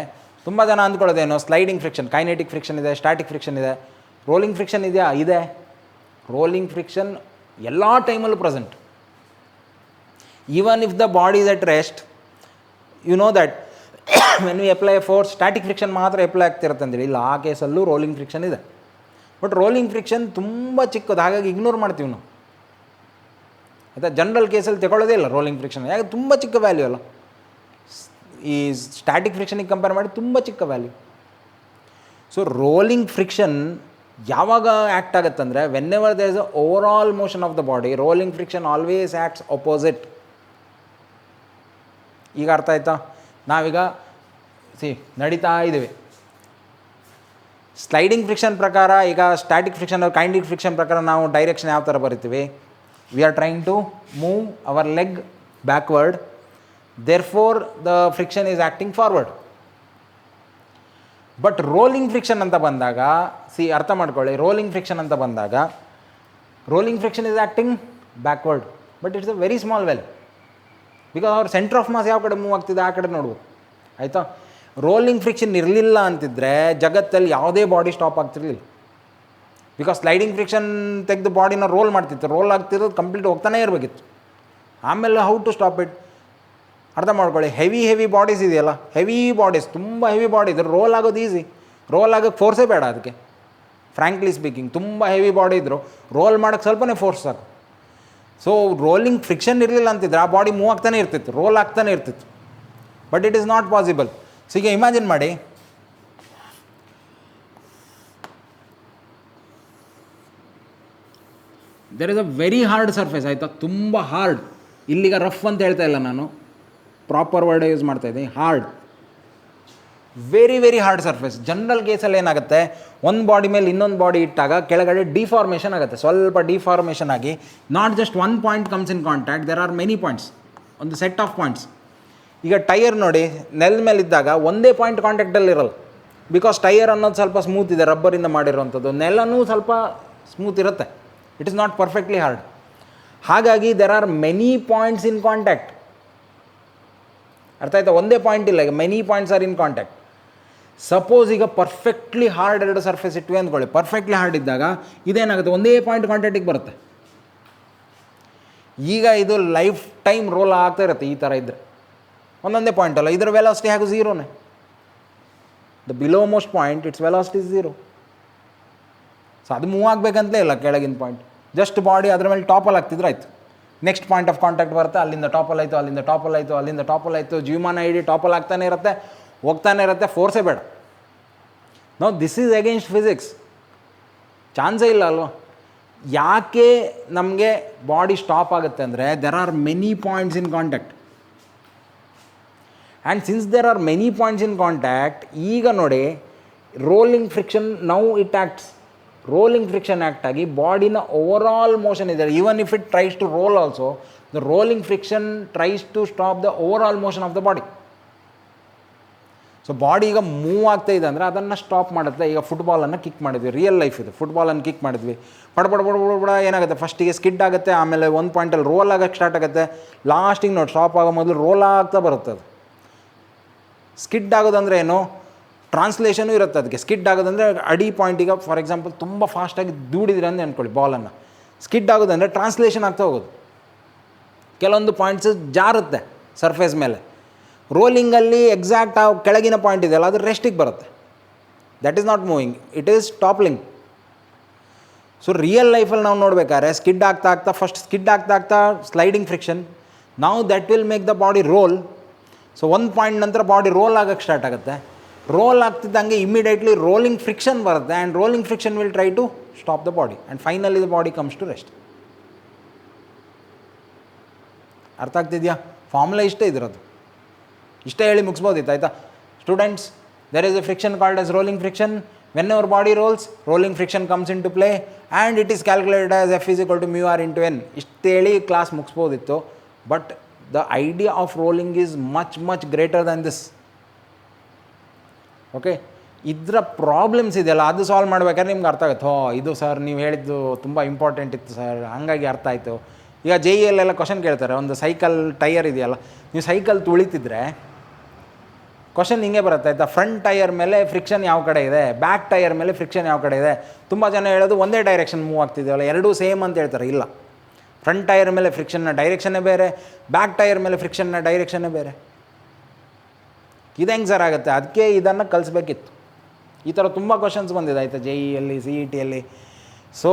ತುಂಬ ಜನ ಅಂದ್ಕೊಳ್ಳೋದೇನೋ ಸ್ಲೈಡಿಂಗ್ ಫ್ರಿಕ್ಷನ್, ಕೈನೆಟಿಕ್ ಫ್ರಿಕ್ಷನ್ ಇದೆ, static friction ಇದೆ, rolling friction ಇದೆಯಾ? ಇದೆ. ರೋಲಿಂಗ್ ಫ್ರಿಕ್ಷನ್ ಎಲ್ಲ ಟೈಮಲ್ಲೂ present. Even if the body is at rest, you know that when we apply force, static friction ಮಾತ್ರ ಅಪ್ಲೈ ಆಗ್ತಿರುತ್ತೆ ಅಂತೇಳಿ. ಇಲ್ಲ, ಆ ಕೇಸಲ್ಲೂ ರೋಲಿಂಗ್ ಫ್ರಿಕ್ಷನ್ ಇದೆ. ಬಟ್ ರೋಲಿಂಗ್ ಫ್ರಿಕ್ಷನ್ ತುಂಬ ಚಿಕ್ಕದು, ಹಾಗಾಗಿ ಇಗ್ನೋರ್ ಮಾಡ್ತೀವಿ ನಾವು, ಆಯಿತಾ? ಜನರಲ್ ಕೇಸಲ್ಲಿ ತಗೊಳ್ಳೋದೇ ಇಲ್ಲ ರೋಲಿಂಗ್ ಫ್ರಿಕ್ಷನ್, ಯಾಕೆ ತುಂಬ ಚಿಕ್ಕ ವ್ಯಾಲ್ಯೂ ಅಲ್ಲ, ಈ ಸ್ಟ್ಯಾಟಿಕ್ ಫ್ರಿಕ್ಷನಿಗೆ ಕಂಪೇರ್ ಮಾಡಿ ತುಂಬ ಚಿಕ್ಕ ವ್ಯಾಲ್ಯೂ. ಸೊ ರೋಲಿಂಗ್ ಫ್ರಿಕ್ಷನ್ ಯಾವಾಗ ಆ್ಯಕ್ಟ್ ಆಗುತ್ತಂದರೆ, whenever there is a overall motion of the body, rolling friction always acts opposite. ಈಗ ಅರ್ಥ ಆಯ್ತಾ? ನಾವೀಗ ನಡೀತಾ ಇದ್ದೀವಿ, ಸ್ಲೈಡಿಂಗ್ ಫ್ರಿಕ್ಷನ್ ಪ್ರಕಾರ, ಈಗ ಸ್ಟ್ಯಾಟಿಕ್ ಫ್ರಿಕ್ಷನ್ ಕೈನೆಟಿಕ್ ಫ್ರಿಕ್ಷನ್ ಪ್ರಕಾರ ನಾವು ಡೈರೆಕ್ಷನ್ ಯಾವ ಥರ ಬರಿತೀವಿ? We are trying to move our leg backward, therefore the friction is acting forward. But rolling friction ಅಂತ ಬಂದಾಗ, ಅರ್ಥ ಮಾಡ್ಕೊಳ್ಳಿ, ರೋಲಿಂಗ್ ಫ್ರಿಕ್ಷನ್ ಅಂತ ಬಂದಾಗ rolling friction is acting backward, but it's a very small value, because ಅವ್ರ centre of mass ಯಾವ ಕಡೆ move ಆಗ್ತಿದೆ ಆ ಕಡೆ ನೋಡ್ಬೋದು, ಆಯಿತಾ? ರೋಲಿಂಗ್ ಫ್ರಿಕ್ಷನ್ ಇರಲಿಲ್ಲ ಅಂತಿದ್ದರೆ ಜಗತ್ತಲ್ಲಿ ಯಾವುದೇ ಬಾಡಿ ಸ್ಟಾಪ್ ಆಗ್ತಿರಲಿಲ್ಲ. ಬಿಕಾಸ್ ಸ್ಲೈಡಿಂಗ್ ಫ್ರಿಕ್ಷನ್ ತೆಗೆದು ಬಾಡಿನ ರೋಲ್ ಮಾಡ್ತಿತ್ತು, ರೋಲ್ ಆಗ್ತಿರೋದು ಕಂಪ್ಲೀಟ್ ಹೋಗ್ತಾನೆ ಇರಬೇಕಿತ್ತು. ಆಮೇಲೆ ಹೌ ಟು ಸ್ಟಾಪ್ ಇಟ್? ಅರ್ಥ ಮಾಡ್ಕೊಳ್ಳಿ, ಹೆವಿ ಬಾಡೀಸ್ ಇದೆಯಲ್ಲ, ಹೆವಿ ಬಾಡೀಸ್, ತುಂಬ ಹೆವಿ ಬಾಡಿ ಇದ್ರೆ ರೋಲ್ ಆಗೋದು ಈಸಿ, ರೋಲ್ ಆಗೋಕ್ಕೆ ಫೋರ್ಸೇ ಬೇಡ ಅದಕ್ಕೆ. ಫ್ರ್ಯಾಂಕ್ಲಿ ಸ್ಪೀಕಿಂಗ್, ತುಂಬ ಹೆವಿ ಬಾಡಿ ಇದ್ದರು ರೋಲ್ ಮಾಡೋಕ್ಕೆ ಸ್ವಲ್ಪನೇ ಫೋರ್ಸ್ ಸಾಕು. ಸೊ ರೋಲಿಂಗ್ ಫ್ರಿಕ್ಷನ್ ಇರಲಿಲ್ಲ ಅಂತಿದ್ರೆ ಆ ಬಾಡಿ ಮೂವ್ ಆಗ್ತಾನೆ ಇರ್ತಿತ್ತು, ರೋಲ್ ಆಗ್ತಾನೆ ಇರ್ತಿತ್ತು. But it is not possible. So ಈಗ ಇಮ್ಯಾಜಿನ್ ಮಾಡಿ, there is a very hard surface, ಆಯಿತಾ? ತುಂಬ ಹಾರ್ಡ್. ಇಲ್ಲಿಗ ರಫ್ ಅಂತ ಹೇಳ್ತಾ ಇಲ್ಲ ನಾನು, ಪ್ರಾಪರ್ ವರ್ಡ್ ಯೂಸ್ ಮಾಡ್ತಾಯಿದ್ದೀನಿ, hard, very hard surface. General ಕೇಸಲ್ಲಿ ಏನಾಗುತ್ತೆ, ಒಂದು ಬಾಡಿ ಮೇಲೆ ಇನ್ನೊಂದು ಬಾಡಿ ಇಟ್ಟಾಗ ಕೆಳಗಡೆ ಡಿಫಾರ್ಮೇಷನ್ ಆಗುತ್ತೆ, ಸ್ವಲ್ಪ ಡಿಫಾರ್ಮೇಷನ್ ಆಗಿ, not just one point comes in contact, there are many points, ಒಂದು ಸೆಟ್ ಆಫ್ ಪಾಯಿಂಟ್ಸ್. ಈಗ ಟೈರ್ ನೋಡಿ, ನೆಲದ ಮೇಲಿದ್ದಾಗ ಒಂದೇ ಪಾಯಿಂಟ್ ಕಾಂಟ್ಯಾಕ್ಟಲ್ಲಿ ಇರಲ್ಲ, ಬಿಕಾಸ್ ಟೈರ್ ಅನ್ನೋದು ಸ್ವಲ್ಪ ಸ್ಮೂತ್ ಇದೆ, ರಬ್ಬರಿಂದ ಮಾಡಿರೋವಂಥದ್ದು, ನೆಲನೂ ಸ್ವಲ್ಪ ಸ್ಮೂತ್ ಇರುತ್ತೆ, it is not perfectly hard. ಹಾಗಾಗಿ there are many points in contact. ಅರ್ಥ ಆಯ್ತಾ? ಒಂದೇ ಪಾಯಿಂಟ್ ಇಲ್ಲ, ಈಗ many points are in contact. Suppose ಈಗ ಪರ್ಫೆಕ್ಟ್ಲಿ ಹಾರ್ಡ್ ಎರಡು ಸರ್ಫೇಸ್ ಇಟ್ವಿ ಅಂದ್ಕೊಳ್ಳಿ, ಪರ್ಫೆಕ್ಟ್ಲಿ ಹಾರ್ಡ್ ಇದ್ದಾಗ ಇದೇನಾಗುತ್ತೆ, ಒಂದೇ ಪಾಯಿಂಟ್ ಕಾಂಟ್ಯಾಕ್ಟಿಗೆ ಬರುತ್ತೆ. ಈಗ ಇದು ಲೈಫ್ ಟೈಮ್ ರೋಲ್ ಆಗ್ತಾ ಇರುತ್ತೆ ಈ ಥರ ಇದ್ದರೆ, ಒಂದೊಂದೇ ಪಾಯಿಂಟ್ ಅಲ್ಲ, ಇದರ ವೆಲಾಸಿಟಿ ಹಾಗೂ ಝೀರೋನೇ. The below most point it's velocity zero. So ಅದು ಮೂವ್ ಆಗಬೇಕಂತಲೇ ಇಲ್ಲ ಕೆಳಗಿನ ಪಾಯಿಂಟ್, ಜಸ್ಟ್ ಬಾಡಿ ಅದರ ಮೇಲೆ ಟಾಪಲ್ಲಿ ಆಗ್ತಿದ್ರೆ ಆಯಿತು. ನೆಕ್ಸ್ಟ್ ಪಾಯಿಂಟ್ ಆಫ್ ಕಾಂಟ್ಯಾಕ್ಟ್ ಬರುತ್ತೆ, ಅಲ್ಲಿಂದ ಟಾಪಲ್ಲಿ ಆಯಿತು, ಅಲ್ಲಿಂದ ಟಾಪಲ್ಲಿ ಆಯಿತು, ಅಲ್ಲಿಂದ ಟಾಪಲ್ಲಿ ಆಯಿತು, ಜೀವಮಾನ ಇಡೀ ಟಾಪಲ್ಲಿ ಆಗ್ತಾನೆ ಇರುತ್ತೆ, ಹೋಗ್ತಾನೆ ಇರುತ್ತೆ, ಫೋರ್ಸೇ ಬೇಡ. No, this is against physics, ಚಾನ್ಸೇ ಇಲ್ಲ ಅಲ್ವಾ? ಯಾಕೆ ನಮಗೆ ಬಾಡಿ ಸ್ಟಾಪ್ ಆಗುತ್ತೆ ಅಂದರೆ, there are many points in contact. And since there are many points in contact, ಈಗ ನೋಡಿ rolling friction now it acts, rolling friction act ಆಗಿ ಬಾಡಿನ ಓವರ್ ಆಲ್ ಮೋಷನ್ ಇದೆ, even if it tries to roll also, the rolling friction tries to stop the overall motion of the body. So body ಈಗ move ಆಗ್ತಾ ಇದೆ ಅಂದರೆ ಅದನ್ನು stop ಮಾಡುತ್ತೆ. ಈಗ ಫುಟ್ಬಾಲನ್ನು ಕಿಕ್ ಮಾಡಿದ್ವಿ, ರಿಯಲ್ ಲೈಫ್ ಇದೆ, ಫುಟ್ಬಾಲನ್ನು ಕಿಕ್ ಮಾಡಿದ್ವಿ, ಬಡ ಏನಾಗುತ್ತೆ, ಫಸ್ಟಿಗೆ ಸ್ಕಿಡ್ ಆಗುತ್ತೆ, ಆಮೇಲೆ ಒಂದು ಪಾಯಿಂಟಲ್ಲಿ ರೋಲ್ ಆಗೋಕ್ಕೆ ಸ್ಟಾರ್ಟ್ ಆಗುತ್ತೆ, ಲಾಸ್ಟಿಗೆ ನೋಡಿ ಸ್ಟಾಪ್ ಆಗೋ ಮೊದಲು ರೋಲ್ ಆಗ್ತಾ ಬರುತ್ತೆ. ಅದು ಸ್ಕಿಡ್ ಆಗೋದಂದರೆ ಏನು, ಟ್ರಾನ್ಸ್ಲೇಷನು ಇರುತ್ತೆ ಅದಕ್ಕೆ. ಸ್ಕಿಡ್ ಆಗೋದಂದರೆ ಅಡಿ ಪಾಯಿಂಟಿಗೆ ಫಾರ್ ಎಕ್ಸಾಂಪಲ್ ತುಂಬ ಫಾಸ್ಟಾಗಿ ದೂಡಿದಿರ ಅಂತ ಅಂದ್ಕೊಳ್ಳಿ ಬಾಲನ್ನು, ಸ್ಕಿಡ್ ಆಗೋದಂದರೆ ಟ್ರಾನ್ಸ್ಲೇಷನ್ ಆಗ್ತಾ ಹೋಗೋದು. ಕೆಲವೊಂದು ಪಾಯಿಂಟ್ಸ್ ಜಾರುತ್ತೆ ಸರ್ಫೇಸ್ ಮೇಲೆ. ರೋಲಿಂಗಲ್ಲಿ ಎಕ್ಸಾಕ್ಟ್ ಆ ಕೆಳಗಿನ ಪಾಯಿಂಟ್ ಇದೆಯಲ್ಲ ಅದು ರೆಸ್ಟಿಗೆ ಬರುತ್ತೆ. That is not moving, it is toppling. So real ಲೈಫಲ್ಲಿ ನಾವು ನೋಡ್ಬೇಕಾದ್ರೆ ಸ್ಕಿಡ್ ಆಗ್ತಾ ಫಸ್ಟ್ ಸ್ಕಿಡ್ ಆಗ್ತಾ ಸ್ಲೈಡಿಂಗ್ ಫ್ರಿಕ್ಷನ್, ನಾವು that will make the body roll. So ಒಂದು ಪಾಯಿಂಟ್ ನಂತರ ಬಾಡಿ ರೋಲ್ ಆಗೋಕ್ಕೆ ಸ್ಟಾರ್ಟ್ ಆಗುತ್ತೆ. ರೋಲ್ ಆಗ್ತಿದ್ದಂಗೆ ಇಮಿಡಿಯೇಟ್ಲಿ ರೋಲಿಂಗ್ ಫ್ರಿಕ್ಷನ್ ಬರುತ್ತೆ, and rolling friction will try to stop the body, and finally the body comes to rest. ಅರ್ಥ ಆಗ್ತಿದೆಯಾ? Formula ಇಷ್ಟೇ ಇದಿರೋದು, ಇಷ್ಟೇ ಹೇಳಿ ಮುಗಿಸ್ಬೋದಿತ್ತು. ಆಯಿತಾ students? There is a friction called as rolling friction. When our body rolls, rolling friction comes in to play and it is calculated as F = μr × n. ಇಷ್ಟೇಳಿ class ಮುಗಿಸ್ಬೋದಿತ್ತು, but the idea of rolling is much greater than this. Okay, ಇದರ problems ಇದೆಯಲ್ಲ ಅದು solve ಮಾಡ್ಬೇಕಾದ್ರೆ ನಿಮ್ಗೆ ಅರ್ಥ ಆಗುತ್ತೆ. ಇದು ಸರ್ ನೀವು ಹೇಳಿದ್ದು ತುಂಬ ಇಂಪಾರ್ಟೆಂಟ್ ಇತ್ತು ಸರ್, ಹಾಗಾಗಿ ಅರ್ಥ ಆಯಿತು. ಈಗ JELಲೆಲ್ಲ ಕ್ವಶನ್ ಕೇಳ್ತಾರೆ, ಒಂದು ಸೈಕಲ್ ಟೈರ್ ಇದೆಯಲ್ಲ, ನೀವು ಸೈಕಲ್ ತುಳಿತಿದ್ರೆ ಕ್ವಶನ್ ಹಿಂಗೆ ಬರುತ್ತೆ ಆಯಿತಾ, ಫ್ರಂಟ್ ಟೈರ್ ಮೇಲೆ ಫ್ರಿಕ್ಷನ್ ಯಾವ ಕಡೆ ಇದೆ, ಬ್ಯಾಕ್ ಟೈರ್ ಮೇಲೆ ಫ್ರಿಕ್ಷನ್ ಯಾವ ಕಡೆ ಇದೆ. ತುಂಬ ಜನ ಹೇಳೋದು ಒಂದೇ ಡೈರೆಕ್ಷನ್ ಮೂವ್ ಆಗ್ತಿದೆಯಲ್ಲ, ಎರಡೂ ಸೇಮ್ ಅಂತ ಹೇಳ್ತಾರೆ. ಇಲ್ಲ, ಫ್ರಂಟ್ ಟೈರ್ ಮೇಲೆ ಫ್ರಿಕ್ಷನ್ನ ಡೈರೆಕ್ಷನ್ನೇ ಬೇರೆ, ಬ್ಯಾಕ್ ಟೈರ್ ಮೇಲೆ ಫ್ರಿಕ್ಷನ್ನ ಡೈರೆಕ್ಷನ್ನೇ ಬೇರೆ. ಇದು ಹೆಂಗೆ ಸರ್ ಆಗುತ್ತೆ? ಅದಕ್ಕೆ ಇದನ್ನು ಕಲಿಸ್ಬೇಕಿತ್ತು. ಈ ಥರ ತುಂಬ ಕ್ವಶನ್ಸ್ ಬಂದಿದೆ ಆಯಿತಾ JEಯಲ್ಲಿ, CETಯಲ್ಲಿ. ಸೊ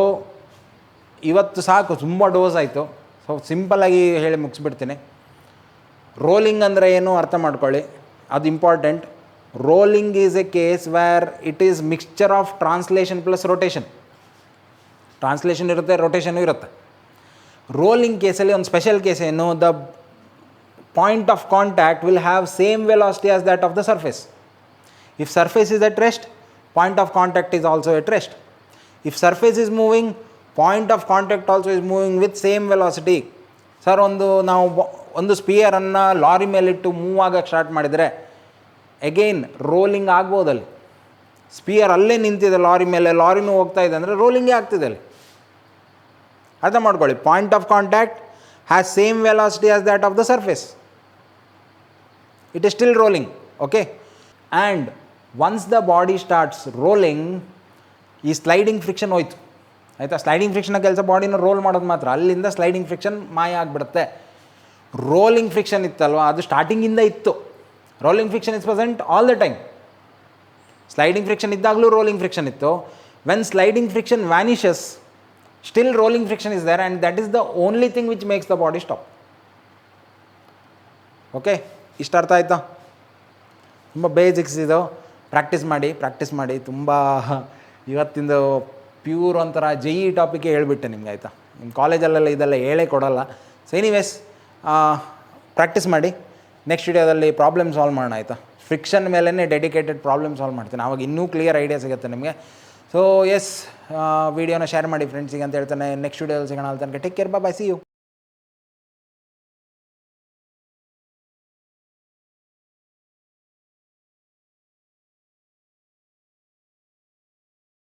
ಇವತ್ತು ಸಾಕು, ತುಂಬ ಡೋಸ್ ಆಯಿತು. ಸೊ ಸಿಂಪಲ್ಲಾಗಿ ಹೇಳಿ ಮುಗಿಸ್ಬಿಡ್ತೀನಿ. ರೋಲಿಂಗ್ ಅಂದರೆ ಏನು ಅರ್ಥ ಮಾಡ್ಕೊಳ್ಳಿ, ಅದು important. Rolling is A case where it is mixture of translation plus rotation. Translation ಇರುತ್ತೆ, ರೊಟೇಷನು ಇರುತ್ತೆ. ರೋಲಿಂಗ್ ಕೇಸಲ್ಲಿ ಒಂದು ಸ್ಪೆಷಲ್ ಕೇಸ್ ಏನು, the point of contact will have same velocity as that of the surface. If surface is at rest, point of contact is also at rest. If surface is moving, point of contact also is moving with same velocity. Sir, ನಾವು ಒಂದು ಸ್ಪಿಯರನ್ನು lorry ಮೇಲಿಟ್ಟು move ಆಗೋಕ್ಕೆ start ಮಾಡಿದರೆ again rolling ಆಗ್ಬೋದಲ್ಲಿ. Spear ಅಲ್ಲೇ ನಿಂತಿದೆ lorry ಮೇಲೆ, ಲಾರಿನೂ ಹೋಗ್ತಾ ಇದೆ ಅಂದರೆ ರೋಲಿಂಗೇ ಆಗ್ತಿದೆ ಅಲ್ಲಿ. ಅರ್ಥ ಮಾಡ್ಕೊಳ್ಳಿ, point of contact has same velocity as that of the surface. It is still rolling, okay? And once the body starts rolling, ಈ ಸ್ಲೈಡಿಂಗ್ ಫ್ರಿಕ್ಷನ್ ಹೋಯ್ತು ಆಯಿತಾ. ಸ್ಲೈಡಿಂಗ್ ಫ್ರಿಕ್ಷನ್ ಕೆಲಸ ಬಾಡಿನ ರೋಲ್ ಮಾಡೋದು ಮಾತ್ರ, ಅಲ್ಲಿಂದ ಸ್ಲೈಡಿಂಗ್ ಫ್ರಿಕ್ಷನ್ ಮಾಯ ಆಗಿಬಿಡುತ್ತೆ. ರೋಲಿಂಗ್ ಫ್ರಿಕ್ಷನ್ ಇತ್ತಲ್ವ, ಅದು ಸ್ಟಾರ್ಟಿಂಗಿಂದ ಇತ್ತು. Rolling friction is present all the time. Sliding friction ಇದ್ದಾಗಲೂ ರೋಲಿಂಗ್ ಫ್ರಿಕ್ಷನ್ ಇತ್ತು. When sliding friction vanishes, still rolling friction is there, and that is the only thing which makes the body stop. Okay, ಇಷ್ಟ ಅರ್ಥ ಆಯಿತಾ? ತುಂಬ basics ಇದು. Practice ಮಾಡಿ. ತುಂಬ ಇವತ್ತಿಂದು pure ಒಂಥರ JE ಟಾಪಿಕೇ ಹೇಳ್ಬಿಟ್ಟೆ ನಿಮ್ಗೆ ಆಯಿತಾ. ನಿಮ್ಮ ಕಾಲೇಜಲ್ಲೆಲ್ಲ ಇದೆಲ್ಲ ಹೇಳೇ ಕೊಡೋಲ್ಲ. ಸೊ ಎನಿವೇಸ್, ಪ್ರಾಕ್ಟೀಸ್ ಮಾಡಿ. ನೆಕ್ಸ್ಟ್ ವಿಡಿಯೋದಲ್ಲಿ ಪ್ರಾಬ್ಲಮ್ ಸಾಲ್ವ್ ಮಾಡೋಣ ಆಯಿತಾ. ಫ್ರಿಕ್ಷನ್ ಮೇಲೇ ಡೆಡಿಕೇಟೆಡ್ ಪ್ರಾಬ್ಲಮ್ ಸಾಲ್ವ್ ಮಾಡ್ತೀನಿ, ಆವಾಗ ಇನ್ನೂ ಕ್ಲಿಯರ್ ಐಡಿಯಾ ಸಿಗುತ್ತೆ ನಿಮಗೆ. ಸೊ ಎಸ್, ವಿಡಿಯೋನ ಶೇರ್ ಮಾಡಿ ಫ್ರೆಂಡ್ಸಿಗೆ ಅಂತ ಹೇಳ್ತಾನೆ. ನೆಕ್ಸ್ಟ್ ವಿಡಿಯೋದಲ್ಲಿ ಸಿಗೋಣ. ಅಲ್ಲಿ ತನಕ take care, bye, see you.